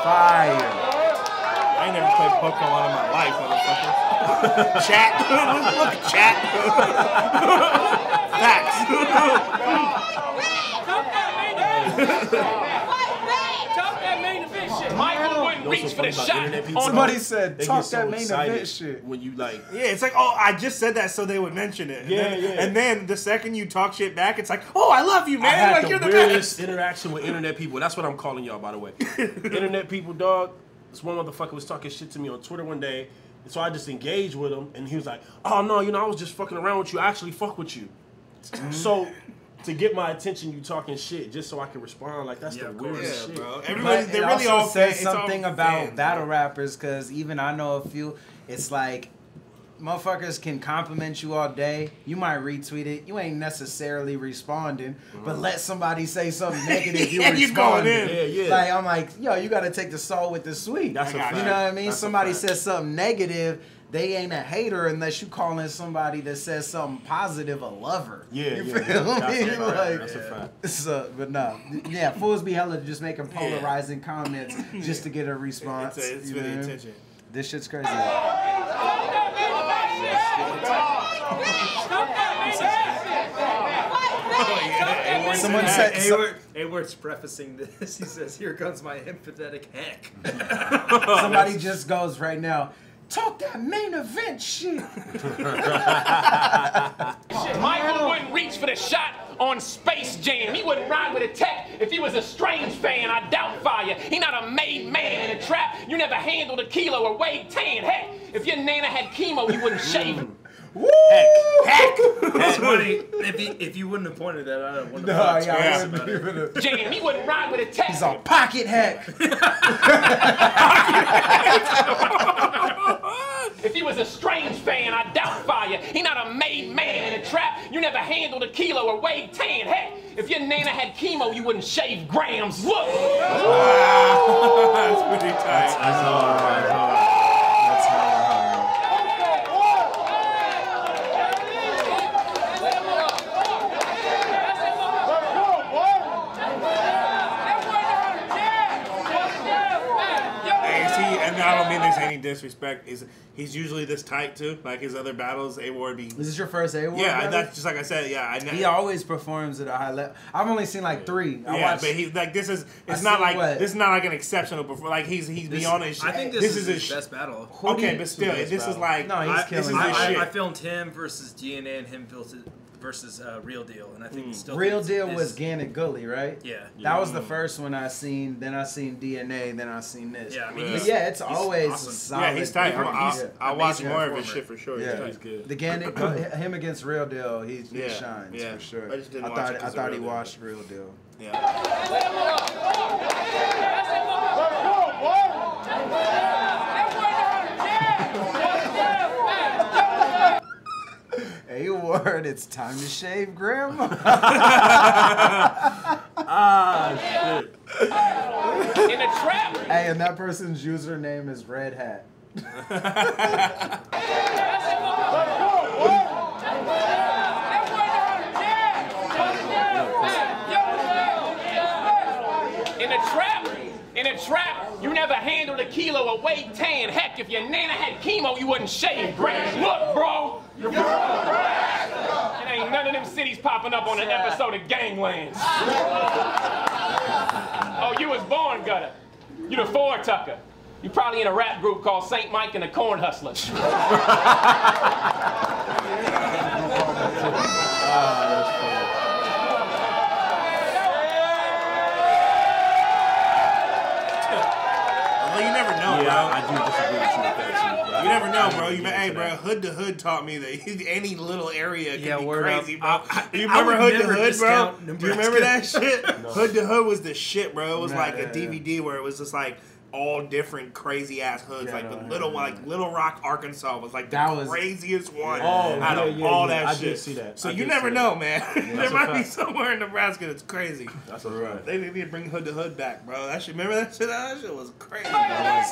Fire. I ain't never played Pokemon in my life, motherfucker. Chat. Look at chat. Facts. Michael wouldn't reach for the shot. Somebody said, They talk get so that main excited event shit. when you like. Yeah, it's like, oh, I just said that so they would mention it. And Yeah, then, yeah. And then the second you talk shit back, it's like, oh, I love you, man. I had Like, the you're the weirdest best. interaction with internet people. That's what I'm calling y'all, by the way. Internet people, dog. This one motherfucker was talking shit to me on Twitter one day, and so I just engaged with him, and he was like, "Oh no, you know, I was just fucking around with you. I actually fuck with you." So to get my attention, you talking shit just so I can respond. Like that's the weirdest shit, bro. But Everybody, they it really also all says it's all something about fans, battle bro. rappers, because even I know a few. It's like motherfuckers can compliment you all day. You might retweet it. You ain't necessarily responding, but let somebody say something negative. You And you going responding. in. Yeah, yeah. Like I'm like, yo, you got to take the salt with the sweet. That's a fact. You know what I mean? That's a Somebody fact. says something negative. They ain't a hater unless you calling somebody that says something positive a lover. Yeah, you yeah, feel that's me? a fact. Like, That's a fact. so, but no, yeah, fools be hella just making polarizing comments just to get a response. It's you for the know? attention. This shit's crazy. Talk that main event shit. Someone said A-Word's prefacing this. He says, "Here comes my empathetic heck." Somebody just goes right now. Talk that main event shit. Michael wouldn't reach for the shot on Space Jam. He wouldn't ride with a tech if he was a Strange fan. I doubt fire. He not a made man in a trap. You never handled a kilo or weighed 10. Heck, if your nana had chemo, you wouldn't shave him. Woo! Heck! It's funny. If you wouldn't have pointed that out, I wouldn't have thought about it. Jam, he wouldn't ride with a tech. He's on pocket heck. If he was a Strange fan, I doubt fire. He not a made man in a trap. You never handled a kilo or weighed 10. Heck, if your nana had chemo, you wouldn't shave grams. Look! Wow. That's pretty tight. That's hard. That's hard. And I don't mean there's any disrespect. He's usually this tight too. Like his other battles, A-Ward be. Is this your first A-Ward? Yeah, that's just like I said. Yeah, he always performs at a high level. I've only seen like 3. But he's like this is. It's not like this is not like an exceptional performance. Like he's beyond his. I think this is his best battle. Okay, but still, this is like no, he's killing. I filmed him versus DNA and him versus Real Deal, and I think it's still Real Deal was Gannett Gully, right? Yeah, that was the first one I seen. Then I seen DNA. Then I seen this. Yeah, I mean, it's always awesome. solid. Yeah, he's tight. I'll watch more of his shit for sure. Yeah, he's good. The Gannett, him against Real Deal, he shines for sure. I just didn't I thought he watched Real Deal. Yeah. A-Word, it's time to shave, Grandma. Shit. In a trap. Hey, and that person's username is Red Hat. In a trap, you never handled a kilo or weighed 10. Heck, if your nana had chemo, you wouldn't shave grass. Look, bro. It ain't none of them cities popping up on an episode of Ganglands. Oh, you was born gutter. You the Ford Tucker. You probably in a rap group called St. Mike and the Corn Hustlers. I do disagree with you with that. You never know, bro. Hey, bro, Hood to Hood taught me that any little area can be crazy, bro. Do you remember Hood to Hood, bro? Do you remember that shit? No. Hood to Hood was the shit, bro. It was like a DVD where it was just like all different crazy ass hoods. Like Little Rock, Arkansas was like the craziest one out of all that shit. I did see that. So you never know, man. There might be somewhere in Nebraska that's crazy. That's right. They need to bring Hood to Hood back, bro. That shit. Remember that shit? That shit was crazy. Right,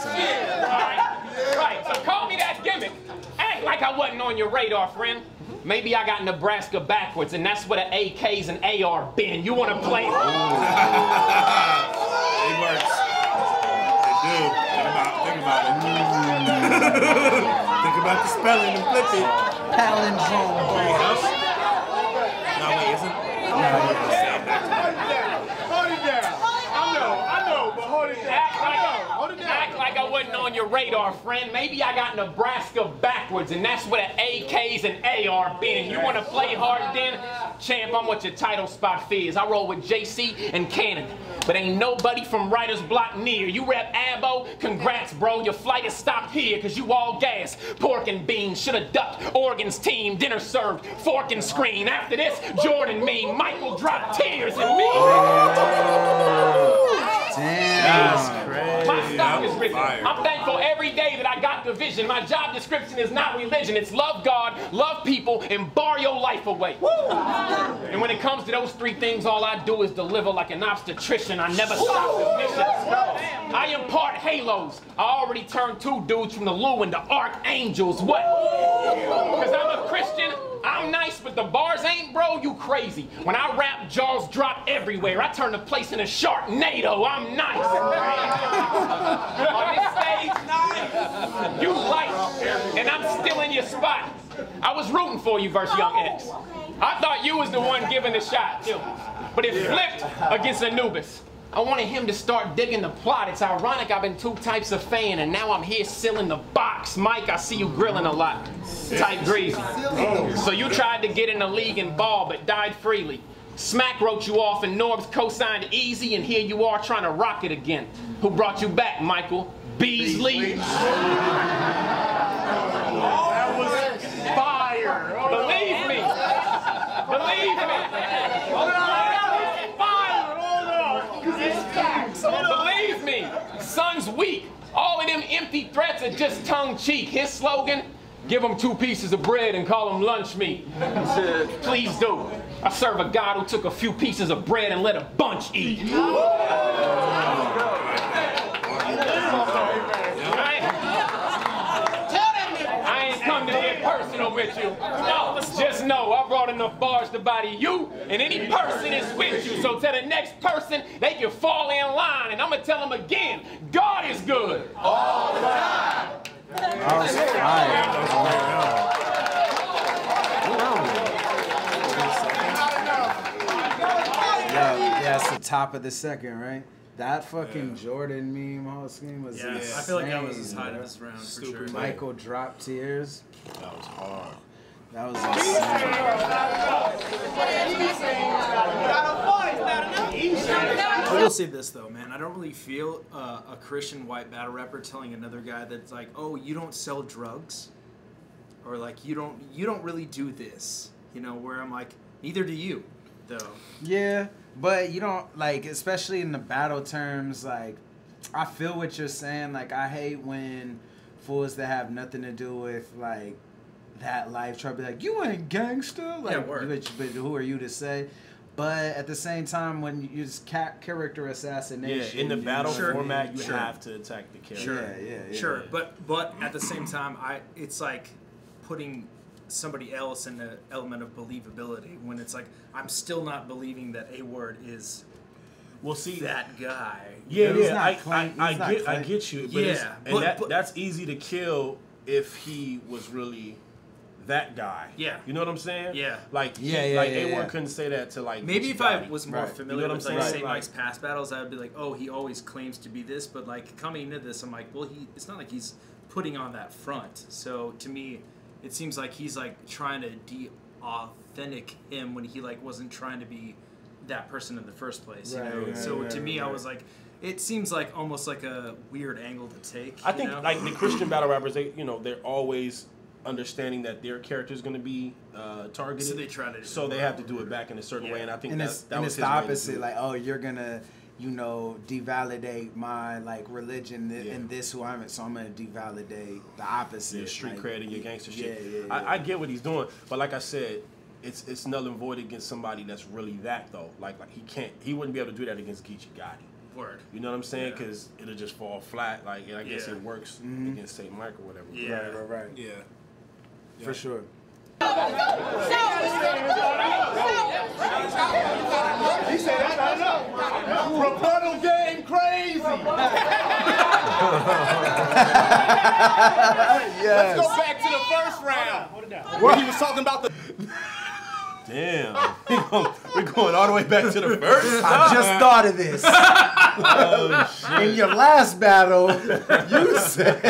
so call me that gimmick. Act like I wasn't on your radar, friend. Maybe I got Nebraska backwards, and that's where the AKs and AR been. You want to play? It works. Dude, think about it. Think about the spelling and flip it. Palindrome. No, wait, isn't? Hold it down. I know, but hold it down. Act like I wasn't on your radar, friend. Maybe I got Nebraska backwards, and that's where the AKs and AR been. You want to play hard then? Champ, I'm what your title spot is. I roll with JC and Cannon. But ain't nobody from Writer's Block near. You rep Abo? Congrats, bro. Your flight has stopped here, cause you all gas. Pork and beans, shoulda ducked. Oregon's team, dinner served, fork and screen. After this, Jordan me, Michael dropped tears in me. Damn. That's crazy. My stock is risen. I'm thankful every day that I got the vision. My job description is not religion. It's love God, love people, and bar your life away. Woo! And when it comes to those 3 things, all I do is deliver like an obstetrician. I never stop the mission. I impart halos. I already turned 2 dudes from the Lou into archangels. What? Because I'm a Christian. I'm nice, but the bars ain't, bro. You crazy. When I rap, jaws drop everywhere. I turn the place into Sharknado. I'm nice. On this stage, you light, and I'm still in your spot. I was rooting for you versus Young X. I thought you was the one giving the shot, too. But it flipped against Anubis. I wanted him to start digging the plot. It's ironic I've been 2 types of fan, and now I'm here sealing the box. Mike, I see you grilling a lot. Type greasy. So you tried to get in the league and ball, but died freely. Smack wrote you off, and Norbs co-signed easy, and here you are trying to rock it again. Who brought you back, Michael? Beasley. That was fire. Believe me. Believe me. Believe me, son's weak. All of them empty threats are just tongue-cheek. His slogan, give him 2 pieces of bread and call him lunch meat. Please do. I serve a God who took a few pieces of bread and let a bunch eat. I ain't come to get personal with you. No, just know I brought enough bars to body you and any person is with you. So tell the next person they can fall in line, and I'm gonna tell them again, God is good all the time. Yeah, it's the top of the second, right? That fucking Jordan meme whole scheme was insane. I feel like that was his height of this round for sure. Michael dropped tears. That was hard. That was I will say this though, man. I don't really feel a Christian white battle rapper telling another guy that's like, "Oh, you don't sell drugs," or like, "You don't really do this." You know, where I'm like, "Neither do you," though. Yeah, but you don't like, especially in the battle terms. Like, I feel what you're saying. Like, I hate when fools that have nothing to do with like that life try to be like, you ain't gangster. Like, Yeah, word. but who are you to say? But at the same time, when you use character assassination, in the battle Sure. format, you Sure. have to attack the character. Sure, sure. But at the same time, it's like putting somebody else in the element of believability when it's like I'm still not believing that A-Word is that guy. I get you. But that's easy to kill if he was really that guy. Yeah. You know what I'm saying? Yeah. Like, A-Word couldn't say that to like. Maybe if I was more familiar what with I'm like saying? St. Mike's past battles, I would be like, oh, he always claims to be this, but like coming into this, I'm like, well, it's not like he's putting on that front. So to me, it seems like he's like trying to de-authentic him when he like wasn't trying to be that person in the first place. You know? So to me, I was like, it seems like almost like a weird angle to take. I think like the Christian battle rappers, they're always understanding that their character is going to be targeted. So they try to. So they have to do it back in a certain way, and I think that it's was the opposite. Like, oh, you're gonna, devalidate my like religion and this who I'm, so I'm gonna devalidate the opposite. Your street like, cred and your gangster shit. Yeah. I get what he's doing, but like I said, it's null and void against somebody that's really that though. Like he wouldn't be able to do that against Geechee Gotti. Word. You know what I'm saying? Because it'll just fall flat. Like, and I guess it works against St. Mike or whatever. Yeah. Right. Yeah. For sure. He said that's not enough. Rebuttal game crazy. Let's go back to the first round where he was talking about the. Damn. We're going all the way back to the first. I just thought of this. Oh, shit. In your last battle, you said,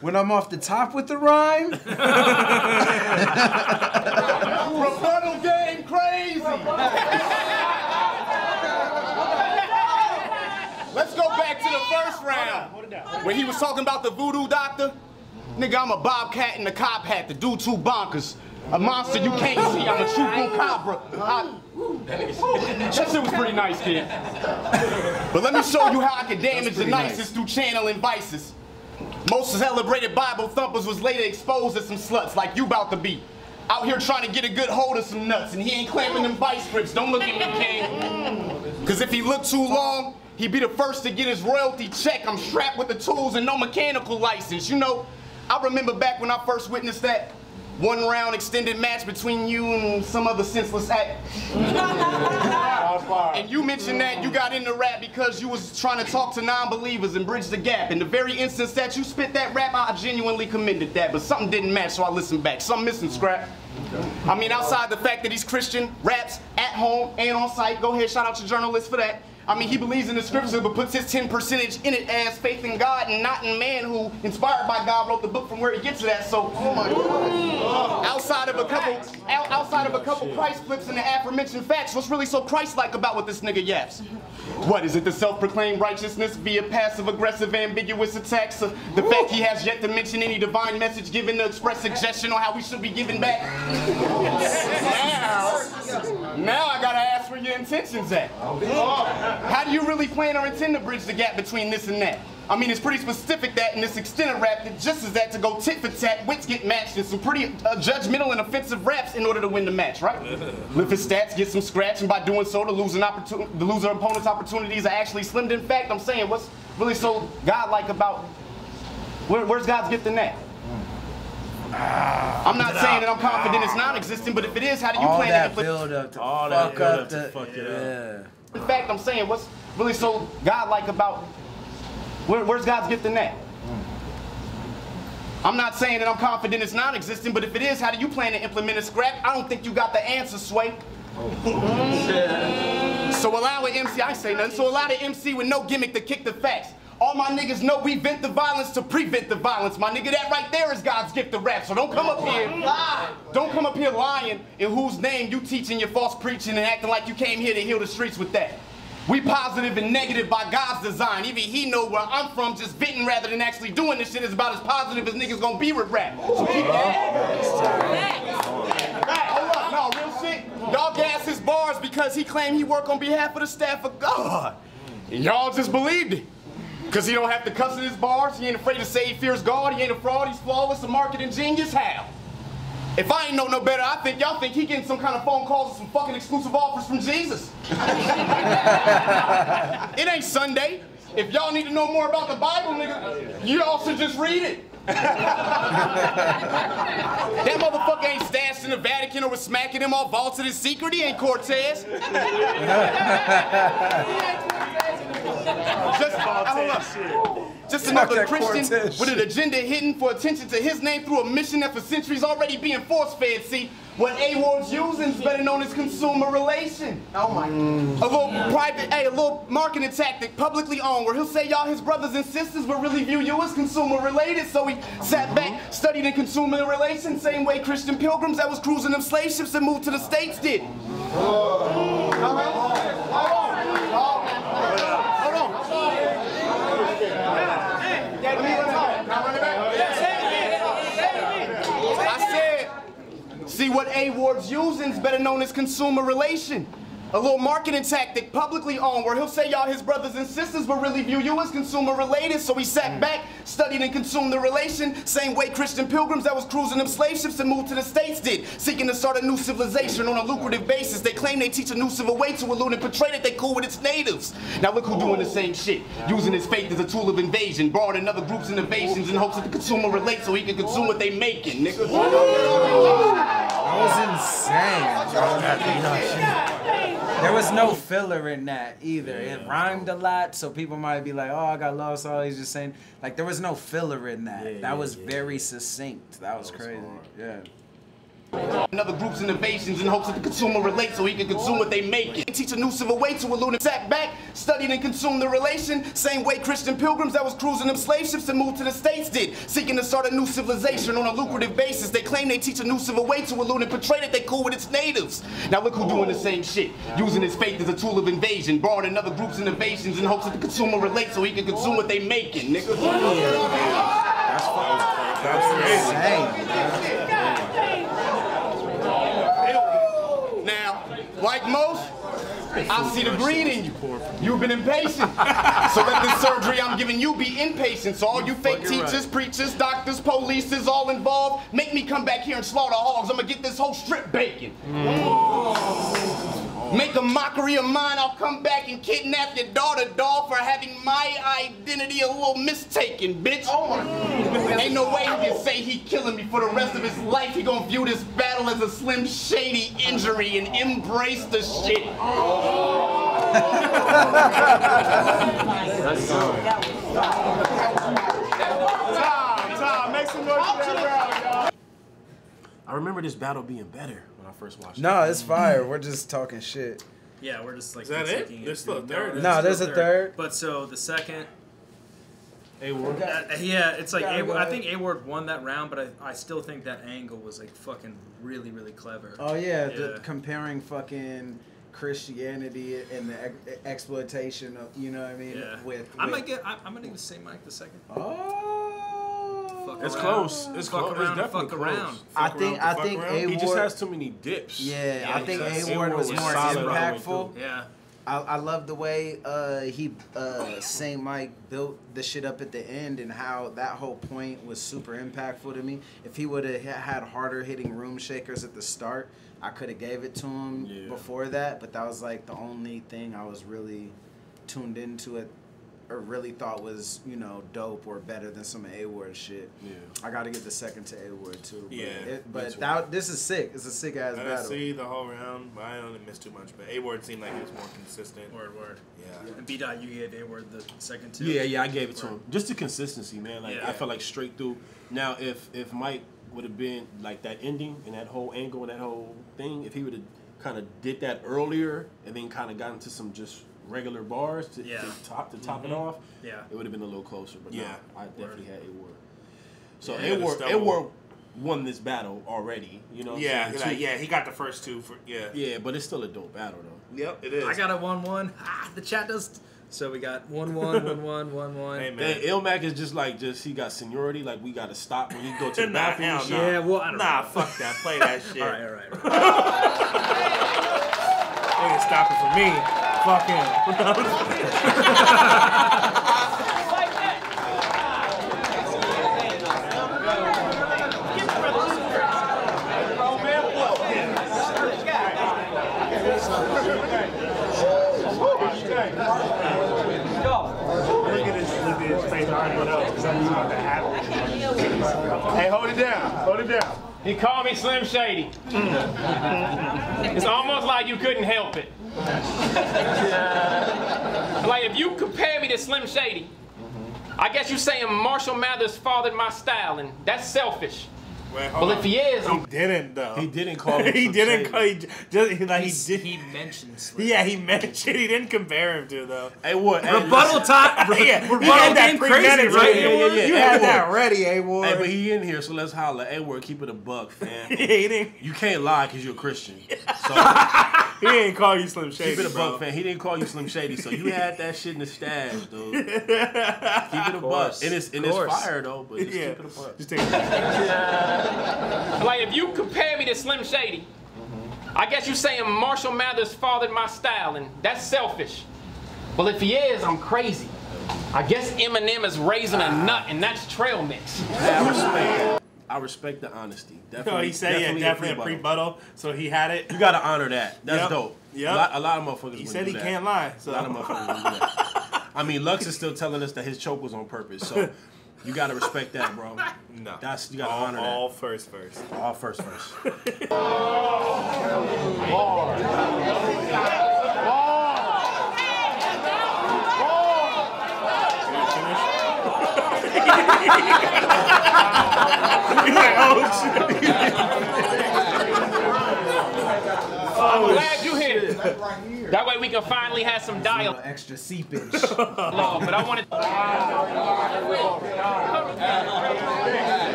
when I'm off the top with the rhyme. Rebuttal game crazy. Let's go back to the first round where he was talking about the voodoo doctor. Nigga, I'm a bobcat in a cop hat, the dude too bonkers. A monster you can't see, I'm a true cobra. That shit was pretty nice, kid. But let me show you how I can damage the nicest through channeling vices. Most celebrated Bible thumpers was later exposed as some sluts like you about to be. Out here trying to get a good hold of some nuts, and he ain't clamping them vice grips. Don't look at me, king. Cause if he looked too long, he'd be the first to get his royalty check. I'm strapped with the tools and no mechanical license. You know, I remember back when I first witnessed that. 1-round extended match between you and some other senseless act. And you mentioned that you got into rap because you was trying to talk to non-believers and bridge the gap. In the very instance that you spit that rap, I genuinely commended that, but something didn't match, so I listened back. Something missing, Scrap. I mean, outside the fact that he's Christian, raps at home and on site, go ahead, shout out your journalist for that. I mean, he believes in the scripture, but puts his 10% in it as faith in God and not in man, who, inspired by God, wrote the book from where he gets to that. So, oh my God. Outside of a couple Christ flips and the aforementioned facts, what's really so Christ-like about what this nigga yaps? What is it? The self-proclaimed righteousness via passive-aggressive, ambiguous attacks? The fact he has yet to mention any divine message given to express suggestion on how we should be giving back? Now I gotta ask where your intentions at. How do you really plan or intend to bridge the gap between this and that? I mean, it's pretty specific that in this extended rap, that just as that to go tit for tat, wits get matched in some pretty judgmental and offensive raps in order to win the match, right? Lift his stats, get some scratch, and by doing so, the loser opponent's opportunities are actually slimmed. In fact, I'm saying, what's really so godlike about, where's God's gift in that? I'm not saying that I'm confident it's non-existent, but if it is, how do you plan to implement all that build up to fuck it up? In fact, I'm saying, what's really so godlike about, where's God's gift in that? I'm not saying that I'm confident it's non-existent, but if it is, how do you plan to implement a Scrap? I don't think you got the answer, Sway. So allow an MC, I ain't say nothing, so allow the MC with no gimmick to kick the facts. All my niggas know we vent the violence to prevent the violence. My nigga, that right there is God's gift to rap. So don't come up here lying in whose name you teaching your false preaching and acting like you came here to heal the streets with that. We positive and negative by God's design. Even he know where I'm from, just venting rather than actually doing this shit is about as positive as niggas gonna be with rap. So keep that. Hold up, no, real shit. Y'all gas his bars because he claimed he work on behalf of the staff of God. And y'all just believed it. Cause he don't have to cuss in his bars, he ain't afraid to say he fears God, he ain't a fraud, he's flawless, a marketing genius, how? If I ain't know no better, I think y'all think he getting some kind of phone calls and some fucking exclusive offers from Jesus. It ain't Sunday. If y'all need to know more about the Bible, nigga, y'all should just read it. That motherfucker ain't stashed in the Vatican or was smacking him all vaulted in secret. He ain't Cortez. Just another Christian with an agenda hidden for attention to his name through a mission that for centuries already being force-fed. See, what A-Ward's using is better known as consumer relation. Oh my. A little private, a little marketing tactic publicly owned where he'll say y'all his brothers and sisters will really view you as consumer related. So he sat back, studied in consumer relations, same way Christian pilgrims that was cruising them slave ships and moved to the States did. See, what A-Ward's using is better known as consumer relation. A little marketing tactic publicly owned where he'll say y'all his brothers and sisters will really view you as consumer related. So he sat back, studied and consumed the relation, same way Christian pilgrims that was cruising them slave ships and moved to the States did, seeking to start a new civilization on a lucrative basis. They claim they teach a new civil way to elude and portray that they cool with its natives. Now look who doing the same shit, using his faith as a tool of invasion, borrowing another group's innovations in hopes that the consumer relate so he can consume what they making, nigga. That was insane. There was no filler in that either. It rhymed a lot, so people might be like, oh, I got lost, all he's just saying. Like, there was no filler in that. That was very succinct. That was crazy. Yeah. Another group's innovations in hopes that the consumer relate so he can consume what they make. Teach a new civil way to elude and sat back, studied and consumed the relation, same way Christian pilgrims that was cruising them slave ships and moved to the States did, seeking to start a new civilization on a lucrative basis. They claim they teach a new civil way to elude and portray that they cool with its natives. Now look who doing the same shit, using his faith as a tool of invasion, borrowing another group's innovations in hopes that the consumer relate so he can consume what they making, nigga. That's insane. Now, like most, I see the green in you. You've been impatient. So let this surgery I'm giving you be inpatient. So all you fake teachers, preachers, doctors, police is all involved. Make me come back here and slaughter hogs. I'm gonna get this whole strip bacon. Make a mockery of mine, I'll come back and kidnap your daughter, dog, for having my identity a little mistaken, bitch. Ain't no way he can say he killing me for the rest of his life. He gonna view this battle as a Slim Shady injury and embrace the shit. Tom, make some noise for that round, y'all. I remember this battle being better when I first watched it. No, it's fire. We're just talking shit. Yeah, we're just like. Is that it? There's still a third. No, there's a third. But so the second. A-Ward. Yeah, it's like I think A-Ward won that round, but I still think that angle was like fucking really, really clever. Oh yeah, comparing fucking Christianity and the exploitation of, you know what I mean? Yeah. I'm gonna give St. Mike the second. Oh, it's close. It's fuck close. Around, it's definitely fuck close. around. I think A-Ward. He just has too many dips. Yeah, I think A-Ward was more impactful. Yeah. I love the way St. Mike built the shit up at the end and how that whole point was super impactful to me. If he would have had harder hitting room shakers at the start, I could have gave it to him before that, but that was like the only thing I was really tuned into it or really thought was, you know, dope or better than some A-Ward shit. Yeah. I got to give the second to A-Ward too. But this is sick. It's a sick ass battle. I see the whole round, but I only missed too much. But A-Ward seemed like it was more consistent. Word. Yeah. And B-Dot, you gave A-Ward the second too. Yeah, I gave it to him. Just the consistency, man. Like I felt like straight through. Now, if Mike would have been like that ending and that whole angle and that whole thing, if he would have kind of did that earlier and then kind of got into some just regular bars to top it off, it would have been a little closer. But no, I definitely had A-Ward. So A-Ward won this battle already. You know. Yeah, he got the first two for Yeah, but it's still a dope battle though. Yep, it is. I got a 1-1. The chat does. So we got 1-1, 1-1, 1-1. Hey man, Illmac is just he got seniority. Like we got to stop when you go to the bathroom. Yeah, well, I don't know. Fuck that. Play that shit. All right. They can stop it for me. Fuck him. Hey, hold it down. He called me Slim Shady. It's almost like you couldn't help it. Like if you compare me to Slim Shady, I guess you're saying Marshall Mathers fathered my style, and that's selfish. Well, if he is, he didn't though. He didn't call him. He didn't call. He mentioned Slim. Yeah, he mentioned. He didn't compare him to though. Hey, what? Rebuttal time. Rebuttal game crazy, right? Yeah. You had that ready, A-Ward. Hey, but he in here, so let's holler. A-Ward, keep it a buck, fam. You can't lie because you're a Christian. So he didn't call you Slim Shady. Keep it a buck, fam. He didn't call you Slim Shady, so you had that shit in the stash, dude. Keep it a buck. And it's fire though, but just keep it a buck. Just take it. Like if you compare me to Slim Shady, I guess you're saying Marshall Mathers fathered my style, and that's selfish. Well, if he is, I'm crazy. I guess Eminem is raising a nut, and that's trail mix. I respect the honesty. Definitely, he said definitely a pre-buttal, so he had it. You gotta honor that. That's dope. Yep. A lot of motherfuckers. He said he can't lie. So. A lot of motherfuckers do that. I mean, Lux is still telling us that his choke was on purpose, so you gotta respect that, bro. No, you gotta honor that. All first. All first. I'm glad you're here. That way we can finally have some dialogue. Extra seepage. But I wanted.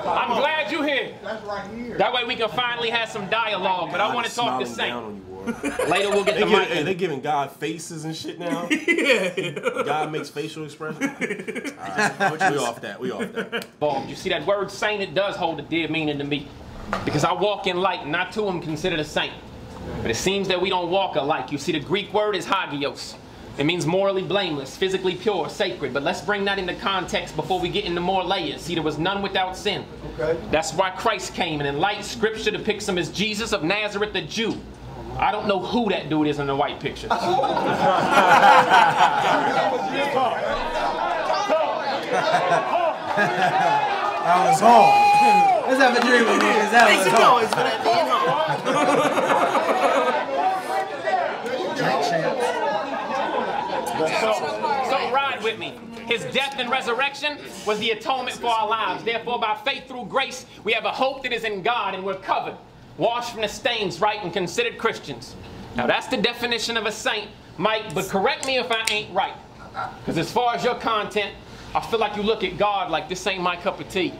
I'm glad you're here. That way we can finally have some dialogue. But I want to talk to Saint. Later we'll get the mic. Hey, they giving God faces and shit now. God makes facial expressions. Right. We off that. You see that word saint? It does hold a dear meaning to me, because I walk in light, and not to him considered a saint. But it seems that we don't walk alike. You see, the Greek word is hagios. It means morally blameless, physically pure, sacred. But let's bring that into context before we get into more layers. See, there was none without sin. Okay. That's why Christ came, and in light, Scripture depicts him as Jesus of Nazareth, the Jew. I don't know who that dude is in the white picture. That was hard. Let's have a drink with me, because that was hard. So ride with me. His death and resurrection was the atonement for our lives. Therefore, by faith through grace, we have a hope that is in God, and we're covered, washed from the stains, right, and considered Christians. Now, that's the definition of a saint, Mike, but correct me if I ain't right. Because as far as your content, I feel like you look at God like this ain't my cup of tea.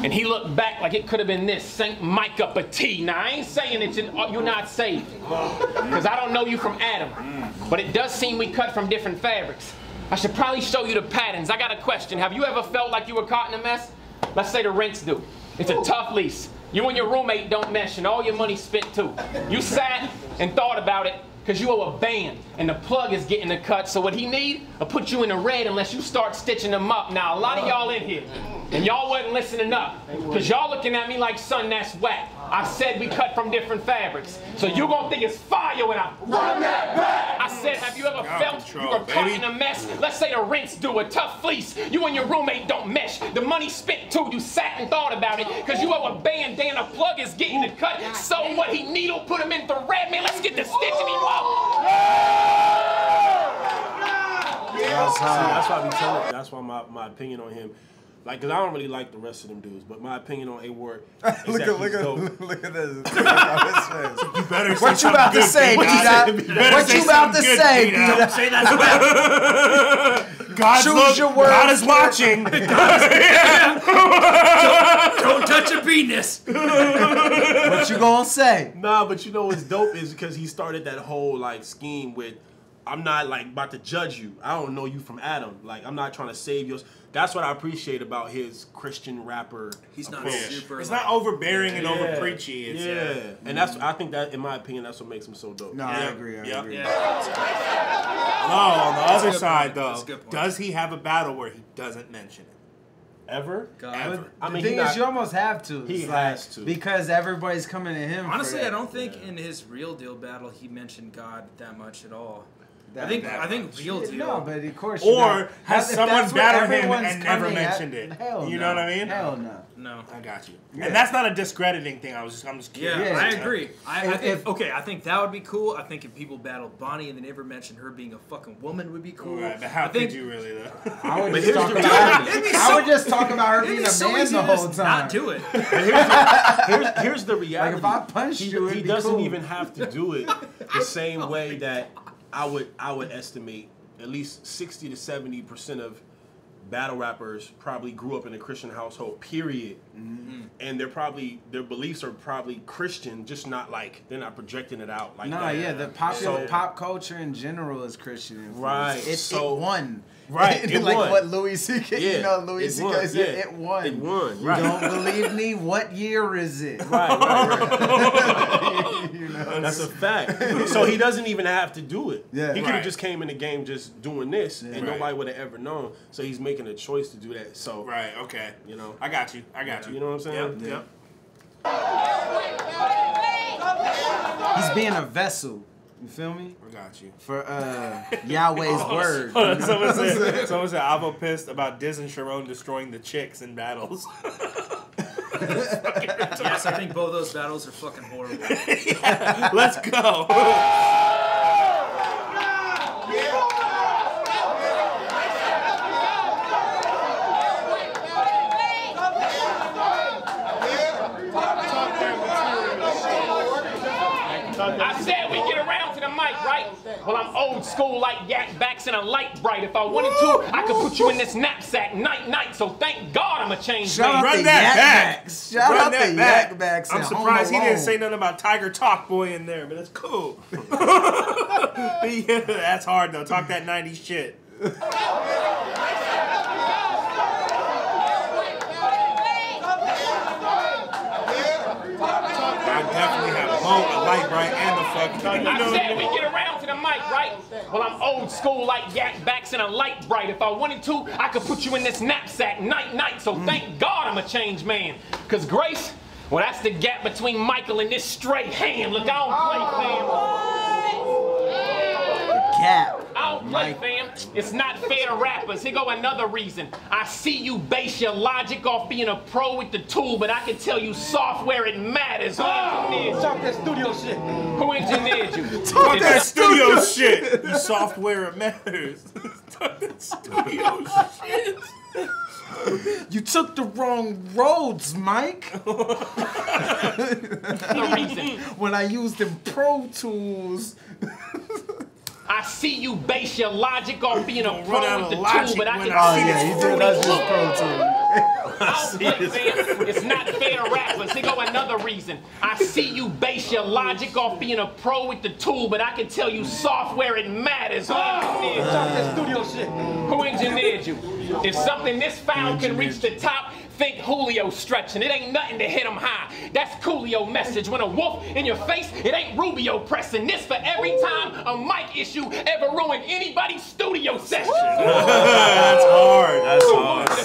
And he looked back like it could have been this, Saint my cup of tea. Now, I ain't saying that you're not saved, because I don't know you from Adam. But it does seem we cut from different fabrics. I should probably show you the patterns. I got a question. Have you ever felt like you were caught in a mess? Let's say the rents due. It's a tough lease. You and your roommate don't mesh, and all your money's spent too. You sat and thought about it, because you owe a band, and the plug is getting the cut, so what he need, will put you in the red unless you start stitching them up. Now, a lot of y'all in here, and y'all wasn't listening up, because y'all looking at me like, son, that's whack. I said we cut from different fabrics, so you gonna think it's fire when I run that back. I said, have you ever felt you were caught in a mess? Let's say the rent's due, a tough fleece. You and your roommate don't mesh. The money spent too, you sat and thought about it, because you owe a band, and a plug is getting the cut. So what, he needle put him in the red, man, let's get the stitching him up. That's why my opinion on him, like, cause I don't really like the rest of them dudes, but my opinion on A-Ward is look that at this. You better say what you about to say, P-Dot? What you about to say, P-Dot? Say that's well. God is watching. Don't touch a penis. What you gonna say? Nah, but you know what's dope is because he started that whole like scheme with, I'm not like about to judge you. I don't know you from Adam. Like, I'm not trying to save yours. That's what I appreciate about his Christian rapper. He's not approach. super. It's not overbearing and over preachy. It's, and I think that, in my opinion, that's what makes him so dope. No, I agree. I agree. No, on the other side though, does he have a battle where he doesn't mention it? Ever? Ever. I mean, the thing is, you almost have to. He has to. Because everybody's coming to him. Honestly, I don't think in his Real Deal battle he mentioned God that much at all. I think Real Deal. No, but of course. Or has someone battled him and never mentioned it? Hell you know what I mean? Hell no. No. I got you. Yeah. And that's not a discrediting thing. I'm just curious. Yeah, I agree. I think that would be cool. I think if people battled Bonnie and they never mentioned her being a fucking woman would be cool. Right, but how could you really though? I would just talk about her being a man the whole time. Not do it. Here's the reality. Like if I punched you, he doesn't even have to do it the same way that I would estimate at least 60 to 70% of battle rappers probably grew up in a Christian household, period. And their beliefs are probably Christian, just not like, they're not projecting it out like that. Yeah, the pop culture in general is Christian influence. Right. It won. Right, it like won. what Louis C.K. Yeah, you know, Louis C.K. said it won. It won. You don't believe me? What year is it? Right. You know, that's a fact. So he doesn't even have to do it. Yeah. He could have just came in the game just doing this, and nobody would have ever known. So he's making a choice to do that. So okay. You know, I got you. You know what I'm saying? Yep. He's being a vessel. You feel me? I got you. For Yahweh's word. Someone said Avo pissed about Diz and Sharon destroying the chicks in battles. Yes, I think both those battles are fucking horrible. Yeah, let's go. I said we get around to the mic, right? Well, I'm old school like yak backs and a light bright. If I wanted to, I could put you in this knapsack night. So thank God I'm a changed man. Run that back. Shout out the yak backs. I'm surprised he didn't say nothing about Tiger Talk Boy in there, but that's cool. Yeah, that's hard though. Talk that 90s shit. I definitely have both a light bright and the fucking. I said we get around to the mic, right? Well, I'm old school like yak backs and a light bright. If I wanted to, I could put you in this knapsack night. So thank God I'm a changed man. Cause grace Well, that's the gap between Michael and this straight hand. Look, I don't play, fam. The gap. I don't play, fam. It's not fair to rappers. Here go another reason. I see you base your logic off being a pro with the tool, but I can tell you software, it matters. Who engineered you? Talk that studio shit. Who engineered you? Talk that studio shit. You software, it matters. Talk that studio shit. You took the wrong roads, Mike. When I used them Pro Tools. I see you base your logic off being a pro with the tool, but I can he did. That's just Pro Tools. It's not fair to rappers. Here go another reason. I see you base your logic off being a pro with the tool, but I can tell you software, it matters. Who engineered you? Talk that studio shit. Who engineered you? If something this foul can reach the top, think Julio stretching. It ain't nothing to hit him high. That's Coolio message. When a wolf in your face, it ain't Rubio pressing. This for every time a mic issue ever ruined anybody's studio session. That's hard. That's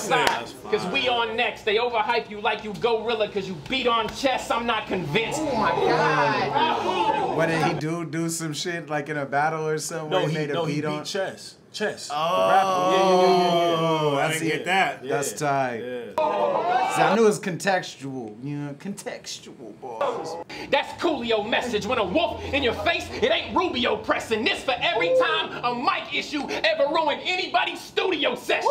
hard. Because we on next. They overhype you like you gorilla because you beat on chess. I'm not convinced. Oh my God. What did he do some shit like in a battle or something? No, where he made a beat on chess. Chess. Oh, I didn't get that. That's tight. Yeah. See, I knew it was contextual. You know, contextual, boys. That's Coolio message. When a wolf in your face, it ain't Rubio pressing. This for every time a mic issue ever ruined anybody's studio session.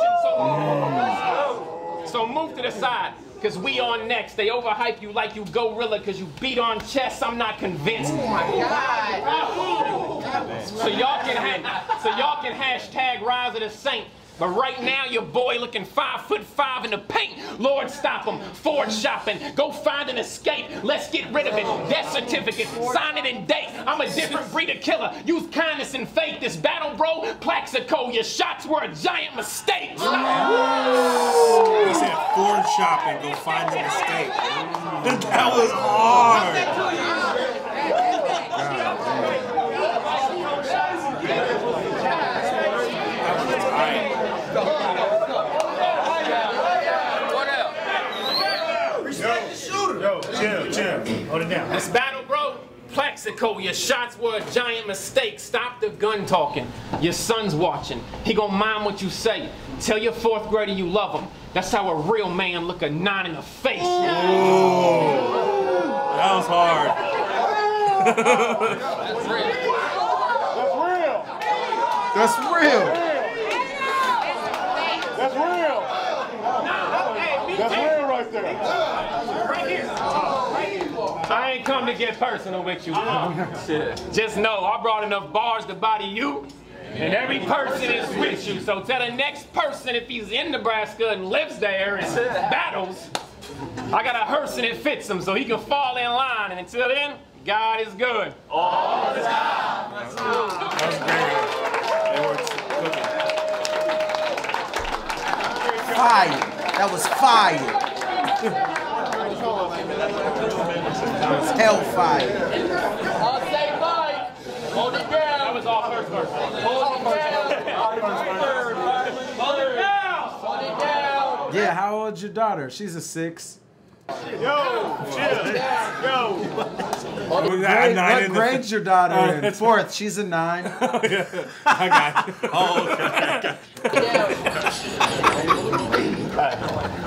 So move to the side. Cause we on next. They overhype you like you gorilla cause you beat on chess. I'm not convinced. Oh my God. So y'all can hashtag Rise of the Saint. But right now your boy looking 5'5" in the paint. Lord stop him. Ford shopping. Go find an escape. Let's get rid of it. Death certificate. Sign it and date. I'm a different breed of killer. Use kindness and faith. This battle, bro. Plaxico. Your shots were a giant mistake. He said Ford shopping. Go find an escape. That was hard. Chill. Hold it down. This battle, bro. Plaxico, your shots were a giant mistake. Stop the gun talking. Your son's watching. He gonna mind what you say. Tell your fourth grader you love him. That's how a real man look a 9 in the face. Ooh. That was hard. That's real. That's real. That's real right there. Right here. I ain't come to get personal with you. Just know I brought enough bars to body you, and every person is with you. So tell the next person if he's in Nebraska and lives there and battles, I got a hearse and it fits him so he can fall in line. And until then, God is good. All the time. That was great. Fire. That was fire. That was hellfire. I'll say bye. Hold it down. That was all first verse. Hold it down. Hold it down. Hold it down. Yeah, how old's your daughter? She's a 6. Yo, chill. Yo. What grade's your daughter in? 4th. She's a 9. I got it. Oh, okay.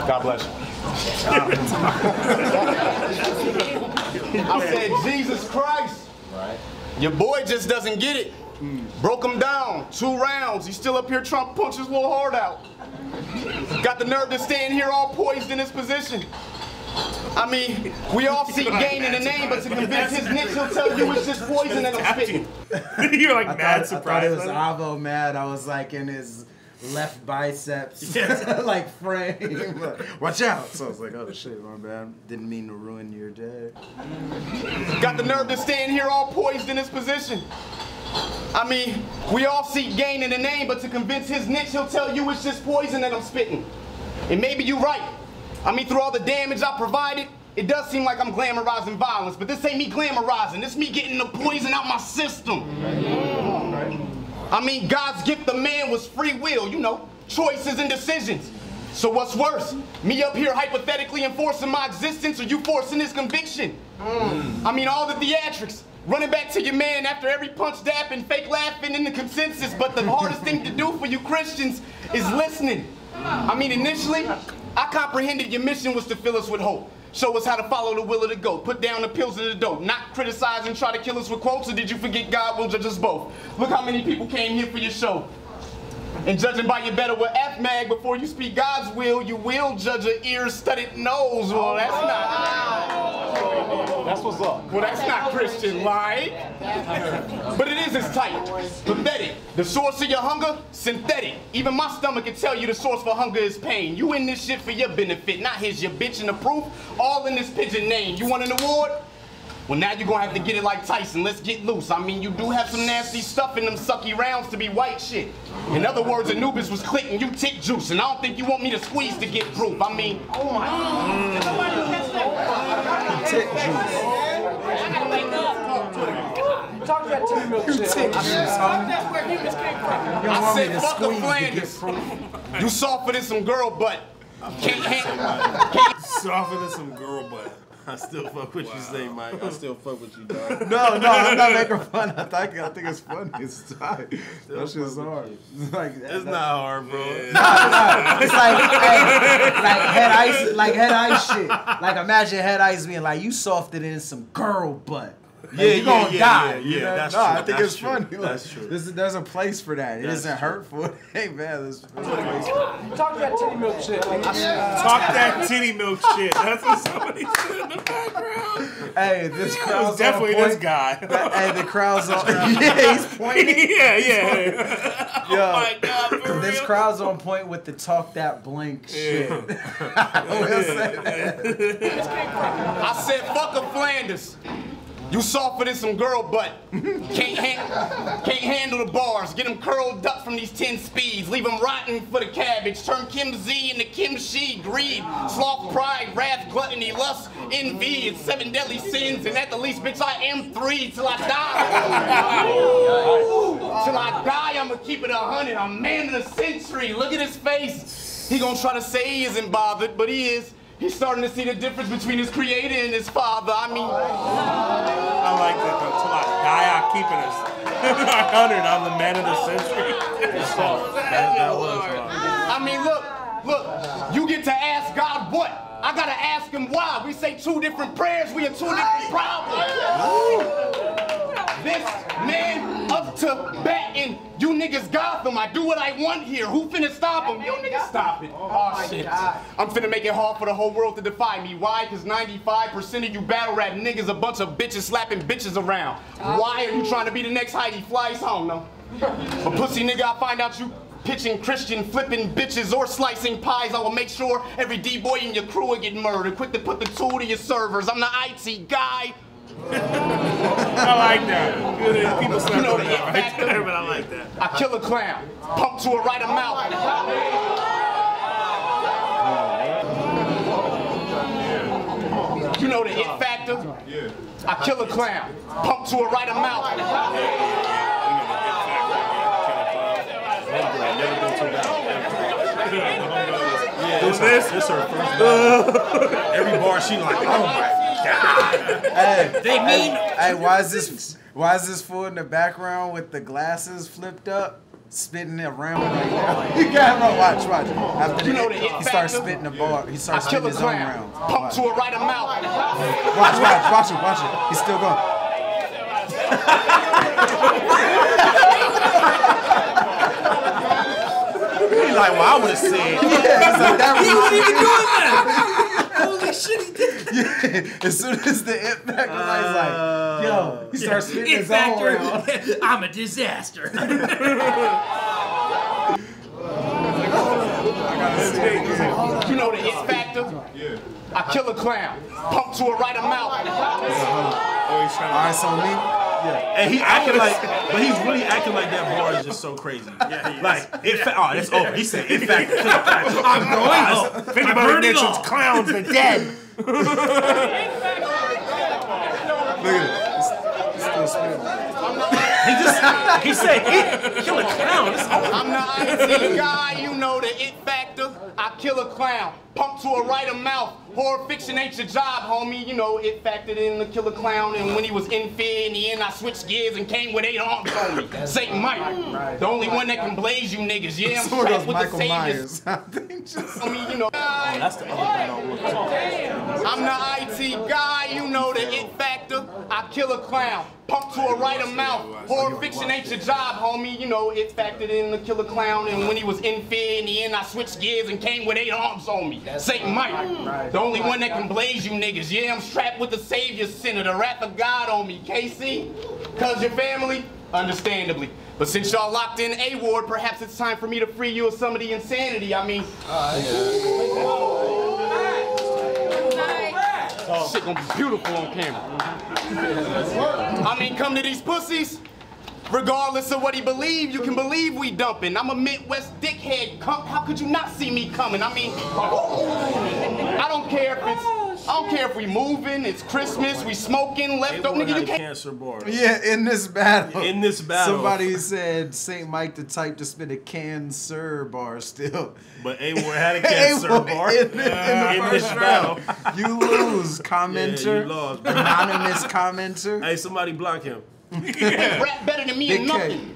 God bless you. I said, Jesus Christ. Right. Your boy just doesn't get it. Broke him down. 2 rounds. He's still up here trying to punch his little heart out. Got the nerve to stand here all poised in his position. I mean, we all seek gain in the name, but to convince his niche, he'll tell you it's just poison that I'm spitting. You're like mad surprised. I thought it was Avo mad. I was like in his left biceps, like frame. Watch out. So I was like, oh shit, my bad. Didn't mean to ruin your day. Got the nerve to stand here all poised in his position. I mean, we all seek gain in the name, but to convince his niche, he'll tell you it's just poison that I'm spitting. And maybe you're right. I mean, through all the damage I provided, it does seem like I'm glamorizing violence, but this ain't me glamorizing. This me getting the poison out my system. I mean, God's gift to man was free will, you know, choices and decisions. So what's worse? Me up here hypothetically enforcing my existence, or you forcing this conviction? I mean, all the theatrics. Running back to your man after every punch dap and fake laughing in the consensus, but the hardest thing to do for you Christians is listening. I mean, initially, I comprehended your mission was to fill us with hope. Show us how to follow the will of the goat. Put down the pills of the dope. Not criticize and try to kill us with quotes, or did you forget God will judge us both? Look how many people came here for your show. And judging by your better with F-Mag before you speak God's will, you will judge an ear-studded nose. Well, that's not... That's what's up. Well, that's not Christian-like. But it is as tight. Pathetic. The source of your hunger? Synthetic. Even my stomach can tell you the source for hunger is pain. You in this shit for your benefit, not his, your bitch, and the proof. All in this pigeon name. You want an award? Well, now you're gonna have to get it like Tyson. Let's get loose. I mean, you do have some nasty stuff in them sucky rounds to be white shit. In other words, Anubis was clicking you tick juice, and I don't think you want me to squeeze to get proof. I mean, oh my God. Tick juice. Talk that to me, milk shit. That's where humans came from. I said, fuck a Flanders. You softer than some girl butt. Can't softer than some girl butt. I still fuck what you say, Mike. I still fuck with you, dog. No, I'm not making fun. I think it's funny. It's tight. That shit's hard. It's not hard, bro. Nah. It's like head ice shit. Like imagine head ice being like, you softer than some girl butt. Like, you're gonna die. Yeah, that's true. true. I think it's funny. That's true. There's a place for that. It isn't hurtful. Hey man, there's a place for that. Talk that titty milk shit. Talk that titty milk shit. That's what somebody said in the background. Hey, this crowd's was definitely on point. this guy. Hey, the crowd's on. Yeah, he's pointing. Yeah. Yo, Oh my God, for this real? crowd's on point with the talk that blank shit. I will say that. I said, fuck a Flanders. You softer than some girl butt. Can't handle the bars. Get them curled up from these 10 speeds. Leave them rotten for the cabbage. Turn Kim Z into Kim She. Greed, sloth, pride, wrath, gluttony, lust, envy. It's 7 deadly sins. And at the least, bitch, I am 3 till I die. Till I die, I'ma keep it 100. I'm man of the century. Look at his face. He gonna try to say he isn't bothered, but he is. He's starting to see the difference between his creator and his father. I mean, I like that though. Till I die, I'm keeping us 100. I'm the man of the century. That was hard. I mean, look, you get to ask God what? I gotta ask him why. We say 2 different prayers, we have 2 different problems. This man up to batting. You niggas Gotham. I do what I want here. Who finna stop him? You niggas stop it. Oh shit. I'm finna make it hard for the whole world to defy me. Why? Cause 95% of you battle rap niggas a bunch of bitches slapping bitches around. Why are you trying to be the next Heidi Fleiss? I don't know. But pussy nigga, I find out you pitching Christian, flipping bitches, or slicing pies. I will make sure every D-boy in your crew will get murdered. Quick to put the tool to your servers. I'm the IT guy. I like that. Good. People You know the it right factor. there, but I like that. I kill a clown, pump to a right amount. You know the it factor? Yeah. I kill a clown, pump to a right amount. This her first every bar she like, oh my God. Hey, why is this fool in the background with the glasses flipped up, spitting around right now? You gotta watch. After he starts spitting the bar, he starts spitting his own round. Pump to a right amount. Watch it. He's still going. He's like, well, I would have said. Yeah, he wasn't even doing that. Holy shit, he did. Yeah. As soon as the it factor is like, yo, he starts spitting his own round. I'm a disaster. You know the it factor? Yeah. I kill a clown, pump to a right amount. Alright, so me? Yeah. And he acting like, but he's really acting like that bar is just so crazy. Yeah, he is. Like, it's over. He said, in fact, I'm going home. Think about it, mentions clowns are dead. Look at it. It's still spinning. he said, kill a clown. I'm the IT guy, you know the it factor. I I kill a clown, pump to a right of mouth. Horror fiction ain't your job, homie. You know, it factored in the killer clown, and when he was in fear, in the end, I switched gears and came with 8 arms on me. Saint Mike, the only one that can blaze you niggas. Yeah, I'm strapped with the saviors. I mean, you know. That's the I'm the IT guy, you know the it factor. I kill a clown, pump to a right of mouth. Horror fiction ain't your job, homie. You know, it factored in the killer clown, and when he was in fear, in the end, I switched gears and came with 8 arms on me. Saint Mike, the only one that can blaze you niggas. Yeah, I'm strapped with the savior sinner, the wrath of God on me. KC, cause your family, understandably. But since y'all locked in A ward, perhaps it's time for me to free you of some of the insanity. I mean, shit gonna be beautiful on camera. I mean, come to these pussies. Regardless of what he believe, you can believe we dumping. I'm a Midwest dickhead. How could you not see me coming? I mean, I don't care if we moving, it's Christmas, we smoking, left over, nigga, you can't. Cancer bar. Yeah, in this battle. In this battle. Somebody said St. Mike the type to spit a cancer bar still. But A-Ward had a cancer bar. In the this battle. You lose, commenter. Yeah, you lost. Anonymous commenter. Hey, somebody block him. Rap better than me and nothing.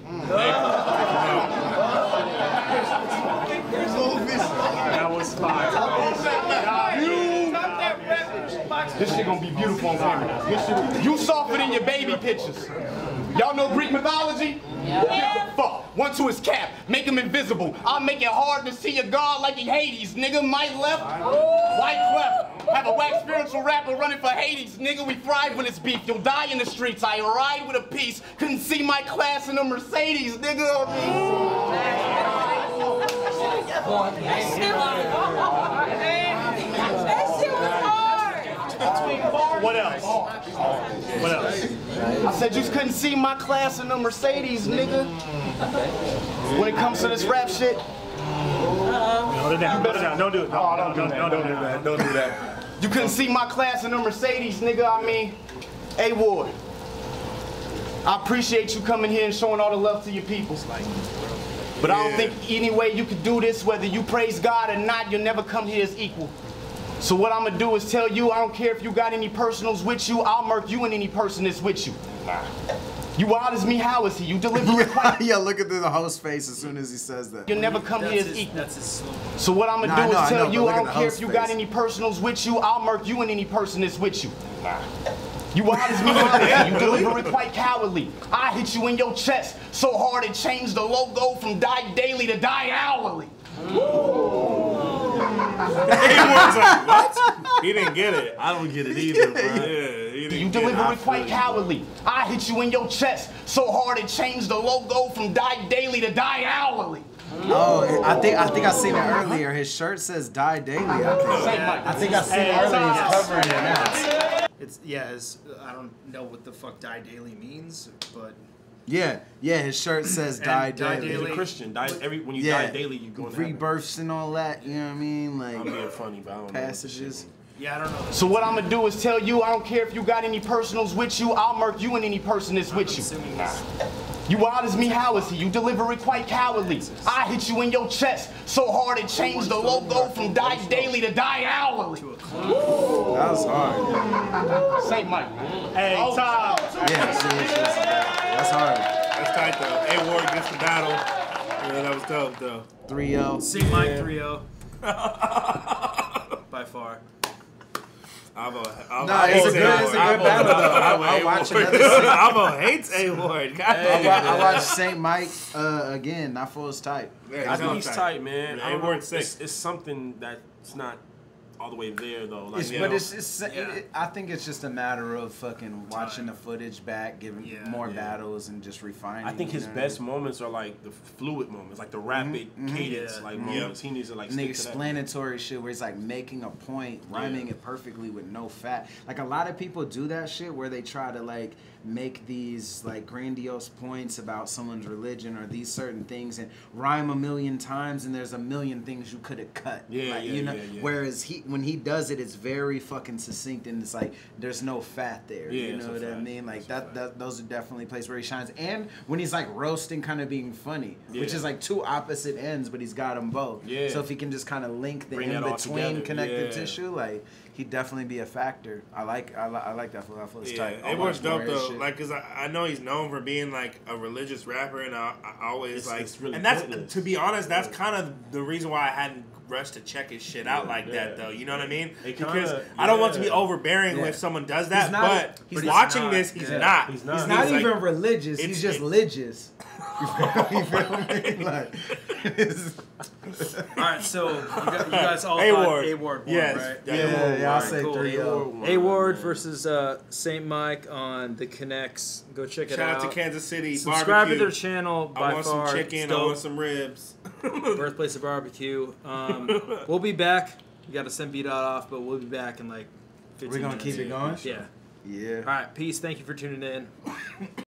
That was fire. This shit gonna be beautiful on camera. You softer than your baby pictures. Y'all know Greek mythology? Yeah. Fuck. One to his cap. Make him invisible. I'll make it hard to see a god like in Hades. Nigga, might left, white cleft. Have a whack spiritual rapper running for Hades. Nigga, we thrive when it's beef. You'll die in the streets. I ride with a piece. Couldn't see my class in a Mercedes. Nigga. What else? What else? I said you couldn't see my class in the Mercedes, nigga. When it comes to this rap shit. Hold it down. Hold it down. Don't do it. Don't do that. Don't do that. You couldn't see my class in the Mercedes, nigga. I mean, A-Ward. I appreciate you coming here and showing all the love to your people. But I don't think any way you could do this, whether you praise God or not, you'll never come here as equal. So what I'm gonna do is tell you, I don't care if you got any personals with you, I'll murk you and any person that's with you. You wild as me, how is he? You deliver Yeah, look at the host face as soon as he says that. You'll never come here as equal. So what I'm gonna do is tell you, I don't care if you got any personals with you, I'll murk you and any person that's with you. You wild as me, how is he? You deliver it quite cowardly. I hit you in your chest so hard it changed the logo from die daily to die hourly. A-Ward's like, what? He didn't get it. I don't get it either, bro. Yeah, you deliver it quite cowardly. I hit you in your chest so hard it changed the logo from die daily to die hourly. Oh, I think I seen it earlier. His shirt says "Die Daily." I think I seen it earlier. He's covering it now. I don't know what the fuck "Die Daily" means, but. Yeah, his shirt says "Die Daily." He's a Christian. When you die daily, you go in rebirths and all that. You know what I mean? Like I'm being funny, but I don't passages. Yeah, I don't know. So what I'm gonna do is tell you, I don't care if you got any personals with you, I'll murk you and any person that's with you. You wild as me, how is he? You deliver it quite cowardly. I hit you in your chest so hard it changed the logo from die daily to die hourly. That was hard. St. Mike. Hey, Tom. Yeah, that's hard. That's tight though. A-Ward gets the battle. Yeah, that was dope though. 3-0. St. Mike 3-0. By far. It's a good battle though. I'll watch another Avo hates A-Ward. I watched St. Mike again, not for his type. I think he's tight, man. A-Ward's sick. It's something that's not all the way there though. Like, I think it's just a matter of fucking watching the footage back, giving more battles, and just refining. I think his best moments are like the fluid moments, like the rapid cadence, like moments. He needs to like and the explanatory shit where he's like making a point, rhyming it perfectly with no fat. Like a lot of people do that shit where they try to like make these like grandiose points about someone's religion or these certain things and rhyme a million times, and there's a million things you could have cut. Whereas when he does it, it's very fucking succinct, and it's like there's no fat there. Yeah, you know what I mean? Like those are definitely places where he shines. And when he's like roasting, kind of being funny, which is like two opposite ends, but he's got them both. Yeah. So if he can just kind of link the in between connective tissue, like he'd definitely be a factor. I like that for his type. It works dope though. Like, cause I know he's known for being like a religious rapper, and I always it's really, and that's to be honest, that's kind of the reason why I hadn't rushed to check his shit out like that though. You know what I mean? Because I don't want to be overbearing if someone does that. But watching this, he's not. He's not even religious. He's just religious. You feel me? Like, all right, so you guys all A-Ward. thought A-Ward won, yes. right? Yeah, I'll say cool. 3-0. A-Ward versus St. Mike on the Connects. Go check it out. Shout out to Kansas City. Subscribe barbecue. to their channel. I By want far, some chicken. I want some ribs. Birthplace of barbecue. We'll be back. We got to send B-Dot off, but we'll be back in like 15 minutes. We're going to keep it going? Yeah. Yeah. All right, peace. Thank you for tuning in.